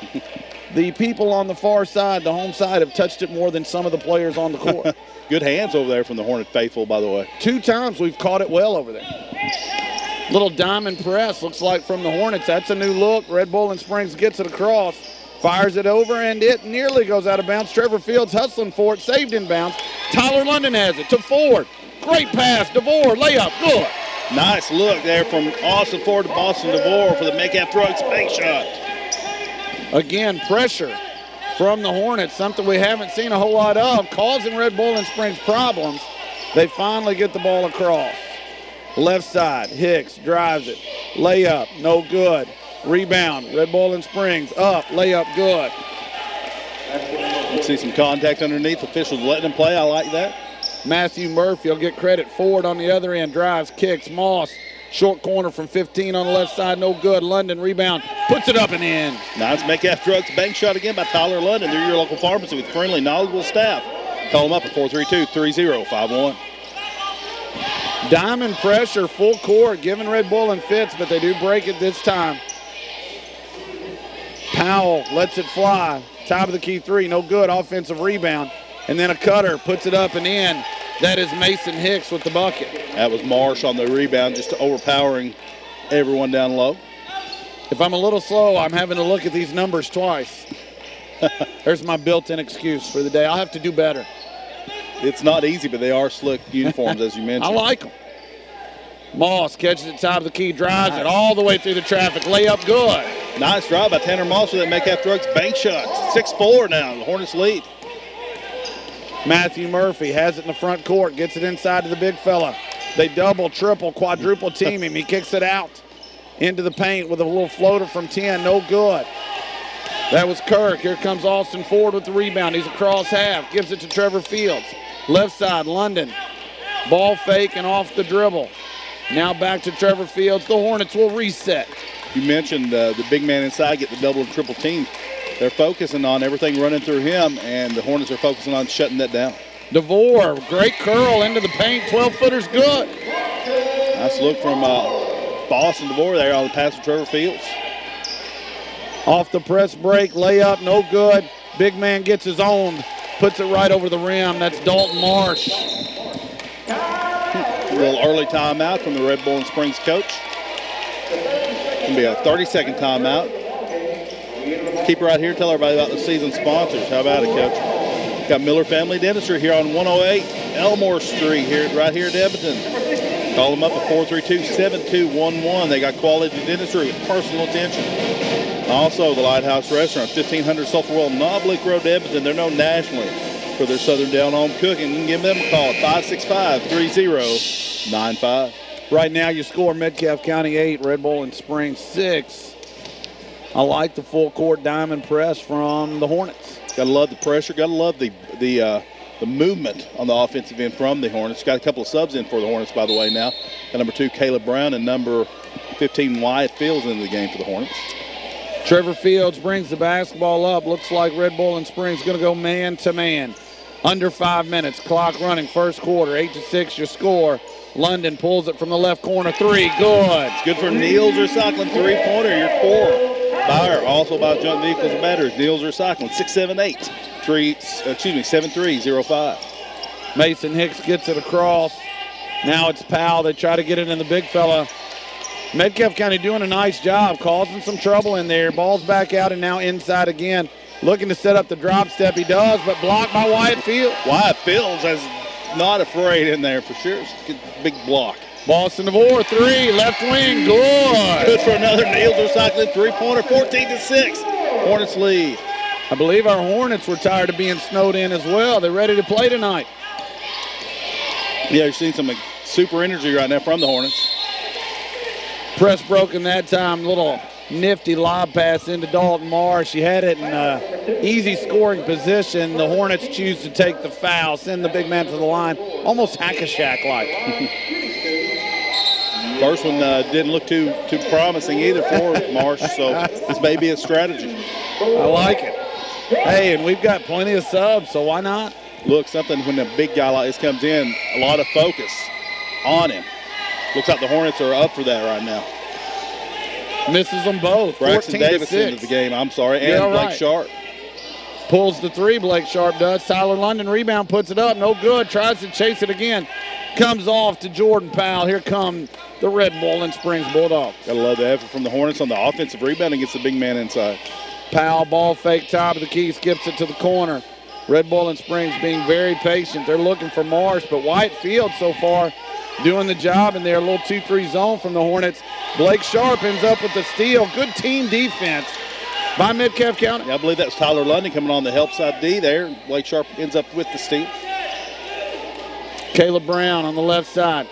the people on the far side, the home side, have touched it more than some of the players on the court. Good hands over there from the Hornet faithful, by the way. 2 times we've caught it well over there. Little diamond press, looks like from the Hornets. That's a new look. Red Boiling Springs gets it across, fires it over, and it nearly goes out of bounds. Trevor Fields hustling for it, saved in bounds. Tyler London has it to Ford. Great pass, DeVore, layup, good. Nice look there from Austin Ford to Boston DeVore for the Metcalfe Drugs bank shot. Again, pressure from the Hornets, something we haven't seen a whole lot of, causing Red Boiling Springs problems. They finally get the ball across. Left side, Hicks drives it. Layup, no good. Rebound, Red Boiling Springs up, layup good. Let's see some contact underneath. Officials letting him play. I like that. Matthew Murphy will get credit. Ford on the other end, drives, kicks. Moss, short corner from 15 on the left side, no good. London rebound, puts it up and in. Nice Metcalfe Drugs bank shot again by Tyler London. They're your local pharmacy with friendly, knowledgeable staff. Call them up at 432-3051. Diamond pressure, full court, giving Red Bull and fits, but they do break it this time. Powell lets it fly. Top of the key three, no good. Offensive rebound. And then a cutter puts it up and in. That is Mason Hicks with the bucket. That was Marsh on the rebound, just overpowering everyone down low. If I'm a little slow, I'm having to look at these numbers twice. There's my built-in excuse for the day. I'll have to do better. It's not easy, but they are slick uniforms, as you mentioned. I like them. Moss catches it top of the key, drives it all the way through the traffic. Layup good. Nice drive by Tanner Moss with that Metcalfe Drugs bank shot. 6-4 now, the Hornets lead. Matthew Murphy has it in the front court, gets it inside to the big fella. They double, triple, quadruple team him. He kicks it out into the paint with a little floater from 10, no good. That was Kirk. Here comes Austin Ford with the rebound. He's across half, gives it to Trevor Fields. Left side, London. Ball fake and off the dribble. Now back to Trevor Fields. The Hornets will reset. You mentioned the big man inside get the double and triple team. They're focusing on everything running through him, and the Hornets are focusing on shutting that down. DeVore, great curl into the paint. 12-footer's good. Nice look from Boston DeVore there on the pass from Trevor Fields. Off the press break, layup, no good. Big man gets his own, puts it right over the rim. That's Dalton Marsh. A little early timeout from the Red Bull and Springs coach. Going to be a 30-second timeout. Keep right here, tell everybody about the season sponsors. How about it, Coach? Got Miller Family Dentistry here on 108 Elmore Street right here at Edmonton. Call them up at 432-7211. They got quality dentistry with personal attention. Also, the Lighthouse Restaurant, 1500 Sulphur Noblick Road, Edmonton. They're known nationally for their Southern down-home cooking. You can give them a call at 565-3095. Right now, you score Metcalfe County 8, Red Bull and Springs 6. I like the full court diamond press from the Hornets. Gotta love the pressure. Gotta love the movement on the offensive end from the Hornets. Got a couple of subs in for the Hornets, by the way, now. Got number 2, Caleb Brown, and number 15, Wyatt Fields, into the game for the Hornets. Trevor Fields brings the basketball up. Looks like Red Bull and Springs going to go man-to-man. Under 5 minutes. Clock running. First quarter. 8-6 your score. London pulls it from the left corner. 3. Good. It's good for Niels Recycling. Three-pointer. Your core buyer. Also about junk vehicles and batteries. Niels Recycling. 678-7305. Mason Hicks gets it across. Now it's Powell. They try to get it in the big fella. Metcalfe County doing a nice job, causing some trouble in there. Ball's back out and now inside again. Looking to set up the drop step. He does, but blocked by Wyatt Fields. Wyatt Fields is not afraid in there for sure. It's a big block. Boston DeVore, 3, left wing, good. Good for another Niels Recycling three-pointer, 14-6. Hornets lead. I believe our Hornets were tired of being snowed in as well. They're ready to play tonight. Yeah, you're seeing some super energy right now from the Hornets. Press broken that time. Little nifty lob pass into Dalton Marsh. He had it in easy scoring position. The Hornets choose to take the foul, send the big man to the line, almost hack-a-shack-like. First one didn't look too promising either for Marsh, so this may be a strategy. I like it. Hey, and we've got plenty of subs, so why not? Look, something when a big guy like this comes in, a lot of focus on him. Looks like the Hornets are up for that right now. Misses them both. Braxton Davis 14-6. into the game, I'm sorry, and Blake Sharp. Pulls the 3, Blake Sharp does. Tyler London rebound, puts it up, no good. Tries to chase it again. Comes off to Jordan Powell. Here come the Red Bull and Springs Bulldogs. Gotta love the effort from the Hornets on the offensive rebound against the big man inside. Powell, ball fake, top of the key, skips it to the corner. Red Bull and Springs being very patient. They're looking for Marsh, but Wyatt Fields so far doing the job in there. A little 2-3 zone from the Hornets. Blake Sharp ends up with the steal. Good team defense by Metcalfe County. Yeah, I believe that was Tyler London coming on the help side D there. Blake Sharp ends up with the steal. Caleb Brown on the left side.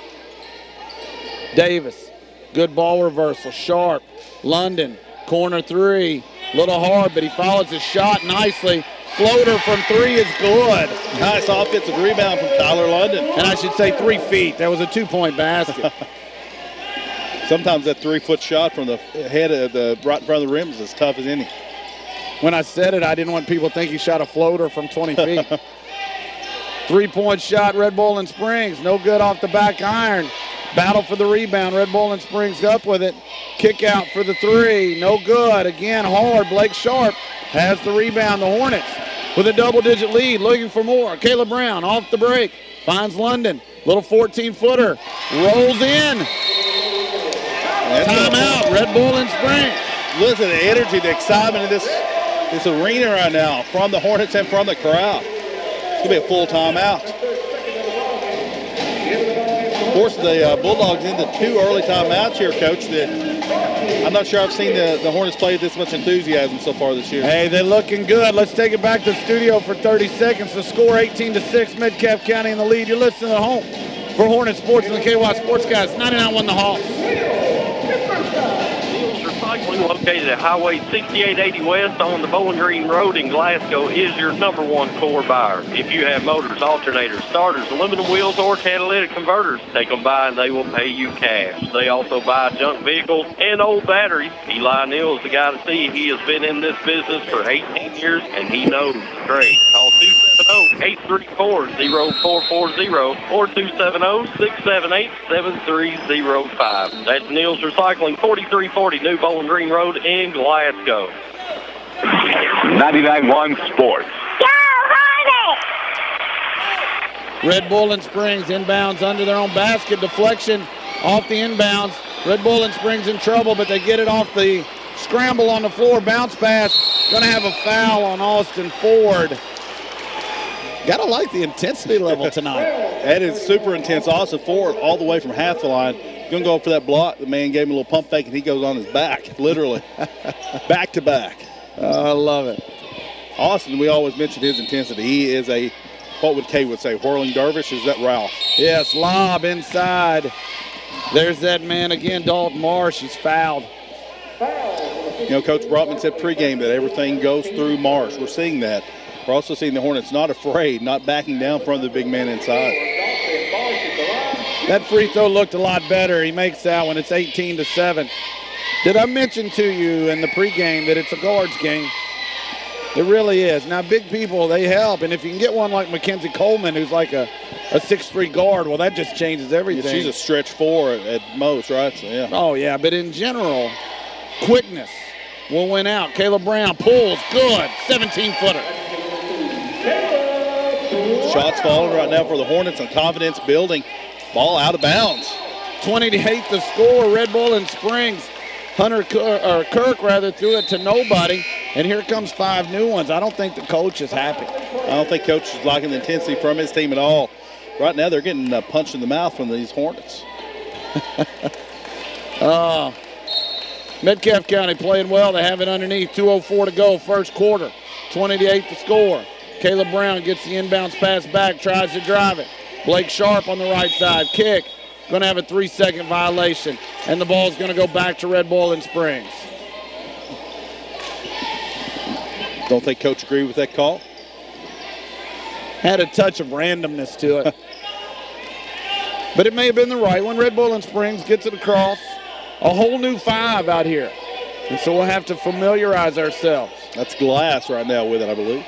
Davis, good ball reversal. Sharp, London, corner 3. Little hard, but he follows his shot nicely. Floater from 3 is good. Nice offensive rebound from Tyler London. And I should say 3 feet. That was a 2-point basket. Sometimes that 3-foot shot from the head of the right in front of the rim is as tough as any. When I said it, I didn't want people to think he shot a floater from 20 feet. Three-point shot, Red Bowling Springs. No good off the back iron. Battle for the rebound. Red Bowling Springs up with it. Kick out for the three. No good. Again, hard. Blake Sharp has the rebound. The Hornets with a double-digit lead, looking for more. Caleb Brown off the break. Finds London. Little 14-footer. Rolls in. Timeout, Red Bowling Springs. Listen to the energy, the excitement in this arena right now from the Hornets and from the crowd. It's going to be a full timeout. Of course, the Bulldogs into 2 early timeouts here, Coach. I'm not sure I've seen the Hornets play with this much enthusiasm so far this year. Hey, they're looking good. Let's take it back to the studio for 30 seconds. The score 18-6, Metcalfe County in the lead. You're listening at home for Hornet Sports and the KY Sports Guys. 99-1 the Hawks. Recycling, located at Highway 6880 West on the Bowling Green Road in Glasgow, is your #1 core buyer. If you have motors, alternators, starters, aluminum wheels, or catalytic converters, take them by and they will pay you cash. They also buy junk vehicles and old batteries. Eli Neal is the guy to see. He has been in this business for 18 years and he knows the trade. Call 270-834-0440 or 270-678-7305. That's Neal's Recycling, 4340 New Bowling Green Road in Glasgow. 99.1 Sports. Red Bowling Springs inbounds under their own basket. Deflection off the inbounds. Red Bowling Springs in trouble, but they get it off the scramble on the floor. Bounce pass. Going to have a foul on Austin Ford. Got to like the intensity level tonight. That is super intense. Austin Ford all the way from half the line. Going to go up for that block. The man gave him a little pump fake, and he goes on his back, literally. Back to back. I love it. Austin, we always mention his intensity. He is a, what would Kay would say, whirling dervish? Is that Ralph? Yes, lob inside. There's that man again, Dalton Marsh. He's fouled. You know, Coach Brotman said pregame that everything goes through Marsh. We're seeing that. We're also seeing the Hornets not afraid, not backing down from the big man inside. That free throw looked a lot better. He makes that one. It's 18-7. Did I mention to you in the pregame that it's a guards game? It really is. Now, big people, they help. And if you can get one like Mackenzie Coleman, who's like a 6'3" guard, well, that just changes everything. Yeah, she's a stretch 4 at most, right? So, yeah. Oh, yeah. But in general, quickness will win out. Caleb Brown pulls. Good. 17-footer. Shots falling right now for the Hornets and confidence building. Ball out of bounds. 20-8 the score. Red Bowling Springs. Kirk threw it to nobody. And here comes 5 new ones. I don't think the coach is happy. I don't think coach is liking the intensity from his team at all. Right now they're getting punched in the mouth from these Hornets. Metcalfe County playing well. They have it underneath. 2:04 to go, first quarter. 20-8 the score. Caleb Brown gets the inbounds pass back, tries to drive it. Blake Sharp on the right side. Kick. Going to have a 3-second violation. And the ball's going to go back to Red Bowling Springs. Don't think coach agreed with that call? Had a touch of randomness to it. But it may have been the right one. Red Bowling Springs gets it across. A whole new 5 out here. And so we'll have to familiarize ourselves. That's Glass right now with it, I believe.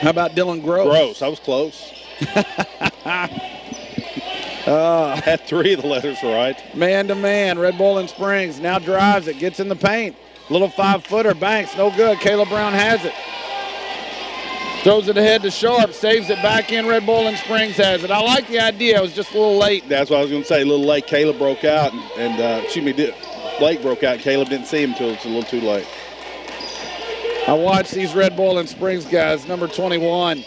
How about Dylan Gross? Gross, I was close. Had 3 of the letters right. Man-to-man, Red Bowling Springs now drives it, gets in the paint. Little 5-footer, Banks, no good. Caleb Brown has it. Throws it ahead to Sharp, saves it back in. Red Bowling Springs has it. I like the idea. It was just a little late. That's what I was going to say. A little late. Caleb broke out, Blake broke out. Caleb didn't see him until it was a little too late. I watched these Red Bowling Springs guys. Number 21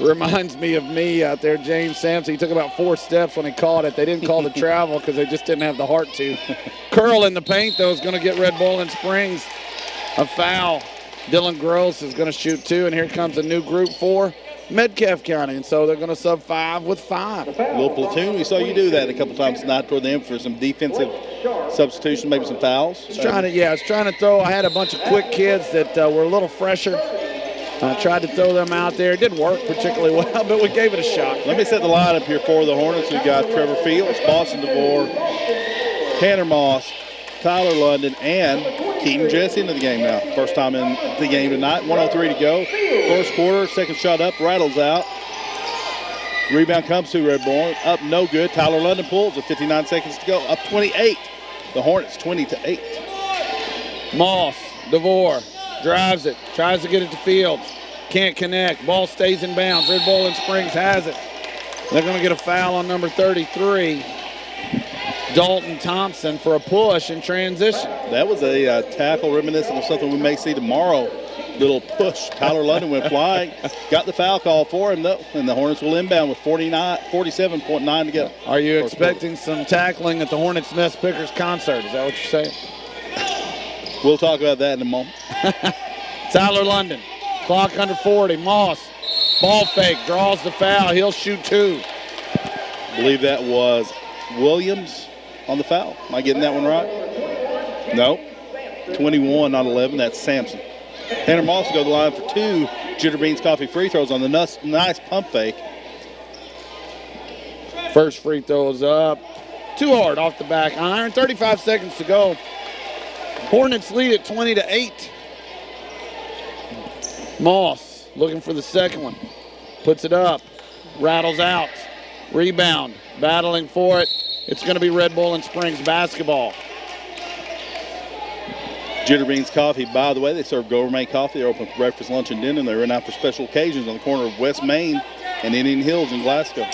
reminds me of me out there, James Sampson. He took about 4 steps when he caught it. They didn't call the travel because they just didn't have the heart to. Curl in the paint, though, is going to get Red Bowling Springs a foul. Dylan Gross is going to shoot 2, and here comes a new group for Metcalfe County. And so they're going to sub 5 with 5. A little platoon. We saw you do that a couple times tonight toward them for some defensive substitution, maybe some fouls. I was trying to throw. I had a bunch of quick kids that were a little fresher. I tried to throw them out there. It didn't work particularly well, but we gave it a shot. Let me set the lineup here for the Hornets. We've got Trevor Fields, Boston DeVore, Tanner Moss, Tyler London, and Keaton Jesse into the game now. First time in the game tonight. 1:03 to go. First quarter, second shot up, rattles out. Rebound comes to Red Bull. Up no good. Tyler London pulls with 59 seconds to go. Up 28. The Hornets 20-8. Moss, DeVore, drives it, tries to get it to Fields. Can't connect. Ball stays in bounds. Red Bull and Springs has it. They're going to get a foul on number 33, Dalton Thompson, for a push in transition. That was a tackle reminiscent of something we may see tomorrow. Little push. Tyler London went flying. Got the foul call for him, though, and the Hornets will inbound with 47.9 to go. Are you expecting some tackling at the Hornets Nest Pickers concert? Is that what you're saying? We'll talk about that in a moment. Tyler London, clock under 40. Moss, ball fake, draws the foul. He'll shoot 2. I believe that was Williams on the foul. Am I getting that one right? Nope. 21, not 11. That's Sampson. Tanner Moss will go to the line for 2 Jitterbeans Coffee free throws on the nice pump fake. First free throw is up. Too hard off the back iron. 35 seconds to go. Hornets lead at 20-8. Moss looking for the second one. Puts it up. Rattles out. Rebound. Battling for it. It's going to be Red Bull and Springs basketball. Jitterbeans Coffee, by the way, they serve gourmet coffee. They're open for breakfast, lunch, and dinner. They run out for special occasions on the corner of West Main and Indian Hills in Glasgow.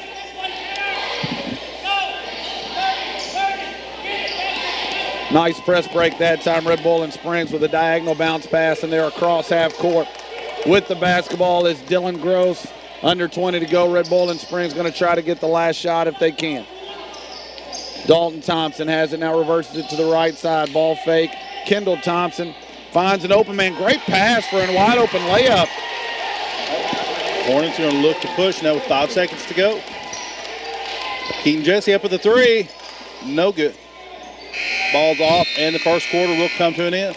Nice press break that time. Red Bull and Springs with a diagonal bounce pass, and they're across half court. With the basketball is Dylan Gross. Under 20 to go. Red Bull and Springs going to try to get the last shot if they can. Dalton Thompson has it now, reverses it to the right side. Ball fake. Kendall Thompson finds an open man. Great pass for a wide open layup. Hornets are going to look to push now with 5 seconds to go. Keaton Jesse up with the 3. No good. Ball's off, and the first quarter will come to an end.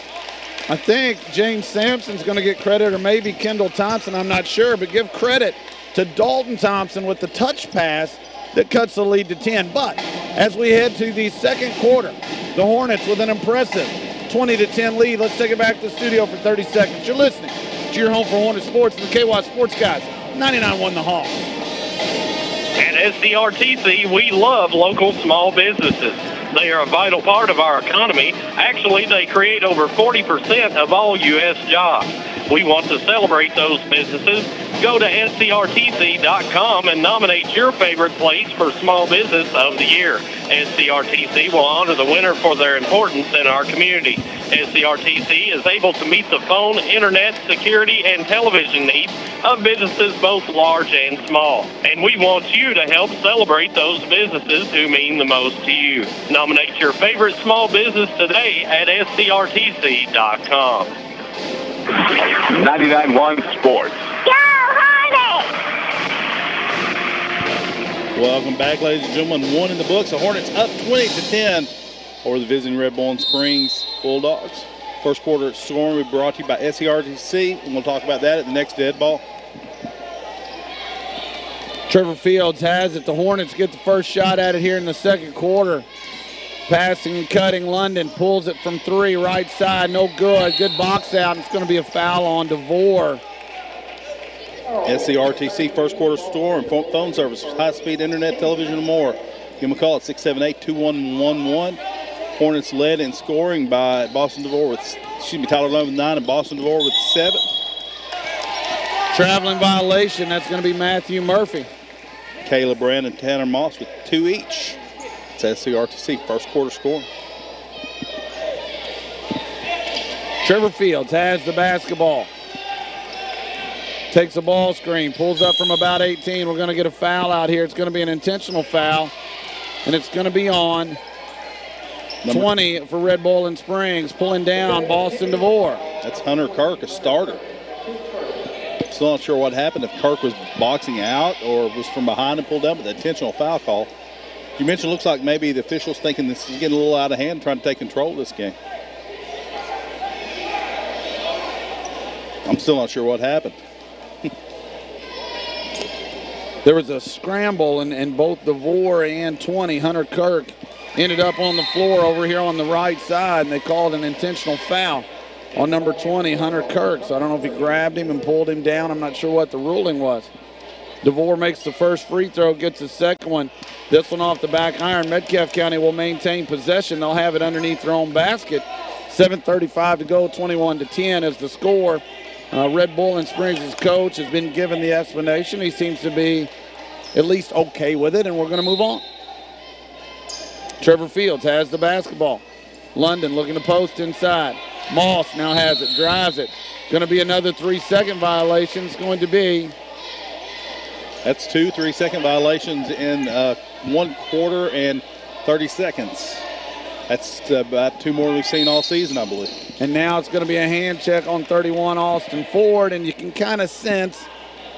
I think James Sampson's going to get credit, or maybe Kendall Thompson, I'm not sure, but give credit to Dalton Thompson with the touch pass that cuts the lead to 10. But as we head to the second quarter, the Hornets with an impressive 20-10 lead. Let's take it back to the studio for 30 seconds. You're listening to your home for Hornet Sports and the KY Sports Guys, 99.1 The Hall. At SCRTC, we love local small businesses. They are a vital part of our economy. Actually, they create over 40% of all U.S. jobs. We want to celebrate those businesses. Go to scrtc.com and nominate your favorite place for Small Business of the Year. SCRTC will honor the winner for their importance in our community. SCRTC is able to meet the phone, internet, security, and television needs of businesses both large and small. And we want you to help celebrate those businesses who mean the most to you. Nominate your favorite small business today at scrtc.com. 99.1 Sports. Go Hornets! Welcome back, ladies and gentlemen. 1 in the books. The Hornets up 20-10 over the visiting Red Bull and Springs Bulldogs. First quarter scoring will be brought to you by SCRTC, and we'll talk about that at the next dead ball. Trevor Fields has it. The Hornets get the first shot at it here in the second quarter. Passing and cutting. London pulls it from 3, right side, no good. Good box out, and it's going to be a foul on DeVore. SCRTC first quarter store and phone service, high-speed internet, television, and more. Give them a call at 678-2111. Hornets led in scoring by Tyler London with 9 and Boston DeVore with 7. Traveling violation, that's going to be Matthew Murphy. Caleb Brand and Tanner Moss with 2 each. It's SCRTC first quarter score. Trevor Fields has the basketball. Takes a ball screen, pulls up from about 18. We're going to get a foul out here. It's going to be an intentional foul, and it's going to be on 20 for Red Bull and Springs, pulling down Boston DeVore. That's Hunter Kirk, a starter. Still not sure what happened, if Kirk was boxing out or was from behind and pulled down, but the intentional foul call. You mentioned it looks like maybe the officials thinking this is getting a little out of hand, trying to take control of this game. I'm still not sure what happened. There was a scramble, and both DeVore and 20, Hunter Kirk, ended up on the floor over here on the right side, and they called an intentional foul on number 20, Hunter Kirk. So I don't know if he grabbed him and pulled him down. I'm not sure what the ruling was. DeVore makes the first free throw, gets the second one. This one off the back iron. Metcalfe County will maintain possession. They'll have it underneath their own basket. 7:35 to go, 21-10 is the score. Red Bull and Springs' coach has been given the explanation. He seems to be at least okay with it, and we're going to move on. Trevor Fields has the basketball. London looking to post inside. Moss now has it, drives it. Going to be another 3-second violation. It's going to be. That's 2 3-second violations in 1 quarter and 30 seconds. That's about 2 more we've seen all season, I believe. And now it's going to be a hand check on 31 Austin Ford, and you can kind of sense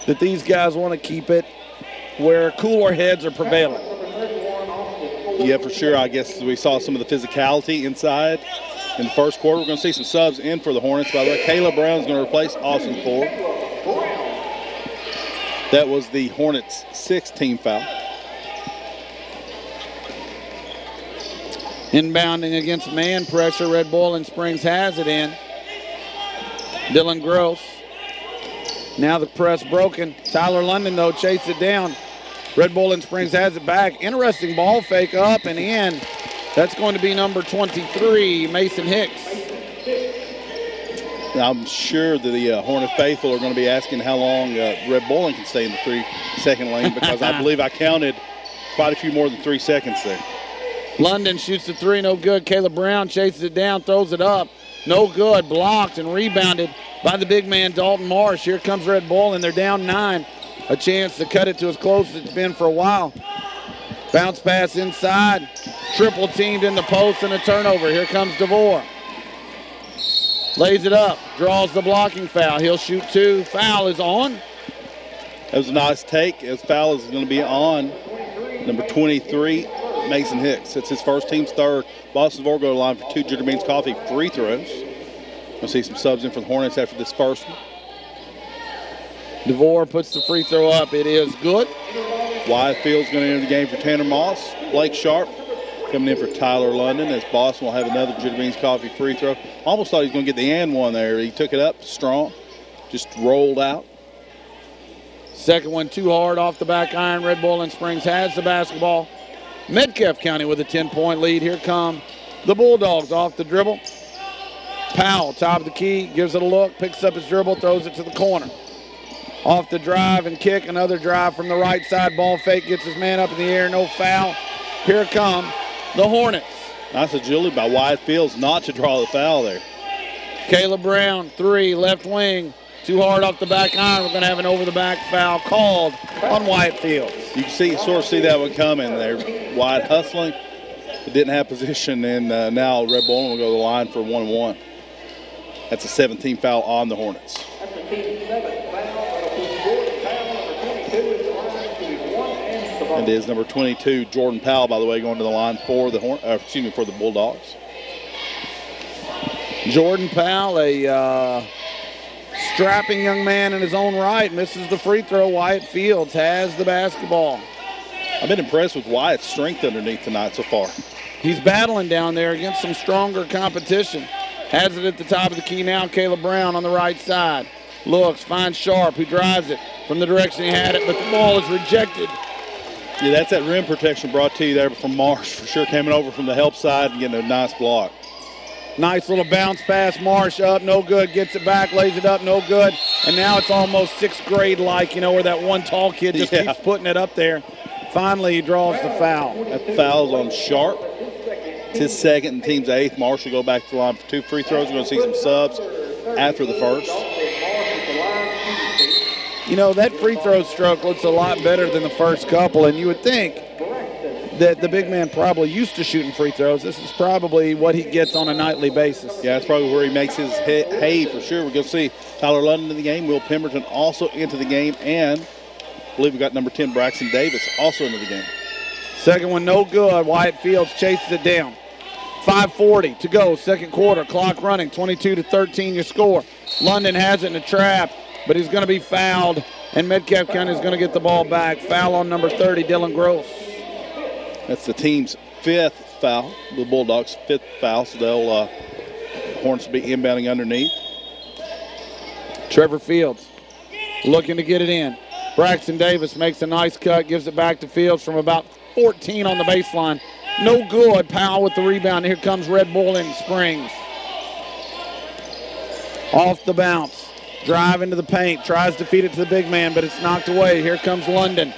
that these guys want to keep it where cooler heads are prevailing. Yeah, for sure. I guess we saw some of the physicality inside in the first quarter. We're going to see some subs in for the Hornets. By the way, Kayla Brown is going to replace Austin Ford. That was the Hornets' 6th team foul. Inbounding against man pressure, Red Bull and Springs has it in. Dylan Gross. Now the press broken. Tyler London, though, chased it down. Red Bull and Springs has it back. Interesting ball fake up and in. That's going to be number 23, Mason Hicks. I'm sure that the Hornet faithful are going to be asking how long Red Bowling can stay in the 3-second lane, because I believe I counted quite a few more than 3 seconds there. London shoots the 3, no good. Caleb Brown chases it down, throws it up. No good, blocked and rebounded by the big man, Dalton Marsh. Here comes Red Bull, and they're down 9. A chance to cut it to as close as it's been for a while. Bounce pass inside. Triple teamed in the post and a turnover. Here comes DeVore. Lays it up, draws the blocking foul. He'll shoot 2. Foul is on. That was a nice take. His foul is going to be on number 23, Mason Hicks. It's his first, team's 3rd. Boston Vorgo to the line for 2 Ginger Beans Coffee free throws. We'll see some subs in for the Hornets after this first one. DeVore puts the free throw up. It is good. Wyatt Fields going to enter the game for Tanner Moss. Blake Sharp coming in for Tyler London, as Boston will have another Ginger Beans Coffee free throw. Almost thought he was going to get the and one there. He took it up strong, just rolled out. Second one too hard off the back iron. Red Bull and Springs has the basketball. Metcalfe County with a 10-point lead. Here come the Bulldogs off the dribble. Powell, top of the key, gives it a look, picks up his dribble, throws it to the corner. Off the drive and kick, another drive from the right side. Ball fake, gets his man up in the air, no foul. Here come the Hornets. Nice agility by Wyatt Fields not to draw the foul there. Caleb Brown, 3, left wing. Too hard off the back iron. We're going to have an over-the-back foul called on Wyatt Fields. You can sort of see that one coming there. Wyatt hustling, but didn't have position, and now Red Bull will go to the line for 1-1. That's a 17 foul on the Hornets. That's a team 7 foul. Number 22 is the line to 1 and And it is number 22, Jordan Powell, by the way, going to the line for the for the Bulldogs. Jordan Powell, a strapping young man in his own right, misses the free throw. Wyatt Fields has the basketball. I've been impressed with Wyatt's strength underneath tonight so far. He's battling down there against some stronger competition. Has it at the top of the key now. Caleb Brown on the right side. Looks, finds Sharp, who drives it from the direction he had it, but the ball is rejected. Yeah, that's that rim protection brought to you there from Marsh, for sure, coming over from the help side and getting a nice block. Nice little bounce pass. Marsh up, no good. Gets it back, lays it up, no good. And now it's almost 6th grade-like, you know, where that one tall kid just keeps putting it up there. Finally, he draws the foul. That foul's on Sharp. It's his 2nd and team's 8th. Marsh will go back to the line for 2 free throws. We're going to see some subs after the first. You know, that free throw stroke looks a lot better than the first couple, and you would think that the big man probably used to shooting free throws. This is probably what he gets on a nightly basis. Yeah, that's probably where he makes his hay for sure. We're going to see Tyler London in the game, Will Pemberton also into the game, and I believe we got number 10, Braxton Davis, also into the game. Second one no good. Wyatt Fields chases it down. 5:40 to go, second quarter. Clock running, 22-13 your score. London has it in a trap, but he's going to be fouled, and Metcalfe County is going to get the ball back. Foul on number 30, Dylan Gross. That's the team's 5th foul, the Bulldogs' 5th foul, so they'll Hornets will be inbounding underneath. Trevor Fields looking to get it in. Braxton Davis makes a nice cut, gives it back to Fields from about 14 on the baseline. No good. Powell with the rebound. Here comes Red Bull in Springs. Off the bounce. Drive into the paint. Tries to feed it to the big man, but it's knocked away. Here comes London.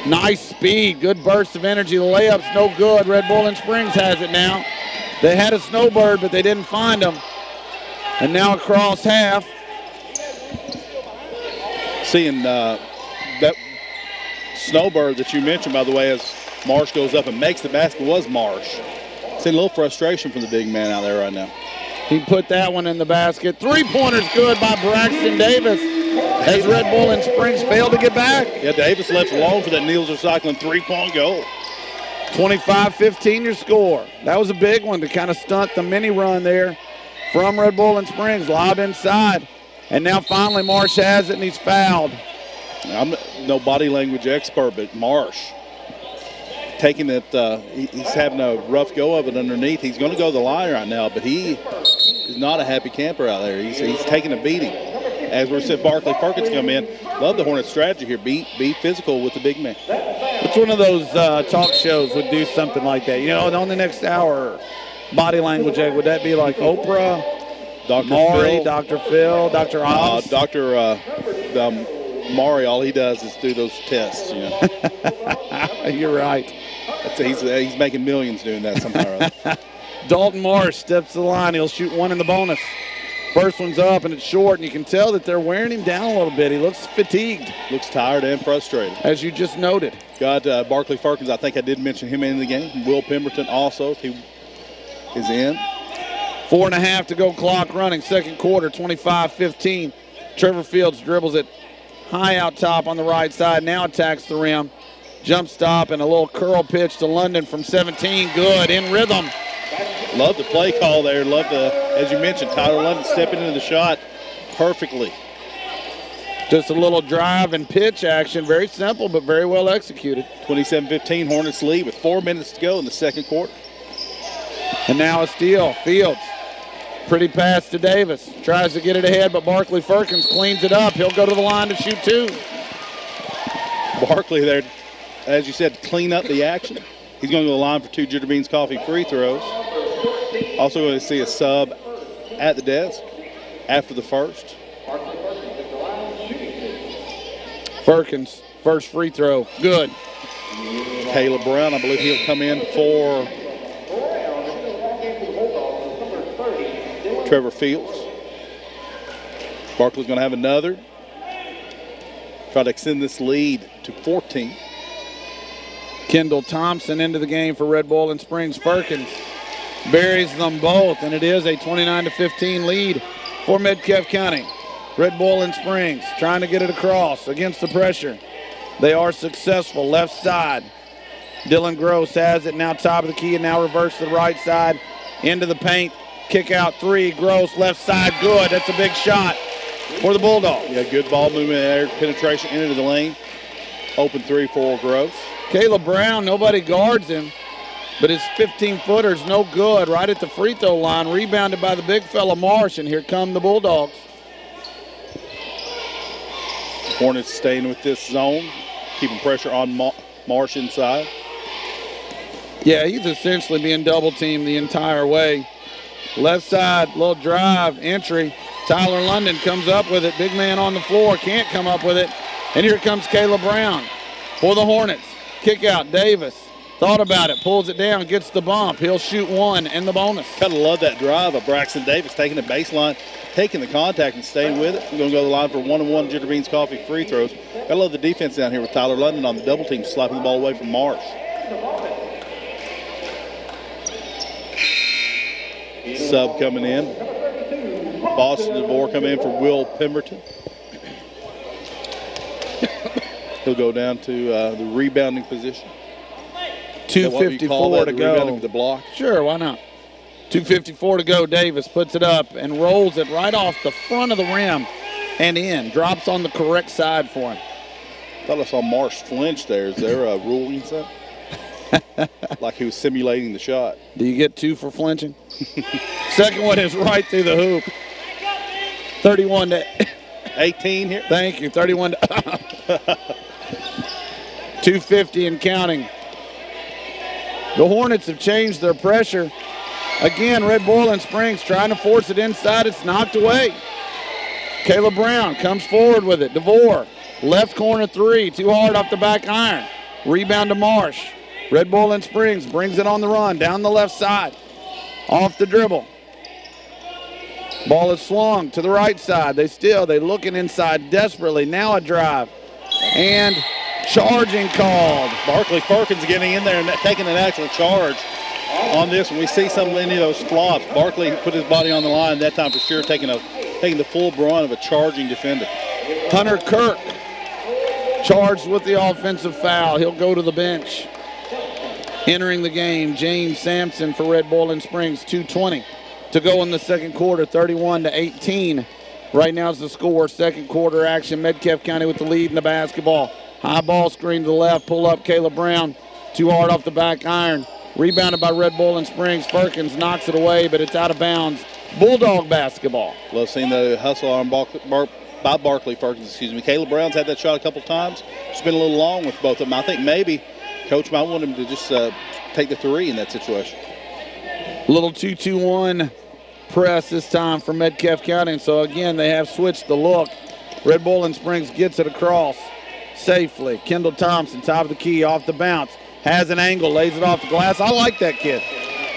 Nice speed. Good burst of energy. The layup's no good. Red Bull in Springs has it now. They had a snowbird, but they didn't find him. And now across half. Seeing that snowbird that you mentioned, by the way, as Marsh goes up and makes the basket, was Marsh. Seeing a little frustration from the big man out there right now. He put that one in the basket. Three-pointer's good by Braxton Davis as Red Bull in Springs failed to get back. Yeah, Davis left alone for that Niels recycling three-point goal. 25-15 your score. That was a big one to kind of stunt the mini run there from Red Bull in Springs. Lob inside. And now finally Marsh has it and he's fouled. I'm no body language expert, but Marsh taking it, he's having a rough go of it underneath. He's going to go to the line right now, but he is not a happy camper out there. He's taking a beating. As we said, Barkley Perkins come in. Love the Hornet strategy here. Be physical with the big man. It's one of those talk shows would do something like that. You know, on the next hour, body language, would that be like Oprah, Dr. Maury, Phil, Dr. Phil, Dr. Oz? Maury, all he does is do those tests, you know. You're right. He's making millions doing that somehow or other. Dalton Marsh steps to the line. He'll shoot one in the bonus. First one's up, and it's short, and you can tell that they're wearing him down a little bit. He looks fatigued. Looks tired and frustrated. As you just noted. Got Barkley Perkins. I think I did mention him in the game. Will Pemberton also. He is in. 4.5 to go, clock running. Second quarter, 25-15. Trevor Fields dribbles it high out top on the right side. Now attacks the rim. Jump stop and a little curl pitch to London from 17. Good, in rhythm. Love the play call there. Love the, as you mentioned, Tyler London stepping into the shot perfectly. Just a little drive and pitch action. Very simple, but very well executed. 27-15, Hornets lead with 4 minutes to go in the second quarter. And now a steal. Fields. Pretty pass to Davis. Tries to get it ahead, but Barkley Perkins cleans it up. He'll go to the line to shoot two. Barkley there, as you said, clean up the action. He's going to go to the line for 2 Jitter Beans Coffee free throws. Also going to see a sub at the desk after the first. Perkins, first free throw, good. Caleb Brown, I believe he'll come in for Trevor Fields. Barkley's going to have another. Try to extend this lead to 14. Kendall Thompson into the game for Red Bull and Springs. Perkins buries them both, and it is a 29-15 lead for Metcalfe County. Red Bull and Springs trying to get it across against the pressure. They are successful. Left side. Dylan Gross has it now top of the key and now reverse to the right side into the paint. Kick out three. Gross left side. Good. That's a big shot for the Bulldogs. Yeah, good ball movement there. Penetration into the lane. Open three for Gross. Caleb Brown, nobody guards him, but his 15-footer's no good. Right at the free throw line. Rebounded by the big fella Marsh, and here come the Bulldogs. Hornets staying with this zone, keeping pressure on Marsh inside. Yeah, he's essentially being double-teamed the entire way. Left side, little drive, entry. Tyler London comes up with it. Big man on the floor, can't come up with it. And here comes Caleb Brown for the Hornets. Kick out, Davis. Thought about it, pulls it down, gets the bump. He'll shoot one in the bonus. Kind of love that drive of Braxton Davis taking the baseline, taking the contact and staying with it. We're going to go to the line for 1-on-1 Jitter Beans Coffee free throws. Gotta love the defense down here with Tyler London on the double team, slapping the ball away from Marsh. Sub coming in. Boston DeBoer coming in for Will Pemberton. He'll go down to the rebounding position. 2:54 to go. The block. Sure, why not? 2:54 to go. Davis puts it up and rolls it right off the front of the rim and in. Drops on the correct side for him. Thought I saw Marsh flinch there. Is there a ruling set? Like he was simulating the shot. Do you get 2 for flinching? Second one is right through the hoop. 31 to 18 here. Thank you. 31 to 250 and counting. The Hornets have changed their pressure. Again, Red Boiling Springs trying to force it inside. It's knocked away. Kayla Brown comes forward with it. DeVore, left corner three. Too hard off the back iron. Rebound to Marsh. Red Boiling Springs brings it on the run. Down the left side. Off the dribble. Ball is swung to the right side. They looking inside desperately. Now a drive. And charging called. Barkley Perkins getting in there and taking an actual charge on this. When we see any of those flops, Barkley put his body on the line that time for sure, taking the full brunt of a charging defender. Hunter Kirk charged with the offensive foul. He'll go to the bench. Entering the game, James Sampson for Red Boiling Springs, 2:20 to go in the second quarter, 31-18. Right now is the score. Second quarter action. Metcalfe County with the lead in the basketball. High ball screen to the left. Pull up Kayla Brown. Too hard off the back iron. Rebounded by Red Boiling Springs. Perkins knocks it away, but it's out of bounds. Bulldog basketball. Love seeing the hustle on by Barkley Perkins. Kayla Brown's had that shot a couple times. It's been a little long with both of them. I think maybe Coach might want him to just take the three in that situation. Little 2-2-1 press this time for Metcalfe County. And so, again, they have switched the look. Red Boiling Springs gets it across safely. Kendall Thompson, top of the key, off the bounce. Has an angle, lays it off the glass. I like that kid.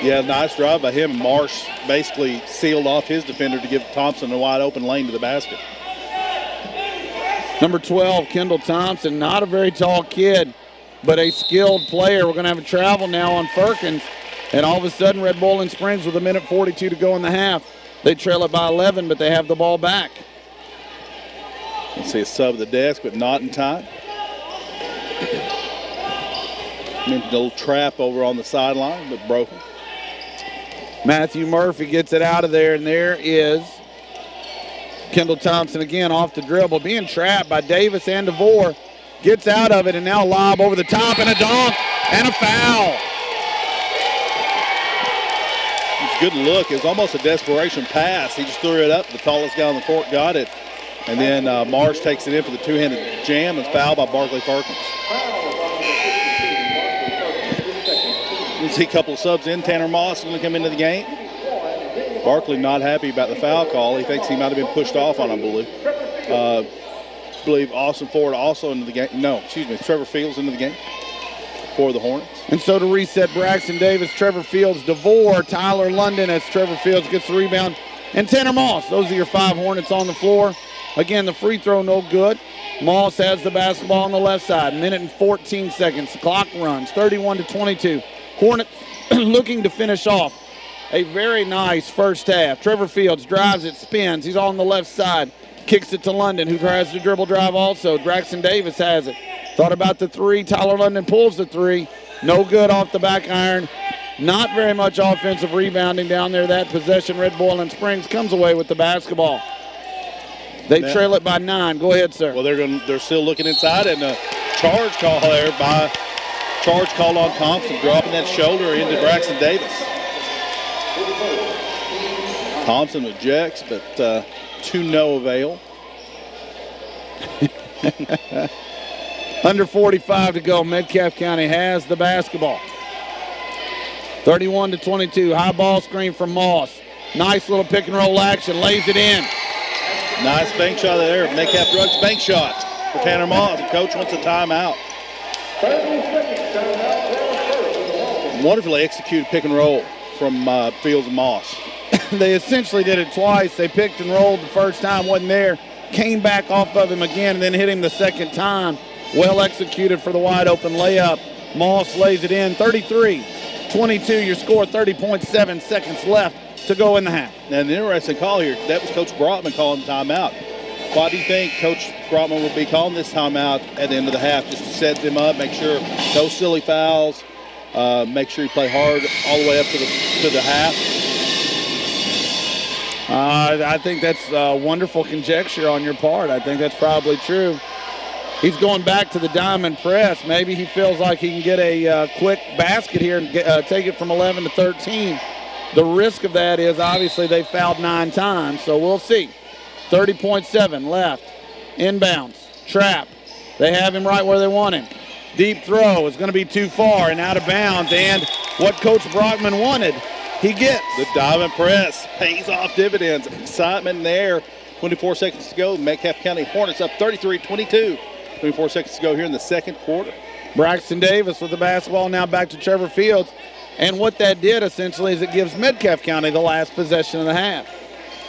Yeah, nice drive by him. Marsh basically sealed off his defender to give Thompson a wide open lane to the basket. Number 12, Kendall Thompson, not a very tall kid, but a skilled player. We're going to have a travel now on Perkins. And all of a sudden, Red Boiling Springs with 1:42 to go in the half. They trail it by 11, but they have the ball back. You see a sub at the desk, but not in time. A little trap over on the sideline, but broken. Matthew Murphy gets it out of there, and there is Kendall Thompson again off the dribble, being trapped by Davis and DeVore. Gets out of it, and now lob over the top, and a dunk, and a foul. It's a good look. It was almost a desperation pass. He just threw it up. The tallest guy on the court got it. And then Marsh takes it in for the two-handed jam and foul by Barkley Perkins. You see a couple of subs in. Tanner Moss is going to come into the game. Barkley not happy about the foul call. He thinks he might have been pushed off on, I believe Austin Ford also into the game. No, excuse me, Trevor Fields into the game for the Hornets. And so to reset, Braxton Davis, Trevor Fields, DeVore, Tyler London as Trevor Fields gets the rebound, and Tanner Moss. Those are your 5 Hornets on the floor. Again, the free throw no good. Moss has the basketball on the left side. 1:14. The clock runs, 31-22. Hornets looking to finish off a very nice first half. Trevor Fields drives it, spins. He's on the left side. Kicks it to London, who tries to dribble drive also. Braxton Davis has it. Thought about the three. Tyler London pulls the three. No good off the back iron. Not very much offensive rebounding down there. That possession, Red Boiling Springs comes away with the basketball. They trail it by 9. Go ahead, sir. Well, they're still looking inside, and a charge call there by charge call on Thompson, dropping that shoulder into Braxton Davis. Thompson ejects, but to no avail. Under 45 to go. Metcalfe County has the basketball. 31-22. High ball screen from Moss. Nice little pick and roll action. Lays it in. Nice bank shot there. Metcalfe Drugs bank shot for Tanner Moss. The coach wants a timeout. Wonderfully executed pick and roll from Fields and Moss. They essentially did it twice. They picked and rolled the first time, wasn't there. Came back off of him again and then hit him the second time. Well executed for the wide open layup. Moss lays it in. 33-22 your score. 30.7 seconds left to go in the half. And an interesting call here. That was Coach Brotman calling timeout. Why do you think Coach Brotman would be calling this timeout at the end of the half? Just to set them up, make sure no silly fouls, make sure you play hard all the way up to the half. I think that's wonderful conjecture on your part. I think that's probably true. He's going back to the diamond press. Maybe he feels like he can get a quick basket here and take it from 11 to 13. The risk of that is obviously they fouled 9 times, so we'll see. 30.7 left. Inbounds. Trap. They have him right where they want him. Deep throw is going to be too far and out of bounds. And what Coach Brockman wanted, he gets. The diamond press pays off dividends. Excitement there. 24 seconds to go. Metcalfe County Hornets up 33-22. 24 seconds to go here in the second quarter. Braxton Davis with the basketball now back to Trevor Fields. And what that did essentially is it gives Metcalfe County the last possession of the half.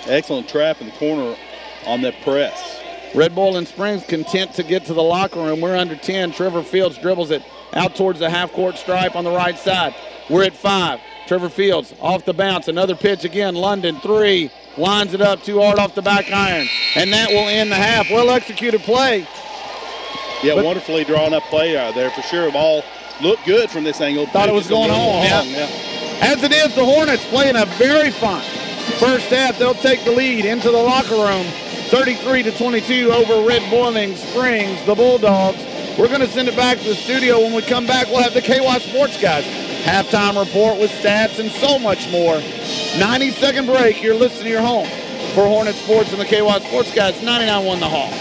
Excellent trap in the corner on that press. Red Bull and Springs content to get to the locker room. We're under 10. Trevor Fields dribbles it out towards the half-court stripe on the right side. We're at 5. Trevor Fields off the bounce. Another pitch again. London, 3. Lines it up too hard off the back iron. And that will end the half. Well-executed play. Yeah, wonderfully drawn up play out there for sure. Ball looked good from this angle. Thought it was going home. Yeah. As it is, the Hornets playing a very fine first half. They'll take the lead into the locker room. 33-22 over Red Boiling Springs, the Bulldogs. We're going to send it back to the studio. When we come back, we'll have the KY Sports guys. Halftime report with stats and so much more. 90-second break. You're listening to your home for Hornet Sports and the KY Sports guys. 99-1 the Hall.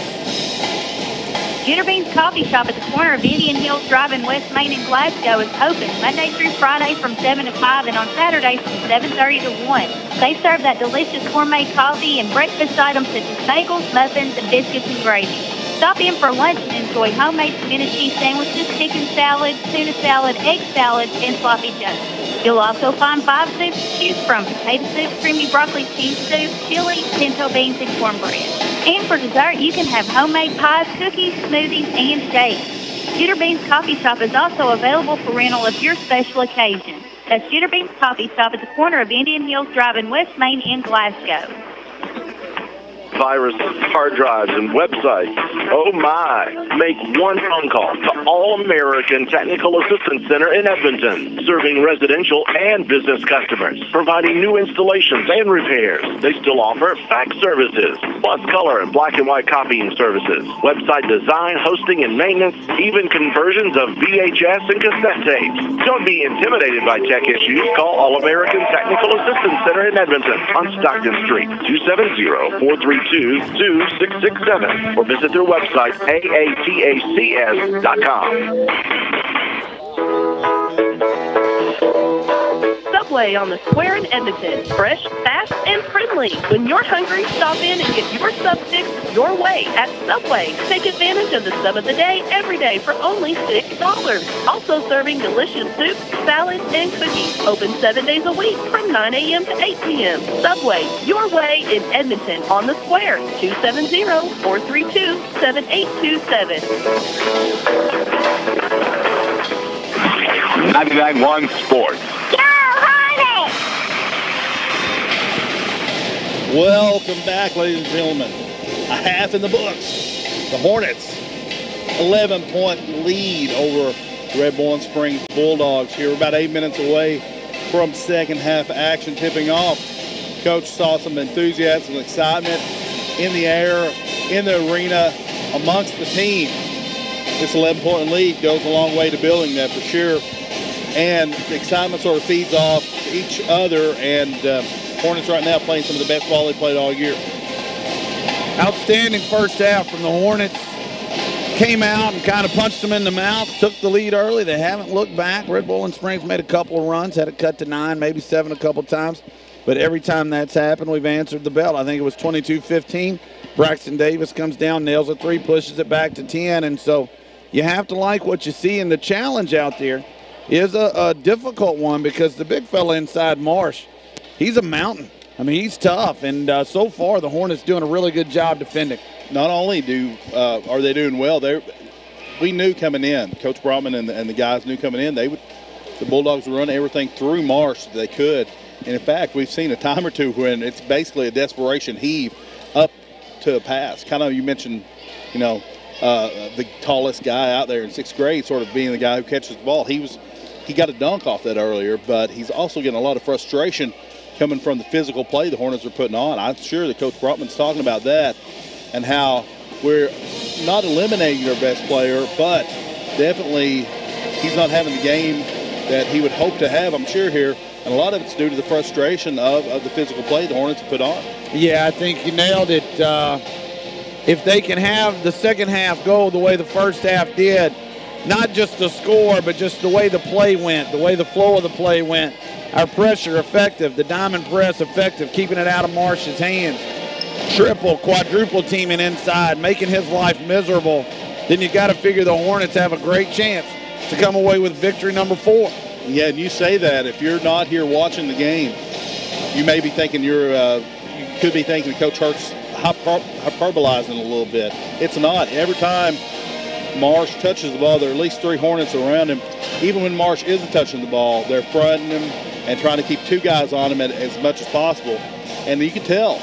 Jitterbean's Coffee Shop at the corner of Indian Hills Drive in West Main in Glasgow is open Monday through Friday from 7 to 5 and on Saturdays from 7:30 to 1. They serve that delicious gourmet coffee and breakfast items such as bagels, muffins, and biscuits and gravy. Stop in for lunch and enjoy homemade spinach cheese sandwiches, chicken salad, tuna salad, egg salad, and sloppy joes. You'll also find 5 soups to choose from: potato soup, creamy broccoli cheese soup, chili, pinto beans, and cornbread. And for dessert, you can have homemade pies, cookies, smoothies, and shakes. Jitterbean's Coffee Shop is also available for rental of your special occasion. That's Jitterbean's Coffee Shop at the corner of Indian Hills Drive in West Main in Glasgow. Viruses, hard drives, and websites. Oh my! Make one phone call to All-American Technical Assistance Center in Edmonton, serving residential and business customers, providing new installations and repairs. They still offer fax services, plus color and black and white copying services, website design, hosting, and maintenance, even conversions of VHS and cassette tapes. Don't be intimidated by tech issues. Call All-American Technical Assistance Center in Edmonton on Stockton Street, 270-432-2667, or visit their website, aatacs.com. Subway on the square in Edmonton. Fresh, fast, and friendly. When you're hungry, stop in and get your sub fix your way at Subway. Take advantage of the sub of the day every day for only $6. Also serving delicious soup, salads, and cookies. Open 7 days a week from 9 a.m. to 8 p.m. Subway, your way in Edmonton on the square. 270-432-7827. 99.1 Sports. Welcome back, ladies and gentlemen. A half in the books. The Hornets, 11-point lead over Red Bull and Springs Bulldogs here. We're about 8 minutes away from second half action tipping off. Coach saw some enthusiasm and excitement in the air, in the arena, amongst the team. This 11-point lead goes a long way to building that for sure. And the excitement sort of feeds off each other, and Hornets right now playing some of the best ball they played all year. Outstanding first half from the Hornets. Came out and kind of punched them in the mouth, took the lead early. They haven't looked back. Red Bull and Springs made a couple of runs, had it cut to 9, maybe 7 a couple times. But every time that's happened, we've answered the bell. I think it was 22-15. Braxton Davis comes down, nails a 3, pushes it back to 10. And so you have to like what you see. And the challenge out there is a difficult one because the big fella inside Marsh, he's a mountain. I mean, he's tough, and so far the Hornets doing a really good job defending. Not only are they doing well, we knew coming in, Coach Brotman and the guys knew coming in, the Bulldogs would run everything through Marsh that they could. And in fact, we've seen a time or two when it's basically a desperation heave up to a pass. Kind of, you mentioned, the tallest guy out there in 6th grade sort of being the guy who catches the ball. He got a dunk off that earlier, but he's also getting a lot of frustration coming from the physical play the Hornets are putting on. I'm sure that Coach Brotman's talking about that and how we're not eliminating our best player, but definitely he's not having the game that he would hope to have, I'm sure, here And a lot of it's due to the frustration of the physical play the Hornets have put on. Yeah, I think you nailed it. If they can have the second half go the way the first half did, not just the score, but just the way the play went, the way the flow of the play went, our pressure effective, the diamond press effective, keeping it out of Marsh's hands, triple, quadruple teaming inside, making his life miserable, then you got to figure the Hornets have a great chance to come away with victory number 4. Yeah, and you say that. If you're not here watching the game, you may be thinking you could be thinking Coach Hurt's hyperbolizing a little bit. It's not. Every time Marsh touches the ball, there are at least 3 Hornets around him. Even when Marsh isn't touching the ball, they're fronting him and trying to keep 2 guys on him as much as possible. And you can tell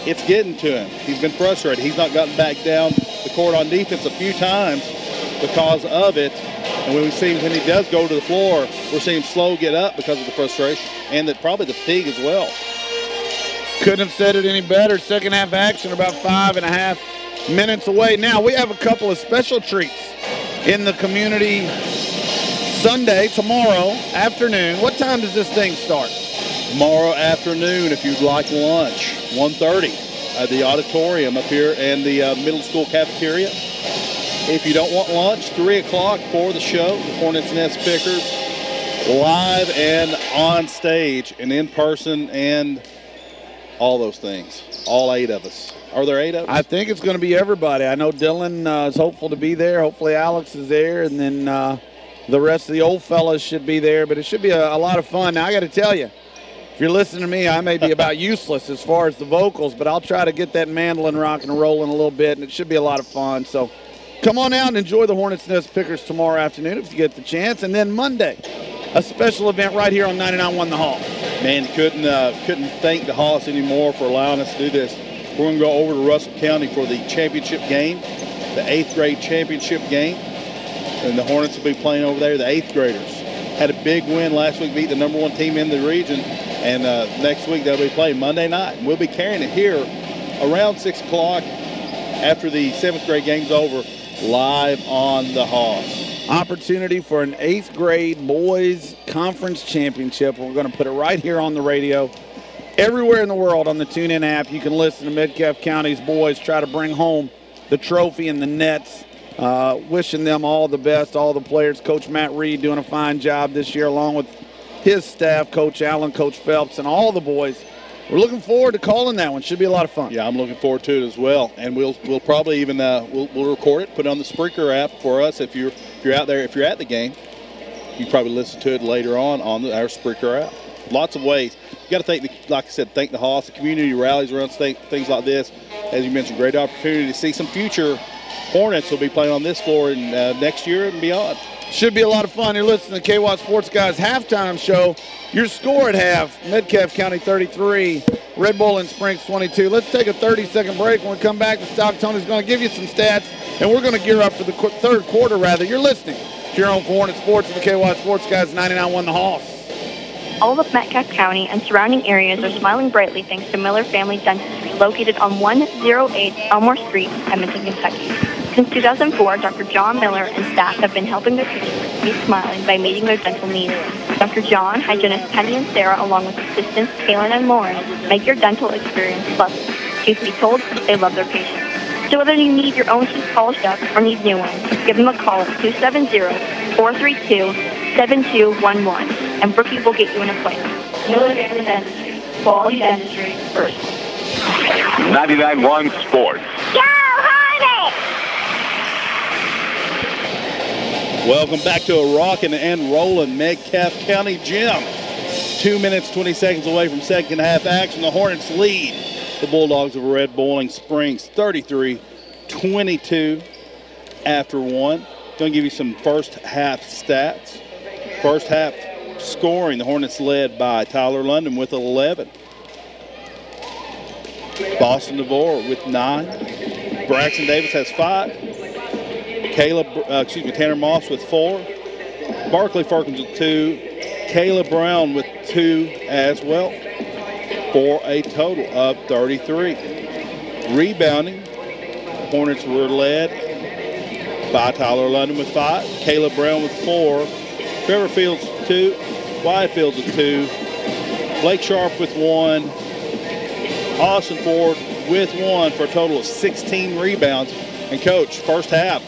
it's getting to him. He's been frustrated. He's not gotten back down the court on defense a few times because of it. And when he does go to the floor, we're seeing him slow get up because of the frustration and probably the fatigue as well. Couldn't have said it any better. Second half action about 5.5 minutes away. Now we have a couple of special treats in the community Sunday, tomorrow afternoon. What time does this thing start? Tomorrow afternoon, if you'd like lunch, 1:30 at the auditorium up here and the middle school cafeteria. If you don't want lunch, 3 o'clock for the show, the Hornets Nest Pickers, live and on stage and in person and all those things. All 8 of us. Are there 8 of us? I think it's going to be everybody. I know Dylan is hopeful to be there. Hopefully Alex is there, and then the rest of the old fellas should be there. But it should be a lot of fun. Now, I got to tell you, if you're listening to me, I may be about useless as far as the vocals, but I'll try to get that mandolin rocking and rolling a little bit, and it should be a lot of fun. So come on out and enjoy the Hornets Nest Pickers tomorrow afternoon if you get the chance. And then Monday, a special event right here on 99.1 The Hoss. Man, couldn't thank the Hoss anymore for allowing us to do this. We're going to go over to Russell County for the championship game, the 8th grade championship game. And the Hornets will be playing over there, the 8th graders. Had a big win last week, beat the number 1 team in the region. And next week they'll be playing Monday night. And we'll be carrying it here around 6 o'clock after the 7th grade game's over, live on the Hoss. Opportunity for an 8th grade boys conference championship. We're going to put it right here on the radio. Everywhere in the world on the TuneIn app, you can listen to Metcalfe County's boys try to bring home the trophy and the nets. Wishing them all the best, all the players. Coach Matt Reed doing a fine job this year along with his staff, Coach Allen, Coach Phelps, and all the boys. We're looking forward to calling that one. Should be a lot of fun. Yeah, I'm looking forward to it as well. And we'll probably even we'll record it, put it on the Spreaker app for us. If you're out there, if you're at the game, you can probably listen to it later on our Spreaker app. Lots of ways. You got to thank, like I said, thank the Hoss. The community rallies around things like this. As you mentioned, great opportunity to see some future Hornets will be playing on this floor in next year and beyond. Should be a lot of fun. You're listening to KWAT Sports Guys halftime show. Your score at half, Metcalfe County 33, Red Bull and Springs 22. Let's take a 30-second break. When we come back, the Stock Tony's going to give you some stats, and we're going to gear up for the third quarter, rather. You're listening to your home for Hornet Sports and the KWAT Sports Guys 99.1 The Hoss. All of Metcalfe County and surrounding areas are smiling brightly thanks to Miller Family Dentistry, located on 108 Elmore Street, Edmonton, Kentucky. Since 2004, Dr. John Miller and staff have been helping their patients keep smiling by meeting their dental needs. Dr. John, hygienist Penny and Sarah, along with assistants Kaylin and Lauren, make your dental experience pleasant. Truth be told, they love their patients. So whether you need your own teeth polished up or need new ones, give them a call at 270-432-7211, and Brookie will get you an appointment. Miller Family Dentistry, quality dentistry first. 99.1 Sports. Go Hornets! Welcome back to a rockin' and rollin' Metcalfe County gym. 2 minutes, 20 seconds away from second half action. The Hornets lead the Bulldogs of Red Bowling Springs 33-22 after one. Going to give you some first half stats. First half scoring, the Hornets led by Tyler London with 11. Boston DeVore with 9. Braxton Davis has 5. Tanner Moss with 4. Barkley Firkins with 2. Caleb Brown with 2 as well, for a total of 33. Rebounding, Hornets were led by Tyler London with 5. Caleb Brown with 4. Trevor Fields 2. Wyatt Fields with 2. Blake Sharp with 1. Austin Ford with 1 for a total of 16 rebounds. And Coach, first half,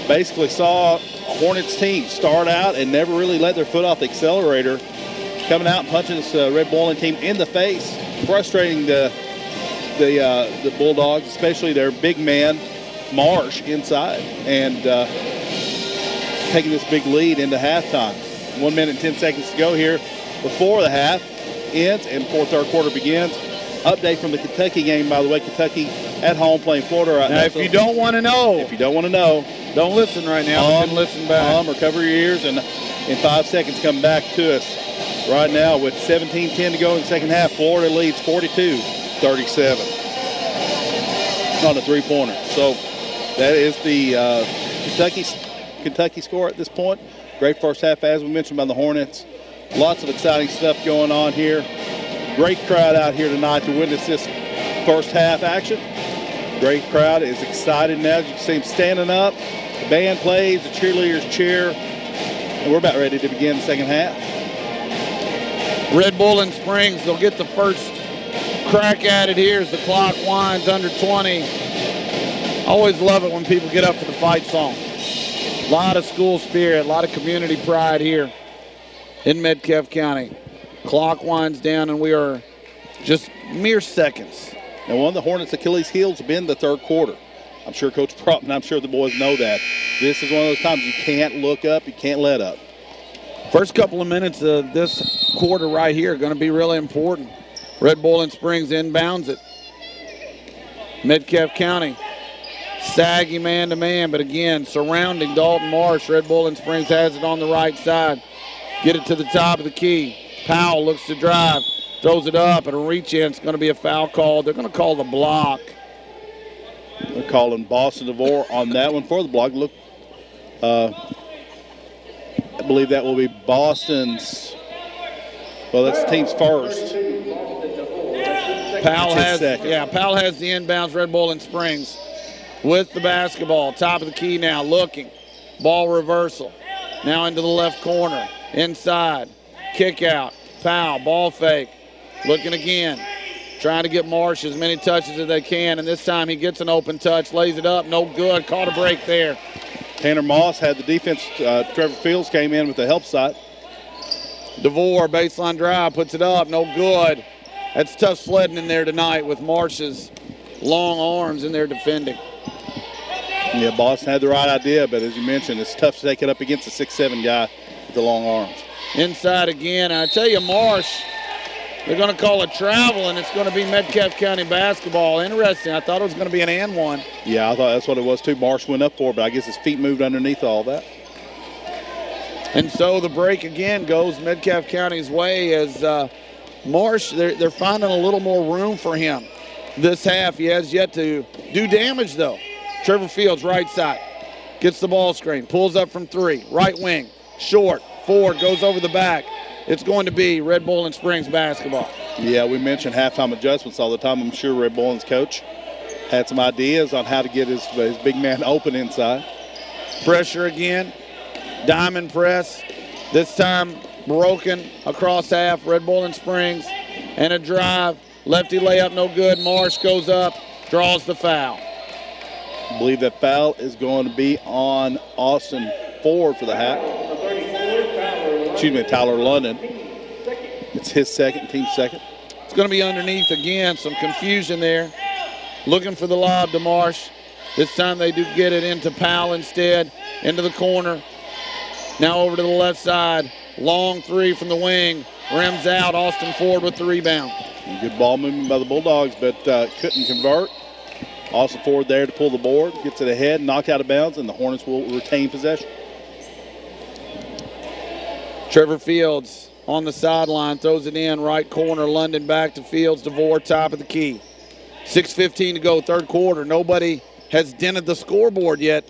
basically saw a Hornets team start out and never really let their foot off the accelerator, coming out and punching this Red Bowling team in the face, frustrating the Bulldogs, especially their big man, Marsh, inside, and taking this big lead into halftime. 1 minute and 10 seconds to go here before the half ends and before third quarter begins. Update from the Kentucky game, by the way. Kentucky at home playing Florida right now. If you don't want to know. If you don't want to know. Don't listen right now. Listen back. Or cover your ears, and in 5 seconds come back to us. Right now with 17:10 to go in the second half, Florida leads 42-37 on a three-pointer. So that is the Kentucky score at this point. Great first half, as we mentioned, by the Hornets. Lots of exciting stuff going on here. Great crowd out here tonight to witness this first half action. Great crowd is excited now. As you can see them standing up. The band plays, the cheerleaders cheer, and we're about ready to begin the second half. Red Bowling Springs, they'll get the first crack at it here as the clock winds under 20. I always love it when people get up for the fight song. A lot of school spirit, a lot of community pride here in Metcalfe County. Clock winds down and we are just mere seconds. Now, one of the Hornets' Achilles' heels has been the third quarter. I'm sure Coach Prop and I'm sure the boys know that. This is one of those times you can't look up, you can't let up. First couple of minutes of this quarter right here are going to be really important. Red Bowling Springs inbounds it. Metcalfe County, saggy man-to-man, but again, surrounding Dalton Marsh. Red Bowling Springs has it on the right side. Get it to the top of the key. Powell looks to drive, throws it up, and a reach-in. It's going to be a foul call. They're going to call the block. They're calling Boston DeVore on that one for the block. Look, I believe that will be Boston's. Well, that's the team's first. Powell has the inbounds. Red Bowling Springs with the basketball. Top of the key now, looking. Ball reversal. Now into the left corner. Inside. Kick out. Powell, ball fake. Looking again. Trying to get Marsh as many touches as they can, and this time he gets an open touch, lays it up, no good. Caught a break there. Tanner Moss had the defense. Trevor Fields came in with the help side. DeVore, baseline drive, puts it up, no good. That's tough sledding in there tonight with Marsh's long arms in there defending. Yeah, Boston had the right idea, but as you mentioned, it's tough to take it up against a 6'7" guy with the long arms. Inside again, and I tell you, Marsh, they're going to call it travel, and it's going to be Metcalfe County basketball. Interesting. I thought it was going to be an and one. Yeah, I thought that's what it was too. Marsh went up for it, but I guess his feet moved underneath all that. And so the break again goes Metcalfe County's way as Marsh, they're finding a little more room for him this half. He has yet to do damage, though. Trevor Fields, right side, gets the ball screen, pulls up from three, right wing, short, Ford goes over the back. It's going to be Red Bowling Springs basketball. Yeah, we mentioned halftime adjustments all the time. I'm sure Red Bowling's coach had some ideas on how to get his big man open inside. Pressure again. Diamond press. This time broken across half. Red Bowling Springs. And a drive. Lefty layup, no good. Marsh goes up, draws the foul. I believe that foul is going to be on Austin Ford for the half. Tyler London. It's his second, team's second. It's going to be underneath again. Some confusion there. Looking for the lob to Marsh. This time they do get it into Powell instead. Into the corner. Now over to the left side. Long three from the wing. Rims out. Austin Ford with the rebound. Good ball movement by the Bulldogs, but couldn't convert. Austin Ford there to pull the board. Gets it ahead, knocked out of bounds, and the Hornets will retain possession. Trevor Fields on the sideline, throws it in, right corner, London back to Fields, DeVore, top of the key. 6:15 to go, third quarter. Nobody has dented the scoreboard yet.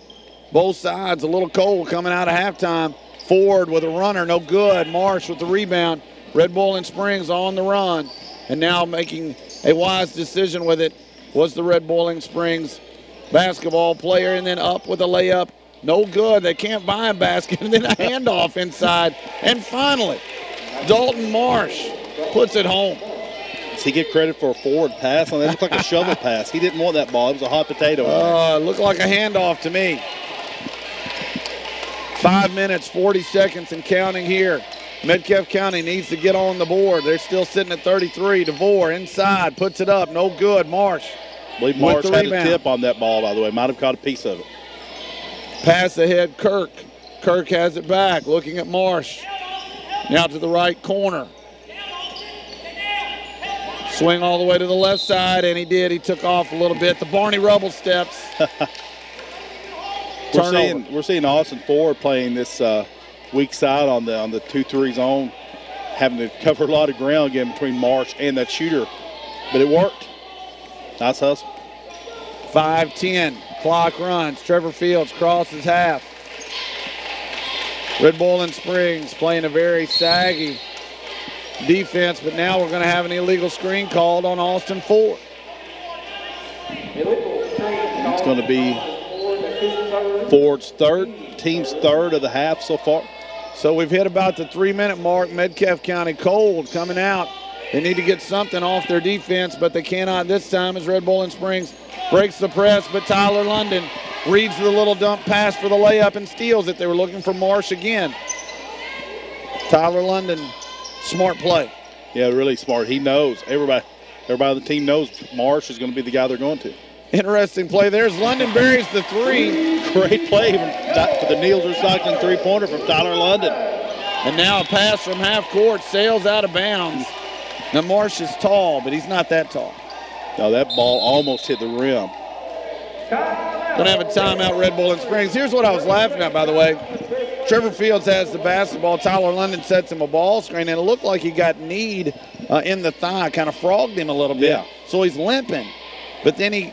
Both sides a little cold coming out of halftime. Ford with a runner, no good. Marsh with the rebound. Red Bowling Springs on the run. And now making a wise decision with it was the Red Bowling Springs basketball player, and then up with a layup. No good. They can't buy a basket. And then a handoff inside. And finally, Dalton Marsh puts it home. Does he get credit for a forward pass? That looked like a shovel pass. He didn't want that ball. It was a hot potato. It looked like a handoff to me. 5 minutes, 40 seconds and counting here. Metcalfe County needs to get on the board. They're still sitting at 33. DeVore inside, puts it up. No good. Marsh. I believe Marsh had a tip on that ball, by the way. Might have caught a piece of it. Pass ahead, Kirk. Kirk has it back, looking at Marsh. Now to the right corner. Swing all the way to the left side, and he did. He took off a little bit. The Barney Rubble steps. We're seeing Austin Ford playing this weak side on the 2-3 zone, having to cover a lot of ground again between Marsh and that shooter. But it worked. Nice hustle. 5-10. Clock runs. Trevor Fields crosses half. Red Bowling Springs playing a very saggy defense, but now we're going to have an illegal screen called on Austin Ford. It's going to be Ford's team's third of the half so far. So we've hit about the 3-minute mark. Metcalfe County cold coming out. They need to get something off their defense, but they cannot this time as Red Bowling Springs breaks the press, but Tyler London reads the little dump pass for the layup and steals it. They were looking for Marsh again. Tyler London, smart play. Yeah, really smart. He knows. Everybody on the team knows Marsh is going to be the guy they're going to. Interesting play. There's London buries the three. Great play for the Niels Recycling three-pointer from Tyler London. And now a pass from half court sails out of bounds. Now Marsh is tall, but he's not that tall. No, that ball almost hit the rim. Gonna have a timeout, Red Bowling Springs. Here's what I was laughing at, by the way. Trevor Fields has the basketball. Tyler London sets him a ball screen, and it looked like he got kneed in the thigh, kind of frogged him a little bit. Yeah. So he's limping. But then he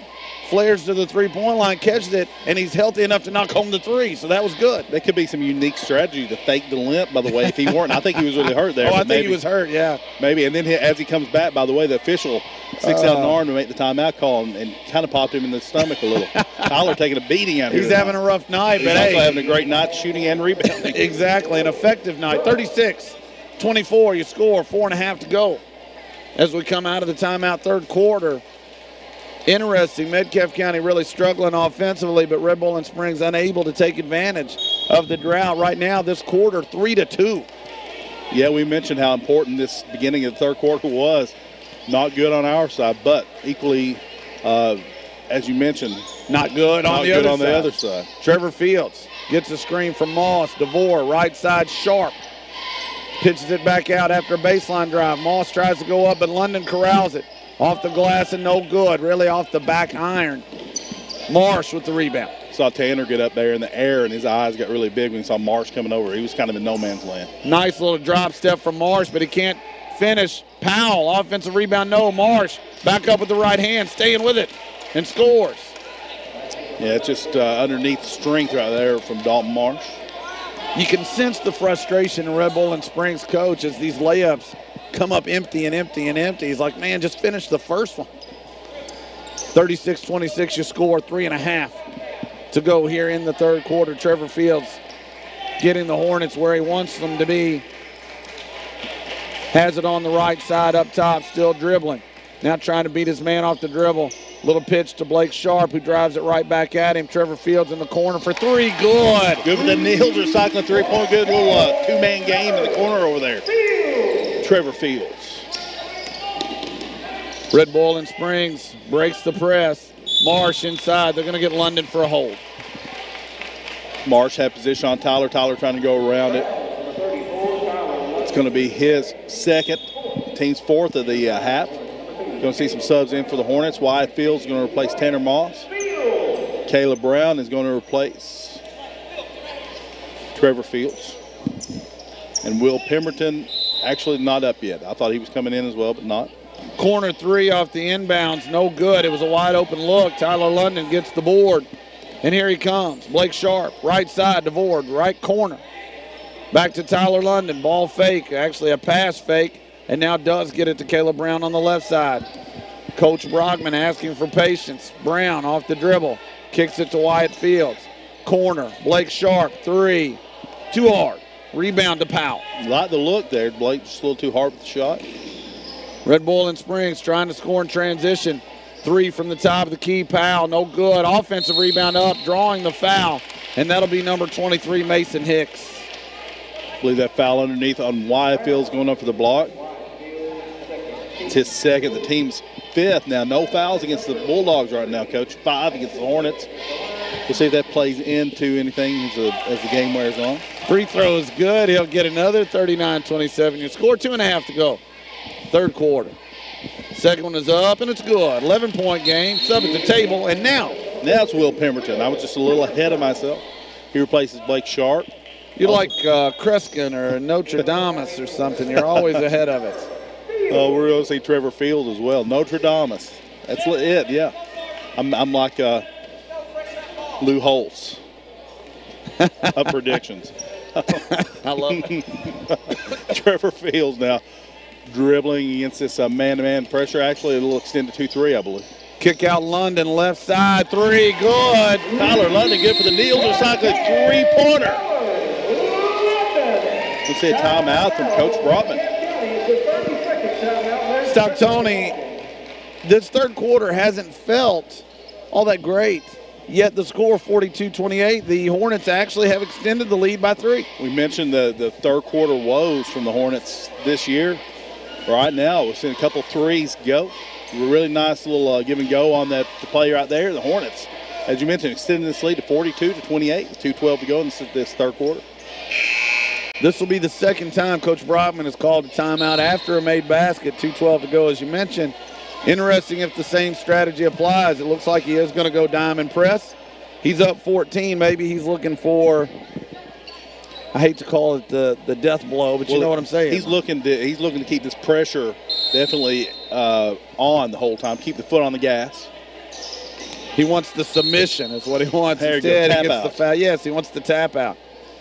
flares to the three-point line, catches it, and he's healthy enough to knock home the three, so that was good. That could be some unique strategy to fake the limp, by the way, if he weren't. I think he was really hurt there. Oh, I think he was hurt, yeah. Maybe, and then as he comes back, by the way, the official sticks out an arm to make the timeout call and kind of popped him in the stomach a little. Tyler taking a beating out here. He's having a rough night, He's but also having a great night shooting and rebounding. Exactly, an effective night. 36-24, you score, 4.5 to go. As we come out of the timeout, third quarter. Interesting, Metcalfe County really struggling offensively, but Red Bowling Springs unable to take advantage of the drought. Right now, this quarter, 3-2. Yeah, we mentioned how important this beginning of the third quarter was. Not good on our side, but equally, as you mentioned, not good on the other side. Trevor Fields gets a screen from Moss. DeVore, right side, sharp. Pitches it back out after a baseline drive. Moss tries to go up, but London corrals it. Off the glass and no good, really off the back iron. Marsh with the rebound. Saw Tanner get up there in the air, and his eyes got really big when he saw Marsh coming over. He was kind of in no man's land. Nice little drop step from Marsh, but he can't finish. Powell, offensive rebound, no. Marsh back up with the right hand, staying with it, and scores. Yeah, it's just underneath strength right there from Dalton Marsh. You can sense the frustration in Red Bowling Springs coach as these layups come up empty and empty and empty. He's like, man, just finish the first one. 36-26, you score, 3.5 to go here in the third quarter. Trevor Fields getting the Hornets where he wants them to be. Has it on the right side up top, still dribbling. Now trying to beat his man off the dribble. Little pitch to Blake Sharp, who drives it right back at him. Trevor Fields in the corner for three. Good. Good with the Niels Recycling three-point. Good little two-man game in the corner over there. Trevor Fields. Red Bowling Springs breaks the press. Marsh inside. They're going to get London for a hold. Marsh had position on Tyler. Tyler trying to go around it. It's going to be his second, team's fourth of the half. Going to see some subs in for the Hornets. Wyatt Fields is going to replace Tanner Moss. Caleb Brown is going to replace Trevor Fields. And Will Pemberton actually not up yet. I thought he was coming in as well, but not. Corner three off the inbounds, no good. It was a wide open look. Tyler London gets the board. And here he comes. Blake Sharp, right side, DeVore, right corner. Back to Tyler London, ball fake, actually a pass fake, and now does get it to Caleb Brown on the left side. Coach Brogman asking for patience. Brown off the dribble, kicks it to Wyatt Fields. Corner, Blake Sharp, three, too hard. Rebound to Powell. Like the look there. Blake just a little too hard with the shot. Red Bull and Springs trying to score in transition. 3 from the top of the key. Powell, no good. Offensive rebound up, drawing the foul. And that'll be number 23, Mason Hicks. I believe that foul underneath on Wyfield's going up for the block. It's his second, the team's 5th. Now, no fouls against the Bulldogs right now, Coach. 5 against the Hornets. We'll see if that plays into anything as the game wears on. Free throw is good. He'll get another 39-27. You score 2.5 to go. Third quarter. Second one is up, and it's good. 11-point game. Sub at the table, and now it's Will Pemberton. I was just a little ahead of myself. He replaces Blake Sharp. You're like Kreskin or Notre Dame or something. You're always ahead of it. Oh, we're going to see Trevor Fields as well. Notre Dame. That's it, yeah. I'm like Lou Holtz. Up predictions. I love it. Trevor Fields now dribbling against this man-to-man pressure. Actually, it'll extend to 2-3, I believe. Kick out London, left side, 3, good. Tyler London, good for the Neils. Recycling three-pointer. We'll see a timeout from Coach Brotman. Stocktoni, this third quarter hasn't felt all that great. Yet the score 42-28, the Hornets actually have extended the lead by 3. We mentioned the third quarter woes from the Hornets this year. Right now, we're seeing a couple threes go. A really nice little give and go on that play right there. The Hornets, as you mentioned, extending this lead to 42-28 with 2:12 to go in this third quarter. This will be the second time Coach Brotman has called a timeout after a made basket, 2:12 to go, as you mentioned. Interesting if the same strategy applies. It looks like he is going to go diamond press. He's up 14. Maybe he's looking for, I hate to call it the death blow, but you know what I'm saying. He's looking to keep this pressure definitely on the whole time. Keep the foot on the gas. He wants the submission is what he wants. There Instead, he gets out. the foul. Yes, he wants the tap out.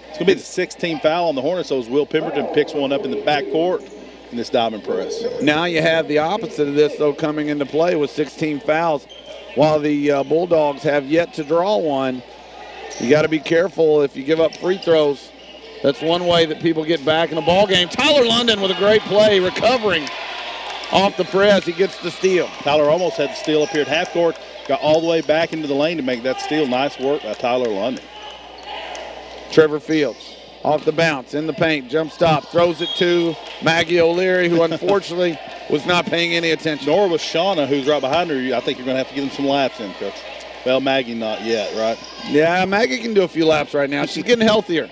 It's going to be the 16th foul on the Hornets, so as Will Pemberton picks one up in the backcourt in this diamond press. Now you have the opposite of this, though, coming into play with 16 fouls. While the Bulldogs have yet to draw one, you got to be careful if you give up free throws. That's one way that people get back in a ball game. Tyler London with a great play, recovering off the press. He gets the steal. Tyler almost had the steal up here at half court. Got all the way back into the lane to make that steal. Nice work by Tyler London. Trevor Fields off the bounce in the paint, jump stop, throws it to Maggie O'Leary, who unfortunately was not paying any attention. Nor was Shauna, who's right behind her. I think you're going to have to give them some laps in, Coach. Well, Maggie not yet, right? Yeah, Maggie can do a few laps right now. She's getting healthier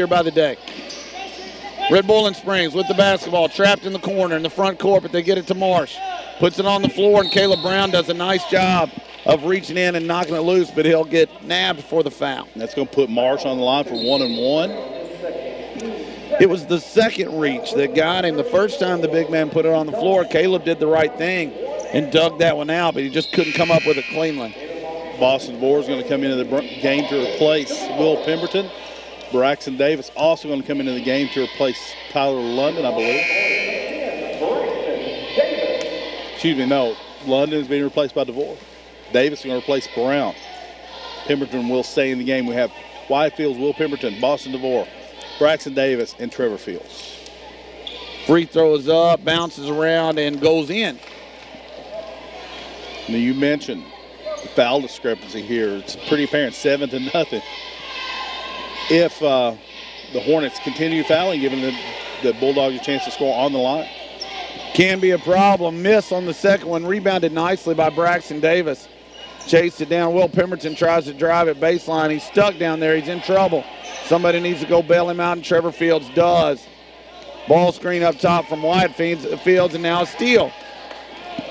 by the day. Red Bull and Springs with the basketball, trapped in the corner in the front court, but they get it to Marsh. Puts it on the floor, and Caleb Brown does a nice job of reaching in and knocking it loose, but he'll get nabbed for the foul. That's going to put Marsh on the line for 1-and-1. It was the second reach that got him. The first time the big man put it on the floor, Caleb did the right thing and dug that one out, but he just couldn't come up with it cleanly. Boston DeVore is going to come into the game to replace Will Pemberton. Braxton Davis also going to come into the game to replace Tyler London, I believe. Excuse me, no. London is being replaced by DeVore. Davis is going to replace Brown. Pemberton will stay in the game. We have Whitefields, Will Pemberton, Boston DeVore, Braxton Davis, and Trevor Fields. Free throw is up, bounces around, and goes in. Now you mentioned the foul discrepancy here. It's pretty apparent, 7-0. If the Hornets continue fouling, giving the Bulldogs a chance to score on the line. Can be a problem. Miss on the second one. Rebounded nicely by Braxton Davis. Chased it down. Will Pemberton tries to drive it baseline. He's stuck down there. He's in trouble. Somebody needs to go bail him out, and Trevor Fields does. Ball screen up top from Fields, and now a steal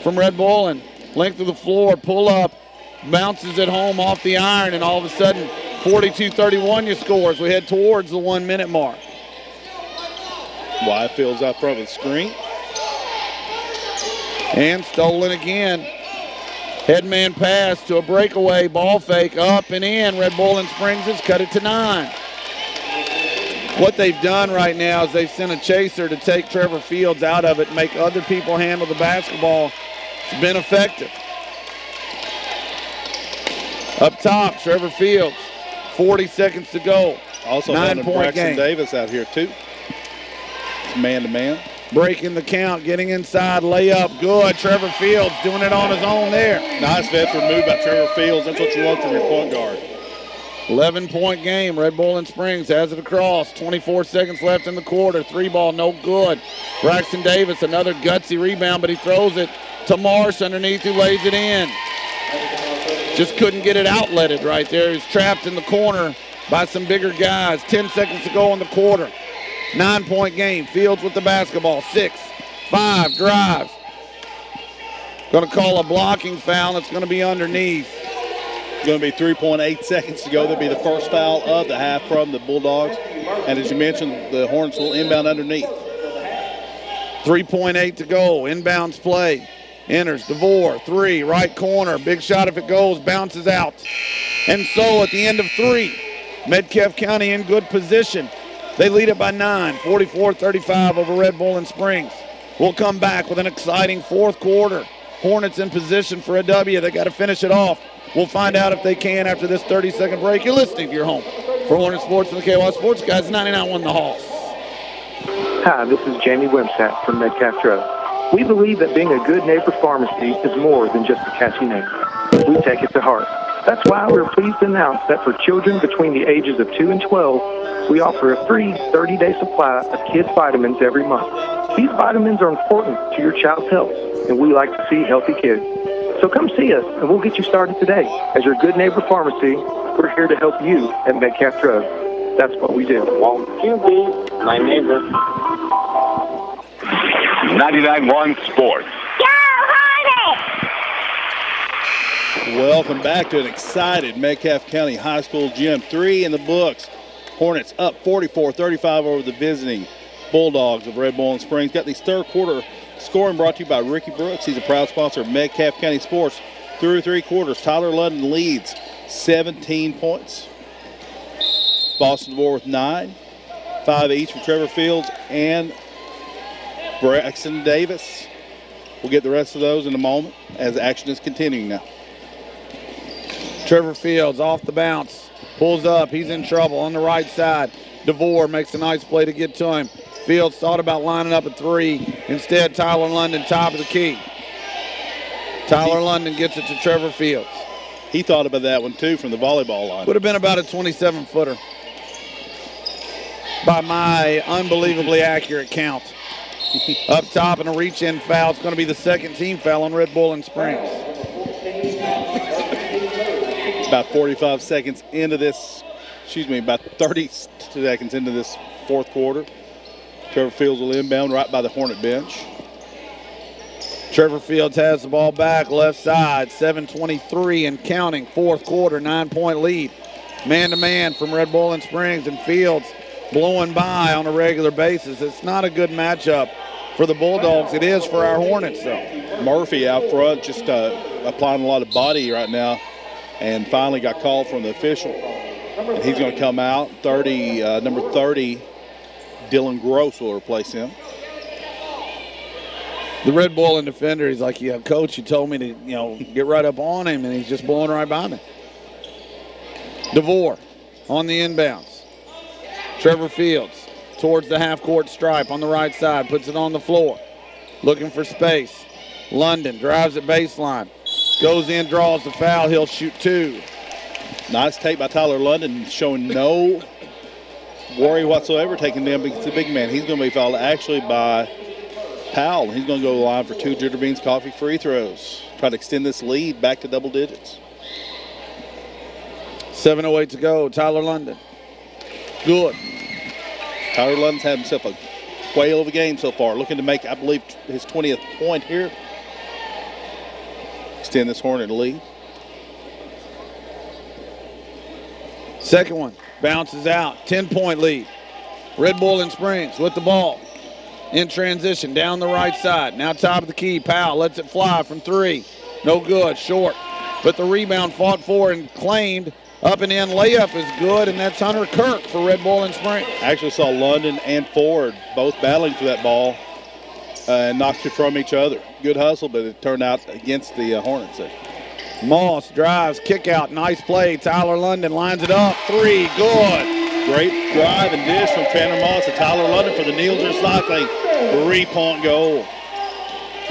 from Red Bull. And length of the floor, pull up, bounces it home off the iron, and all of a sudden 42-31 you score as we head towards the 1 minute mark. Whitefields out front with the screen. And stolen again. Headman pass to a breakaway, ball fake, up and in. Red Bull and Springs has cut it to 9. What they've done right now is they've sent a chaser to take Trevor Fields out of it, make other people handle the basketball. It's been effective. Up top, Trevor Fields, 40 seconds to go. Also 9-point Braxton game. Davis out here too. It's man-to-man. breaking the count, getting inside, layup, good. Trevor Fields doing it on his own there. Nice veteran move by Trevor Fields. That's what you want from your point guard. 11-point game. Red Bull and Springs has it across. 24 seconds left in the quarter. 3-ball, no good. Braxton Davis, another gutsy rebound, but he throws it to Marsh underneath, who lays it in. Just couldn't get it outletted right there. He's trapped in the corner by some bigger guys. 10 seconds to go in the quarter. 9-point game. Fields with the basketball. 6-5 drives. Going to call a blocking foul. It's going to be underneath. It's going to be 3.8 seconds to go. That'll be the first foul of the half from the Bulldogs. And as you mentioned, the Hornets will inbound underneath. 3.8 to go. Inbounds play. Enters DeVore. 3, right corner. Big shot if it goes. Bounces out. And so at the end of 3, Metcalfe County in good position. They lead it by 9, 44-35 over Red Bull and Springs. We'll come back with an exciting fourth quarter. Hornets in position for a W. They got to finish it off. We'll find out if they can after this 30-second break. You're listening to your home for Hornet Sports and the KY Sports Guys. 99.1 The Hoss. Hi, this is Jamie Wimsatt from Metcalfe Drug. We believe that being a good neighbor pharmacy is more than just a catchy name. We take it to heart. That's why we're pleased to announce that for children between the ages of 2 and 12, we offer a free 30-day supply of kids' vitamins every month. These vitamins are important to your child's health, and we like to see healthy kids. So come see us, and we'll get you started today. As your good neighbor pharmacy, we're here to help you at Metcalfe Drug. That's what we do. Won't you be my neighbor? 99.1 Sports. Welcome back to an excited Metcalfe County High School gym. 3 in the books. Hornets up 44-35 over the visiting Bulldogs of Red Bull and Springs. Got these third quarter scoring brought to you by Ricky Brooks. He's a proud sponsor of Metcalfe County Sports. Through 3 quarters, Tyler London leads 17 points. Boston DeVore with 9. 5 each from Trevor Fields and Braxton Davis. We'll get the rest of those in a moment as action is continuing now. Trevor Fields off the bounce. Pulls up. He's in trouble on the right side. DeVore makes a nice play to get to him. Fields thought about lining up at 3. Instead, Tyler London, top of the key. Tyler London gets it to Trevor Fields. He thought about that one, too, from the volleyball line. Would have been about a 27-footer by my unbelievably accurate count. Up top and a reach-in foul. It's going to be the second team foul on Red Bull and Springs. About 45 seconds into this, about 30 seconds into this fourth quarter. Trevor Fields will inbound right by the Hornet bench. Trevor Fields has the ball back, left side, 7:23 and counting, fourth quarter, 9-point lead. Man-to-man from Red Bull and Springs, and Fields blowing by on a regular basis. It's not a good matchup for the Bulldogs. It is for our Hornets, though. Murphy out front just applying a lot of body right now, and finally got called from the official. And he's going to come out. Number 30, Dylan Gross will replace him. The Red Bull and defender, he's like, yeah, coach, you told me to, get right up on him, and he's just blowing right by me. DeVore on the inbounds. Trevor Fields towards the half-court stripe on the right side, puts it on the floor, looking for space. London drives at baseline, goes in, draws the foul, he'll shoot 2. Nice take by Tyler London, showing no worry whatsoever taking down the big man. He's going to be fouled actually by Powell. He's going to go to the line for 2 Jitter Beans Coffee free throws. Try to extend this lead back to double digits. 7:08 to go. Tyler London. Good. Tyler London's had himself a whale of a game so far. Looking to make, I believe, his 20th point here. Extend this Hornet lead. Second one. Bounces out. 10-point lead. Red Bull and Springs with the ball. In transition, down the right side. Now top of the key. Powell lets it fly from 3. No good. Short. But the rebound fought for and claimed. Up and in layup is good, and that's Hunter Kirk for Red Bull and Springs. I actually saw London and Ford both battling for that ball and knocked it from each other. Good hustle, but it turned out against the Hornets there. Moss drives, kick out, nice play. Tyler London lines it up, 3, good. Great drive and dish from Tanner Moss to Tyler London for the Needles Recycling 3-point goal.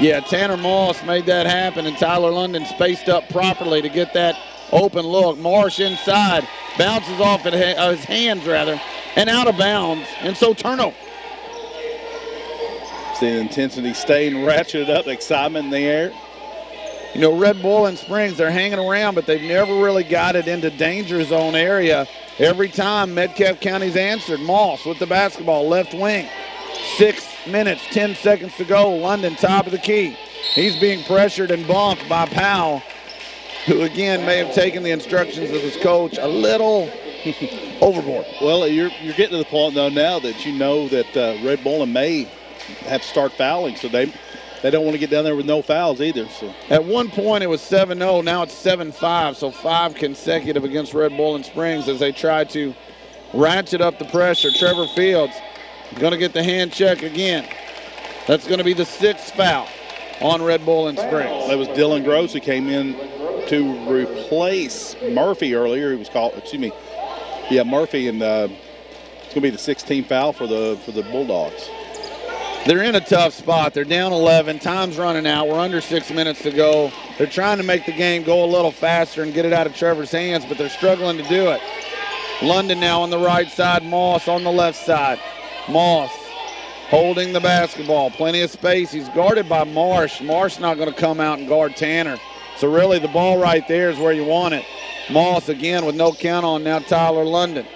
Yeah, Tanner Moss made that happen, and Tyler London spaced up properly to get that open look. Marsh inside, bounces off at his hands, and out of bounds, and so turnover. See the intensity staying ratcheted up, excitement in the air. You know, Red Bull and Springs, they're hanging around, but they've never really got it into danger zone area. Every time Metcalfe County's answered. Moss with the basketball, left wing. 6 minutes, 10 seconds to go. London, top of the key. He's being pressured and bumped by Powell, who again may have taken the instructions of his coach a little overboard. Well, you're getting to the point, though, now that you know that Red Bull and may have to start fouling, so they don't want to get down there with no fouls either. So at one point it was 7-0, now it's 7-5, so 5 consecutive against Red Bull and Springs as they try to ratchet up the pressure. Trevor Fields going to get the hand check again. That's going to be the 6th foul on Red Bull and Springs. That was Dylan Gross who came in to replace Murphy earlier. He was called, Murphy, and it's going to be the 16th foul for the Bulldogs. They're in a tough spot. They're down 11. Time's running out. We're under 6 minutes to go. They're trying to make the game go a little faster and get it out of Trevor's hands, but they're struggling to do it. London now on the right side. Moss on the left side. Moss holding the basketball. Plenty of space. He's guarded by Marsh. Marsh not going to come out and guard Tanner. So really the ball right there is where you want it. Moss again with no count on now Tyler London.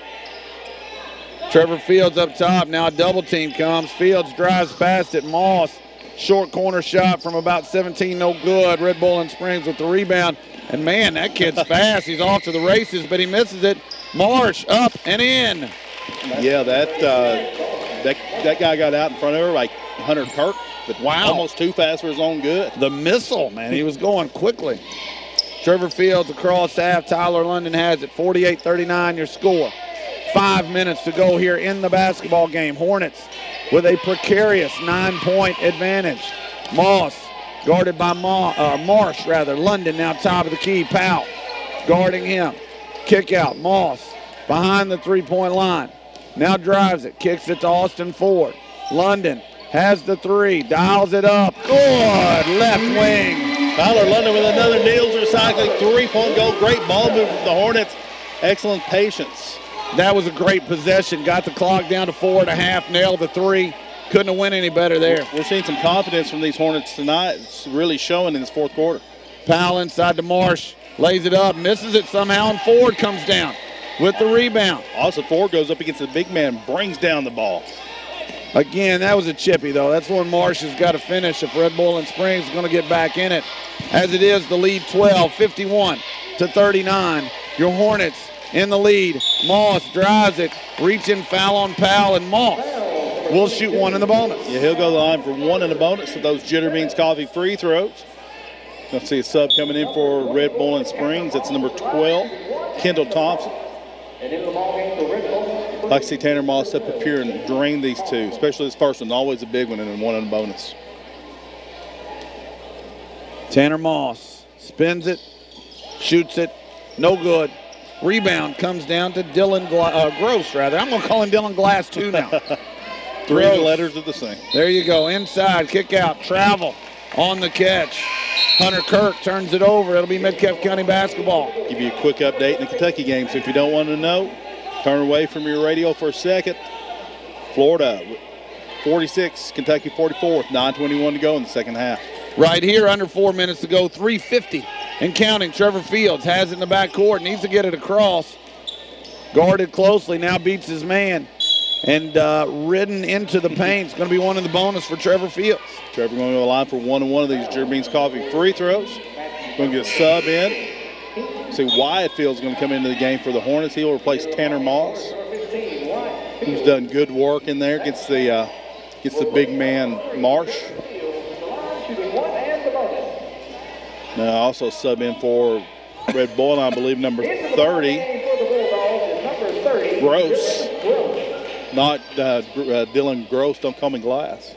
Trevor Fields up top. Now a double team comes. Fields drives past it. Moss, short corner shot from about 17, no good. Red Bull and Springs with the rebound. And man, that kid's fast. He's off to the races, but he misses it. Marsh up and in. Yeah, that guy got out in front of her like Hunter Kirk, but wow, almost too fast for his own good. The missile, man, he was going quickly. Trevor Fields across half. Tyler London has it. 48-39 your score. 5 minutes to go here in the basketball game. Hornets with a precarious 9-point advantage. Moss guarded by Marsh. London now top of the key. Powell guarding him. Kick out. Moss behind the three-point line. Now drives it. Kicks it to Austin Ford. London has the three. Dials it up. Good left wing. Tyler London with another Needles Recycling 3-point goal. Great ball move from the Hornets. Excellent patience. That was a great possession. Got the clock down to 4.5. Nailed the three. Couldn't have went any better there. We're seeing some confidence from these Hornets tonight. It's really showing in this fourth quarter. Powell inside to Marsh. Lays it up. Misses it somehow, and Ford comes down with the rebound. Also, Ford goes up against the big man, brings down the ball. Again, that was a chippy, though. That's where Marsh has got to finish if Red Bull and Springs is going to get back in it. As it is, the lead 12, 51-39. Your Hornets in the lead. Moss drives it, reaching foul on Powell, and Moss will shoot one in the bonus. Yeah, he'll go to the line for one in the bonus of those Jitter Beans Coffee free throws. Let's see a sub coming in for Red Bull and Springs. That's number 12, Kendall Thompson. I'd like to see Tanner Moss step up here and drain these two, especially this first one. Always a big one and then one in the bonus. Tanner Moss spins it, shoots it, no good. Rebound comes down to Dylan Gross, rather. I'm going to call him Dylan Glass, too, now. Three letters of the same. There you go. Inside, kick out, travel on the catch. Hunter Kirk turns it over. It'll be Metcalfe County basketball. Give you a quick update in the Kentucky game. So if you don't want to know, turn away from your radio for a second. Florida 46, Kentucky 44, 9:21 to go in the second half. Right here, under 4 minutes to go, 3:50 and counting. Trevor Fields has it in the backcourt, needs to get it across. Guarded closely, now beats his man. And ridden into the paint. It's going to be one in the bonus for Trevor Fields. Trevor going to the line for one of these Jitter Beans Coffee free throws. Going to get a sub in. See, Wyatt Fields going to come into the game for the Hornets. He'll replace Tanner Moss, who's done good work in there against the big man Marsh. Now also sub in for Red Bull, and I believe number 30, Gross. Not Dylan Gross, don't call me Glass.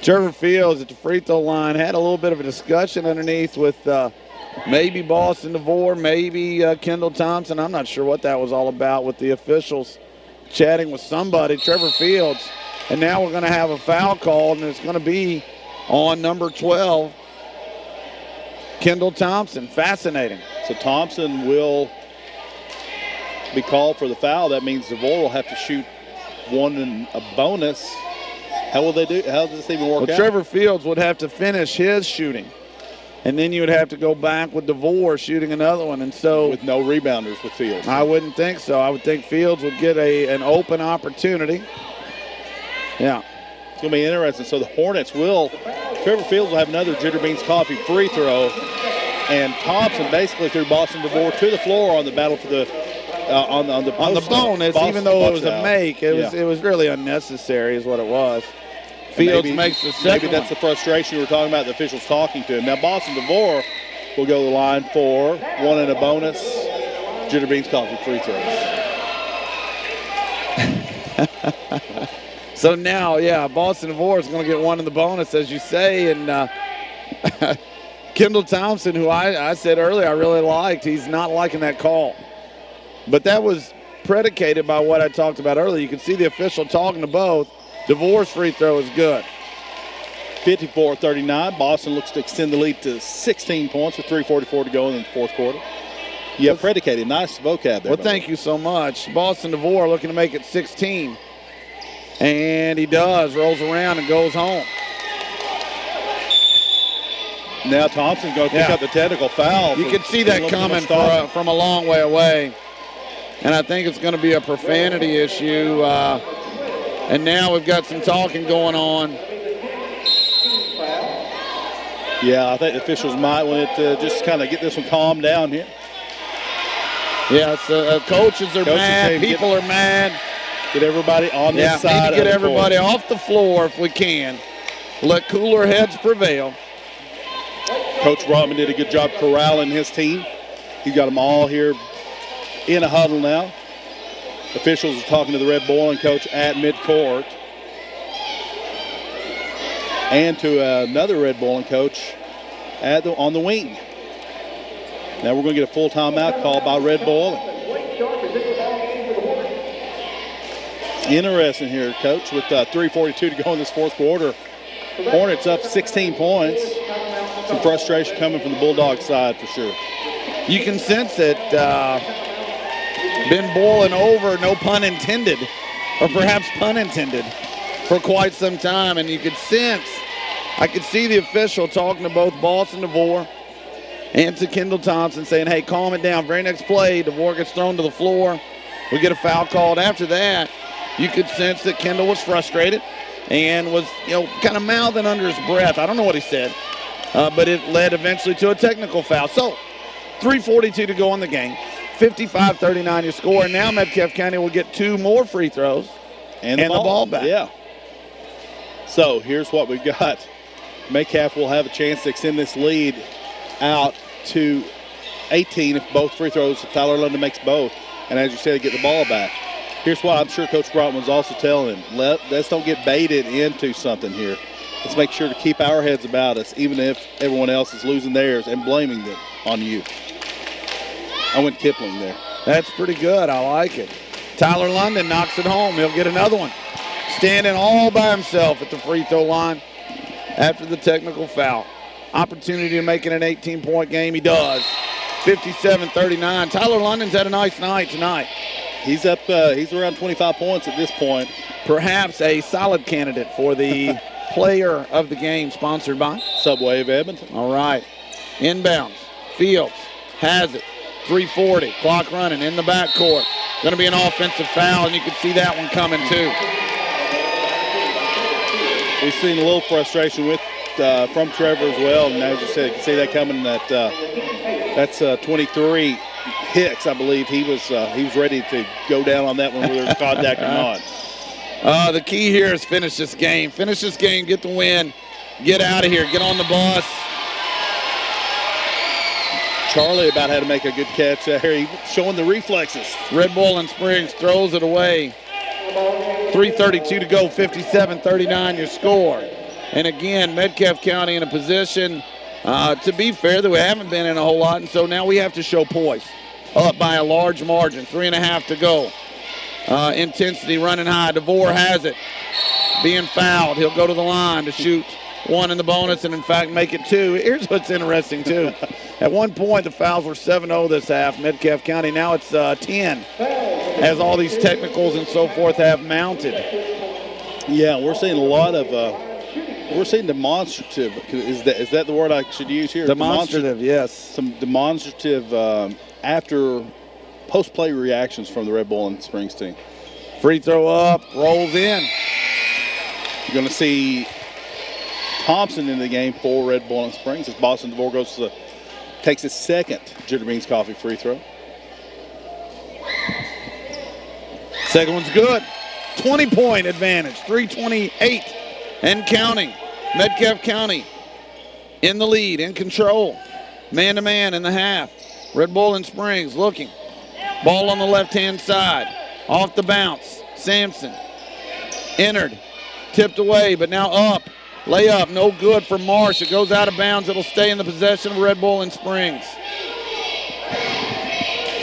Trevor Fields at the free throw line had a little bit of a discussion underneath with maybe Boston DeVore, maybe Kendall Thompson. I'm not sure what that was all about with the officials chatting with somebody, Trevor Fields. And now we're going to have a foul called, and it's going to be on number 12, Kendall Thompson. Fascinating. So Thompson will be called for the foul. That means DeVore will have to shoot one and a bonus. How will they do? How does this even work out? Trevor Fields would have to finish his shooting, and then you would have to go back with DeVore shooting another one. And so, with no rebounders with Fields, I wouldn't think so. I would think Fields would get an open opportunity. Yeah, it's going to be interesting. So the Hornets Trevor Fields will have another Jitterbeans Coffee free throw, and Thompson basically threw Boston DeVore to the floor on the battle for the on the bonus. Even though it was a make, it was really unnecessary, is what it was. Fields makes the second. Maybe that's the frustration we were talking about. The officials talking to him. Now Boston DeVore will go to the line for one and a bonus Jitterbeans Coffee free throws. So now, Boston DeVore is going to get one in the bonus, as you say, and Kendall Thompson, who I said earlier I really liked, he's not liking that call. But that was predicated by what I talked about earlier. You can see the official talking to both. DeVore's free throw is good. 54-39. Boston looks to extend the lead to 16 points with 3:44 to go in the fourth quarter. Yeah, predicated. Nice vocab there. Well, thank you so much. Boston DeVore looking to make it 16. And he does, rolls around and goes home. Now Thompson's going to pick up the technical foul. You can see that coming from a long way away. And I think it's going to be a profanity issue. And now we've got some talking going on. Yeah, I think the officials might want to just kind of get this one calmed down here. Yeah, coaches are mad, people are mad. Get everybody on this side. Need to get everybody off the floor if we can. Let cooler heads prevail. Coach Brotman did a good job corralling his team. He's got them all here in a huddle now. Officials are talking to the Red Boiling coach at midcourt. And to another Red Boiling coach on the wing. Now we're going to get a full timeout called by Red Boiling. Interesting here, Coach, with 3:42 to go in this fourth quarter. Hornets up 16 points. Some frustration coming from the Bulldogs side for sure. You can sense it. Been boiling over, no pun intended, or perhaps pun intended, for quite some time. And you could sense, I could see the official talking to both Boston DeVore and to Kendall Thompson saying, hey, calm it down. Very next play, DeVore gets thrown to the floor. We get a foul called. After that, you could sense that Kendall was frustrated and was, kind of mouthing under his breath. I don't know what he said, but it led eventually to a technical foul. So 3:42 to go in the game. 55-39 your score. And now Metcalfe County will get 2 more free throws and the ball back. Yeah. So here's what we've got. Metcalfe will have a chance to extend this lead out to 18 if both free throws, if Tyler London makes both. And as you said, get the ball back. Here's what I'm sure Coach Brotman was also telling him. Let's don't get baited into something here. Let's make sure to keep our heads about us, even if everyone else is losing theirs and blaming them on you. I went Kipling there. That's pretty good. I like it. Tyler London knocks it home. He'll get another one. Standing all by himself at the free throw line after the technical foul. Opportunity to make it an 18-point game. He does. 57-39. Tyler London's had a nice night tonight. He's up. He's around 25 points at this point. Perhaps a solid candidate for the player of the game, sponsored by Subway of Edmonton. All right. Inbounds. Fields has it. 3:40. Clock running in the backcourt. Going to be an offensive foul, and you can see that one coming too. We've seen a little frustration from Trevor as well, and as you said, you can see that coming. That's 23. Hicks, I believe he was ready to go down on that one, whether it's contact or not. The key here is finish this game. Finish this game, get the win, get out of here, get on the bus. Charlie about had to make a good catch there. He's showing the reflexes. Red Bull and Springs throws it away. 3:32 to go, 57-39 your score. And again, Metcalfe County in a position To be fair, we haven't been in a whole lot, and so now we have to show poise. Up by a large margin, 3.5 to go. Intensity running high. DeVore has it. Being fouled. He'll go to the line to shoot 1 in the bonus and, in fact, make it 2. Here's what's interesting, too. At one point, the fouls were 7-0 this half, Metcalfe County. Now it's 10, as all these technicals and so forth have mounted. Yeah, we're seeing a lot of we're seeing demonstrative. Is that the word I should use here? Demonstrative, yes. Some demonstrative after post-play reactions from the Red Bull and Springs team. Free throw up, rolls in. You're going to see Thompson in the game for Red Bull and Springs as Boston DeVore takes his second Jitter Beans Coffee free throw. Second one's good. 20-point advantage, 3:28 and counting. Metcalfe County in the lead, in control. Man-to-man in the half. Red Bull and Springs looking. Ball on the left-hand side. Off the bounce. Sampson entered. Tipped away, but now up. Layup, no good for Marsh. It goes out of bounds. It'll stay in the possession of Red Bull and Springs.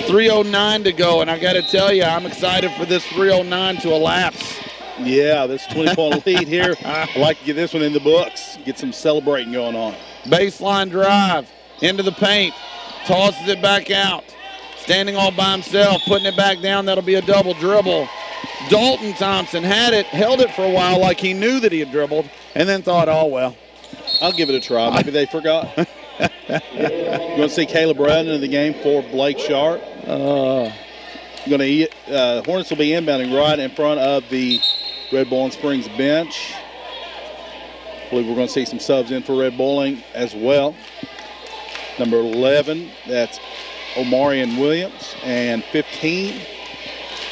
3:09 to go, and I got to tell you, I'm excited for this 3:09 to elapse. Yeah, this 20-point lead here. I'd like to get this one in the books. Get some celebrating going on. Baseline drive into the paint. Tosses it back out. Standing all by himself, putting it back down. That'll be a double dribble. Dalton Thompson had it, held it for a while like he knew that he had dribbled, and then thought, oh, well. I'll give it a try. Maybe they forgot. You're going to see Caleb Brown in the game for Blake Sharp. Hornets will be inbounding right in front of the Red Bull and Springs bench. I believe we're going to see some subs in for Red Bowling as well. Number 11, that's Omarion Williams, and 15,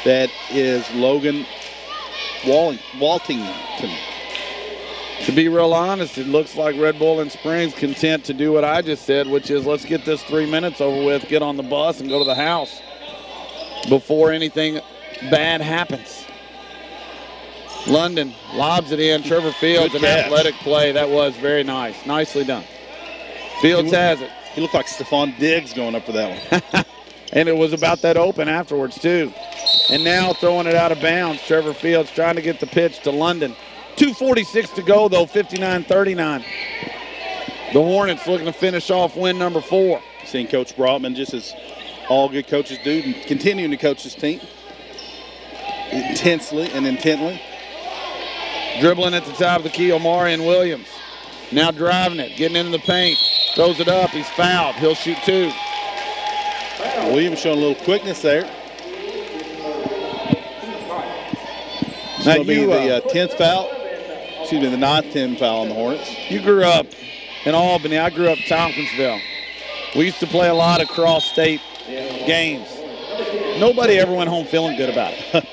that is Logan Waltington. To be real honest, it looks like Red Bull and Springs content to do what I just said, which is let's get this 3 minutes over with, get on the bus, and go to the house before anything bad happens. London lobs it in. Trevor Fields, an athletic play. That was very nice. Nicely done. Fields has it. He looked like Stephon Diggs going up for that one. And it was about that open afterwards, too. And now throwing it out of bounds. Trevor Fields trying to get the pitch to London. 2:46 to go, though, 59-39. The Hornets looking to finish off win number 4. Seeing Coach Brotman, just as all good coaches do, and continuing to coach his team intensely and intently. Dribbling at the top of the key, Omarion Williams. Now driving it, getting into the paint. Throws it up, he's fouled. He'll shoot 2. Williams showing a little quickness there. This will be the 10th foul. Excuse me, the 9th 10th foul on the Hornets. You grew up in Albany. I grew up in Tompkinsville. We used to play a lot of cross-state games. Nobody ever went home feeling good about it.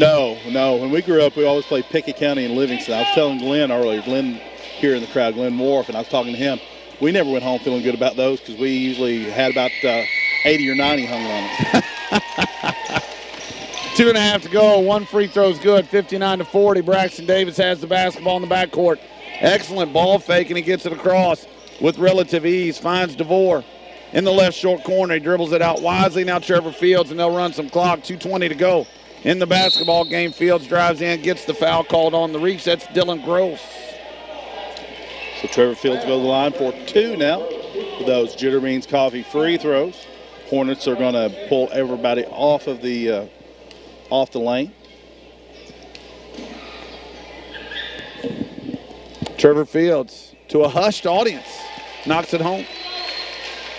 No. When we grew up, we always played Pickett County and Livingston. I was telling Glenn earlier, Glenn here in the crowd, Glenn Wharf, and I was talking to him. We never went home feeling good about those because we usually had about 80 or 90 hung on us. 2.5 to go. 1 free throw's good. 59-40. Braxton Davis has the basketball in the backcourt. Excellent ball fake, and he gets it across with relative ease. Finds DeVore in the left short corner. He dribbles it out wisely. Now Trevor Fields, and they'll run some clock. 2:20 to go in the basketball game. Fields drives in, gets the foul called on the reach. That's Dylan Gross. So Trevor Fields goes to the line for 2 now for those Jitter Beans Coffee free throws. Hornets are going to pull everybody off of the lane. Trevor Fields, to a hushed audience, knocks it home.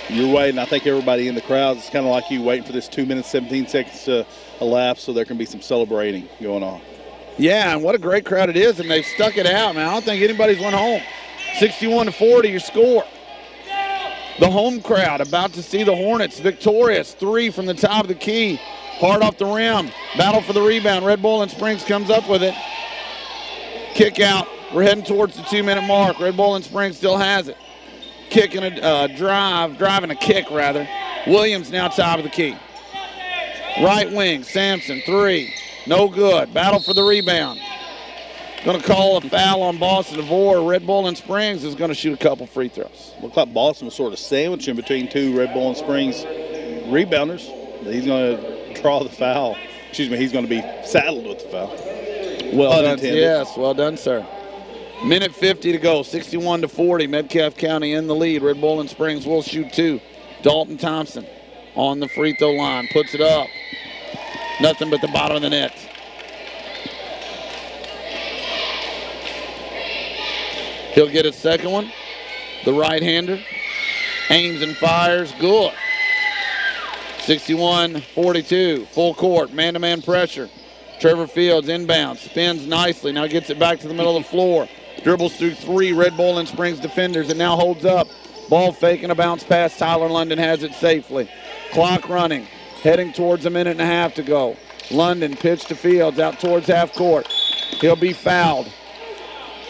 You're waiting. I think everybody in the crowd is kind of like you, waiting for this 2 minutes, 17 seconds to elapse so there can be some celebrating going on. Yeah, and what a great crowd it is, and they've stuck it out, man. I don't think anybody's went home. 61-40, your score. The home crowd about to see the Hornets victorious. 3 from the top of the key. Hard off the rim. Battle for the rebound. Red Bull and Springs comes up with it. Kick out. We're heading towards the 2-minute mark. Red Bull and Springs still has it. Kicking a driving a kick, rather. Williams now top of the key. Right wing, Sampson, 3. No good. Battle for the rebound. Going to call a foul on Boston DeVore. Red Bull and Springs is going to shoot a couple free throws. Looks like Boston was sort of sandwiching between two Red Bull and Springs rebounders. He's going to draw the foul. Excuse me, he's going to be saddled with the foul. Well done, yes, well done, sir. Minute 50 to go, 61-40. Metcalfe County in the lead. Red Bull and Springs will shoot 2. Dalton Thompson on the free throw line, puts it up. Nothing but the bottom of the net. He'll get his second one. The right-hander aims and fires. Good. 61-42. Full court. Man-to-man pressure. Trevor Fields inbounds. Spins nicely. Now gets it back to the middle of the floor. Dribbles through 3 Red Bull and Springs defenders and now holds up. Ball faking a bounce pass. Tyler London has it safely. Clock running. Heading towards a minute and a half to go. London pitch to Fields out towards half court. He'll be fouled.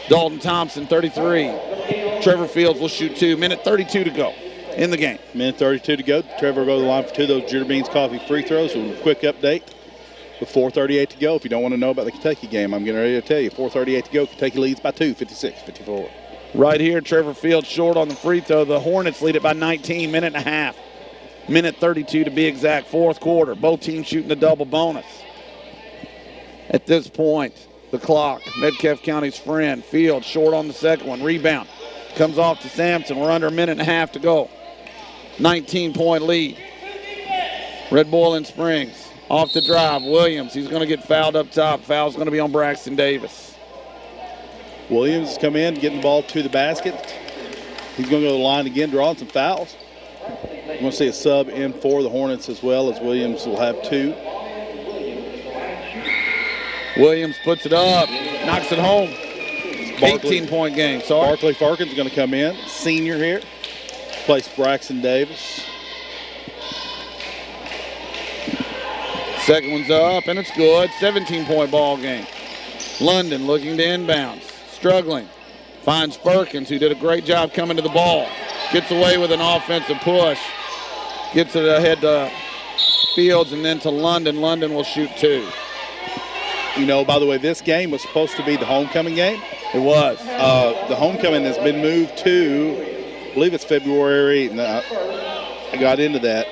Dalton Thompson, 33. Trevor Fields will shoot 2. Minute 32 to go in the game. Minute 32 to go. Trevor will go to the line for 2 of those Jitter Beans Coffee free throws. A quick update with 4:38 to go. If you don't want to know about the Kentucky game, I'm getting ready to tell you. 4:38 to go. Kentucky leads by 2, 56-54. Right here, Trevor Fields short on the free throw. The Hornets lead it by 19, minute and a half. Minute 32 to be exact, fourth quarter. Both teams shooting a double bonus. At this point, the clock, Metcalfe County's friend. Fields short on the second one. Rebound. Comes off to Sampson. We're under a minute and a half to go. 19-point lead. Red Bull and Springs. Off the drive. Williams, he's going to get fouled up top. Foul's going to be on Braxton Davis. Williams has come in, getting the ball to the basket. He's going to go to the line again, drawing some fouls. We're going to see a sub in for the Hornets as well, as Williams will have 2. Williams puts it up, knocks it home. 18-point game. Sorry. Barkley Farkins is going to come in, senior here. Place Braxton Davis. Second one's up, and it's good. 17-point ball game. London looking to inbounds. Struggling. Finds Firkins, who did a great job coming to the ball. Gets away with an offensive push. Gets it ahead to Fields and then to London. London will shoot 2. You know, by the way, this game was supposed to be the homecoming game. It was. The homecoming has been moved to, I believe it's February. No, I got into that.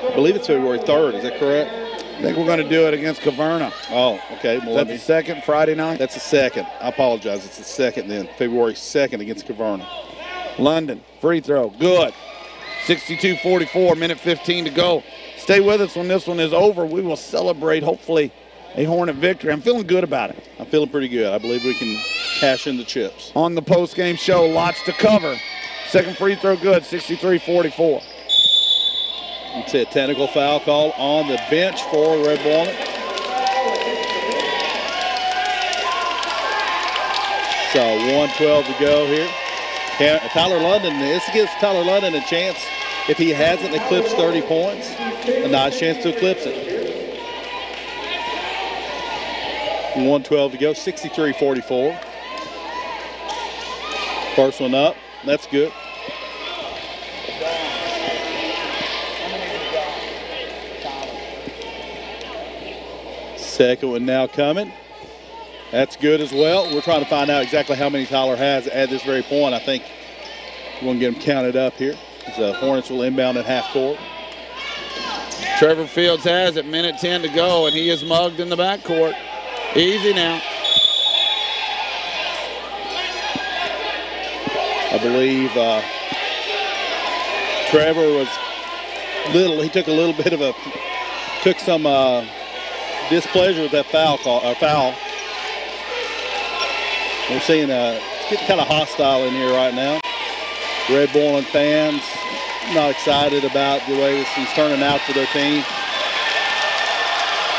I believe it's February 3rd. Is that correct? I think we're going to do it against Caverna. Oh, okay. Well, that's the second Friday night? That's the second. I apologize. It's the second then. February 2nd against Caverna. London, free throw. Good. 62-44, minute 15 to go. Stay with us when this one is over. We will celebrate, hopefully, a Hornet victory. I'm feeling good about it. I'm feeling pretty good. I believe we can cash in the chips. On the post-game show, lots to cover. Second free throw good, 63-44. You'd say a technical foul call on the bench for Red Bull. So 1:12 to go here. Tyler London, this gives Tyler London a chance, if he hasn't eclipsed 30 points, a nice chance to eclipse it. 1:12 to go, 63-44. First one up, that's good. Second one now coming. That's good as well. We're trying to find out exactly how many Tyler has at this very point. I think we're going to get them counted up here. The Hornets will inbound at half court. Trevor Fields has it, minute 10 to go, and he is mugged in the backcourt. Easy now. I believe Trevor was he took a little bit of took some displeasure with that foul. We're seeing it's getting kind of hostile in here right now. Red Bull and fans not excited about the way this is turning out for their team.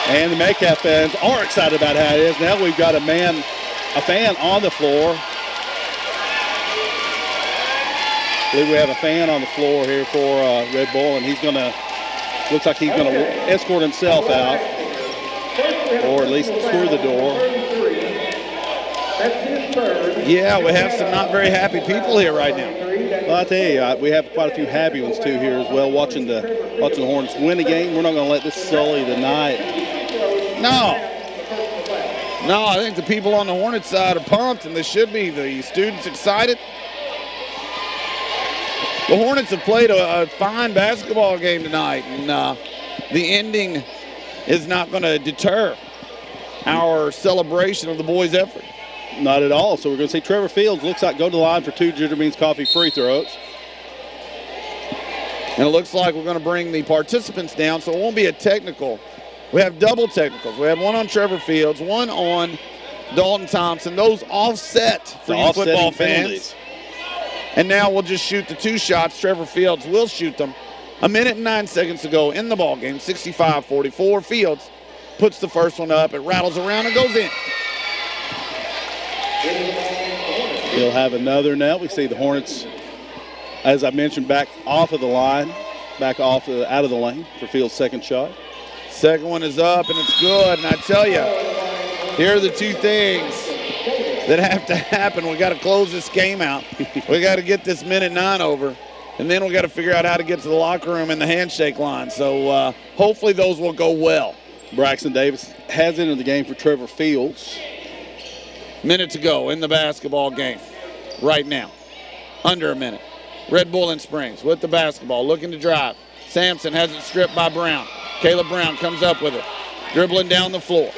And the Metcalfe fans are excited about how it is. Now we've got a fan on the floor. I believe we have a fan on the floor here for Red Bull, and looks like he's gonna escort himself out, or at least through the door. Yeah, we have some not very happy people here right now. Well, I tell you, we have quite a few happy ones too here as well. Watching the Hornets win a game, we're not going to let this sully the night. No, No, I think the people on the Hornet side are pumped, and they should be. The students excited. The Hornets have played a fine basketball game tonight, and the ending is not going to deter our celebration of the boys' effort. Not at all. So we're going to see Trevor Fields looks like go to the line for 2 Ginger Beans Coffee free throws. And it looks like we're going to bring the participants down, so it won't be a technical. We have double technicals. We have one on Trevor Fields, one on Dalton Thompson. Those offset for you football fans. And now we'll just shoot the 2 shots. Trevor Fields will shoot them. 1 minute and 9 seconds to go in the ball game. 65-44. Fields puts the first one up. It rattles around and goes in. He'll have another now. We see the Hornets, as I mentioned, back off of the line, back off out of the lane for Fields' second shot. Second one is up, and it's good. And I tell you, here are the 2 things that have to happen. We got to close this game out. We got to get this minute 9 over, and then we got to figure out how to get to the locker room and the handshake line. So hopefully those will go well. Braxton Davis has entered the game for Trevor Fields. Minute to go in the basketball game right now. Under a minute. Red Bull in Springs with the basketball, looking to drive. Sampson has it stripped by Brown. Caleb Brown comes up with it, dribbling down the floor.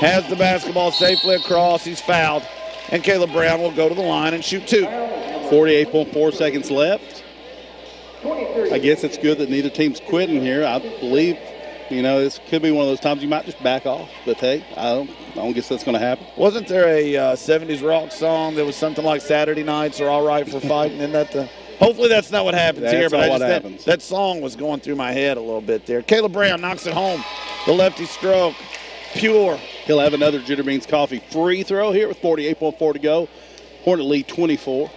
Has the basketball safely across. He's fouled. And Caleb Brown will go to the line and shoot 2. 48.4 seconds left. I guess it's good that neither team's quitting here. I believe, you know, this could be one of those times you might just back off. But, hey, I don't guess that's going to happen. Wasn't there a 70s rock song that was something like Saturday Nights Are All Right for Fighting? Isn't that the... Hopefully that's not what happens that's here, but that song was going through my head a little bit there. Caleb Brown knocks it home. The lefty stroke, pure. He'll have another Ginger Beans Coffee free throw here with 48.4 to go. Hornet lead 24.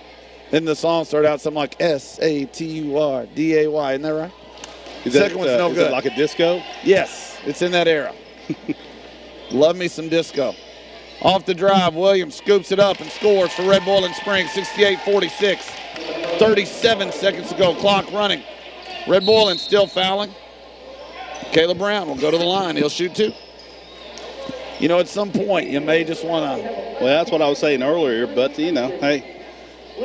Then the song started out something like S-A-T-U-R-D-A-Y. Isn't that right? Second one's no good. Is it like a disco? Yes, it's in that era. Love me some disco. Off the drive, Williams scoops it up and scores for Red Bull in Springs, 68-46. 37 seconds to go, clock running. Red Bull still fouling. Caleb Brown will go to the line. He'll shoot 2. You know, at some point, you may just want to. Well, that's what I was saying earlier, but, you know, hey,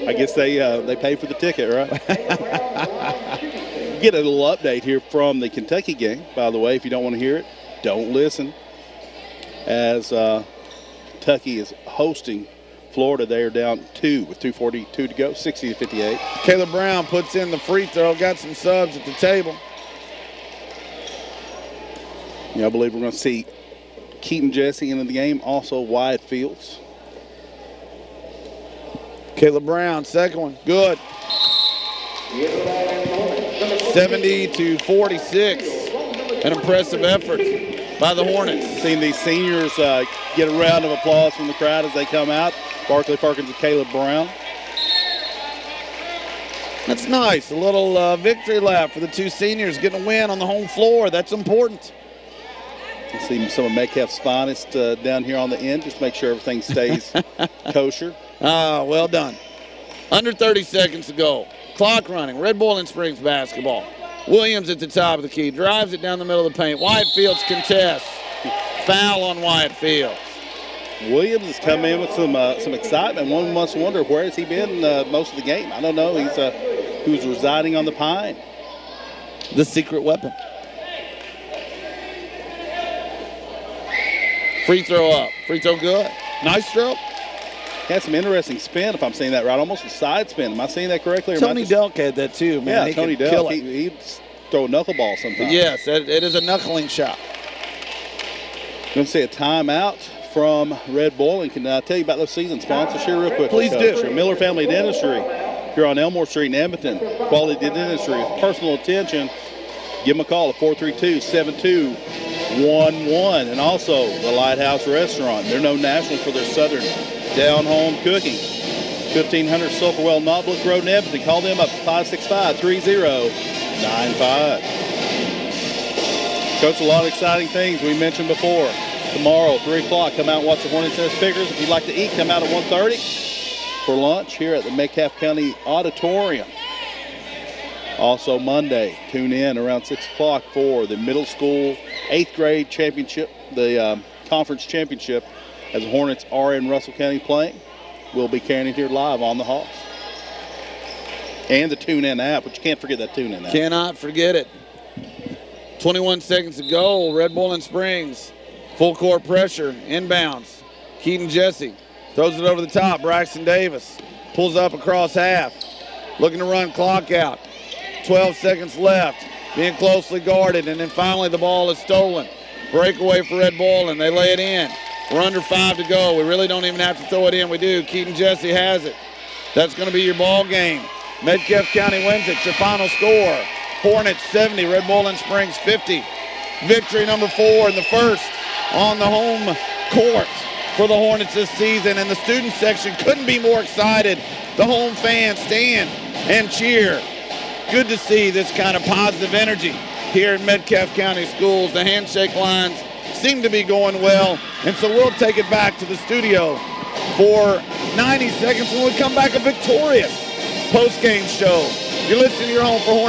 I guess they pay for the ticket, right? Get a little update here from the Kentucky game, by the way. If you don't want to hear it, don't listen. As Kentucky is hosting Florida, they are down 2 with 2:42 to go, 60-58. Caleb Brown puts in the free throw, got some subs at the table. Yeah, I believe we're going to see Keaton Jesse into the game, also Wyatt Fields. Caleb Brown, second one, good. 70-46, an impressive effort by the Hornets. Seeing these seniors get a round of applause from the crowd as they come out. Barkley Perkins and Caleb Brown. That's nice. A little victory lap for the 2 seniors getting a win on the home floor. That's important. You see some of Metcalfe's finest down here on the end, just to make sure everything stays kosher. Well done. Under 30 seconds to go. Clock running. Red Bull in Springs basketball. Williams at the top of the key. Drives it down the middle of the paint. Wyatt Fields contests. Foul on Wyatt Fields. Williams has come in with some excitement. One must wonder, where has he been most of the game? I don't know. He was residing on the Pine. The secret weapon. Free throw up. Free throw good. Nice stroke. Had some interesting spin, if I'm saying that right. Almost a side spin. Am I saying that correctly? Or Tony Delk had that too, man. Yeah, Tony Delk. He'd throw a knuckleball sometimes. Yes, it is a knuckling shot. Going to see a timeout from Red Bull. And can I tell you about those season sponsors here real quick? Please do. Miller Family Dentistry here on Elmore Street in Edmonton. Quality dentistry with personal attention. Give them a call at 432-7211. And also the Lighthouse Restaurant. They're known nationally for their southern down-home cooking. 1500 Sulphurwell Knobloch Road in Edmonton. Call them up at 565-3095. Coach, a lot of exciting things we mentioned before. Tomorrow, 3 o'clock, come out and watch the Hornets and Figures. If you'd like to eat, come out at 1:30 for lunch here at the Metcalfe County Auditorium. Also Monday, tune in around 6 o'clock for the middle school 8th grade championship, the conference championship as the Hornets are in Russell County playing. We'll be carrying it here live on the Hawks. And the TuneIn app, but you can't forget that TuneIn app. Cannot forget it. 21 seconds to go. Red Bull and Springs. Full court pressure. Inbounds. Keaton Jesse throws it over the top. Braxton Davis pulls up across half. Looking to run clock out. 12 seconds left. Being closely guarded. And then finally the ball is stolen. Breakaway for Red Bull, and they lay it in. We're under 5 to go. We really don't even have to throw it in. We do. Keaton Jesse has it. That's going to be your ball game. Metcalfe County wins it. Your final score, Hornets 70, Red Bull and Springs 50. Victory number 4 in the first on the home court for the Hornets this season. And the student section couldn't be more excited. The home fans stand and cheer. Good to see this kind of positive energy here in Metcalfe County schools. The handshake lines seem to be going well. And so we'll take it back to the studio for 90 seconds when we come back a victorious post-game show. You're listening to your home for Hornets.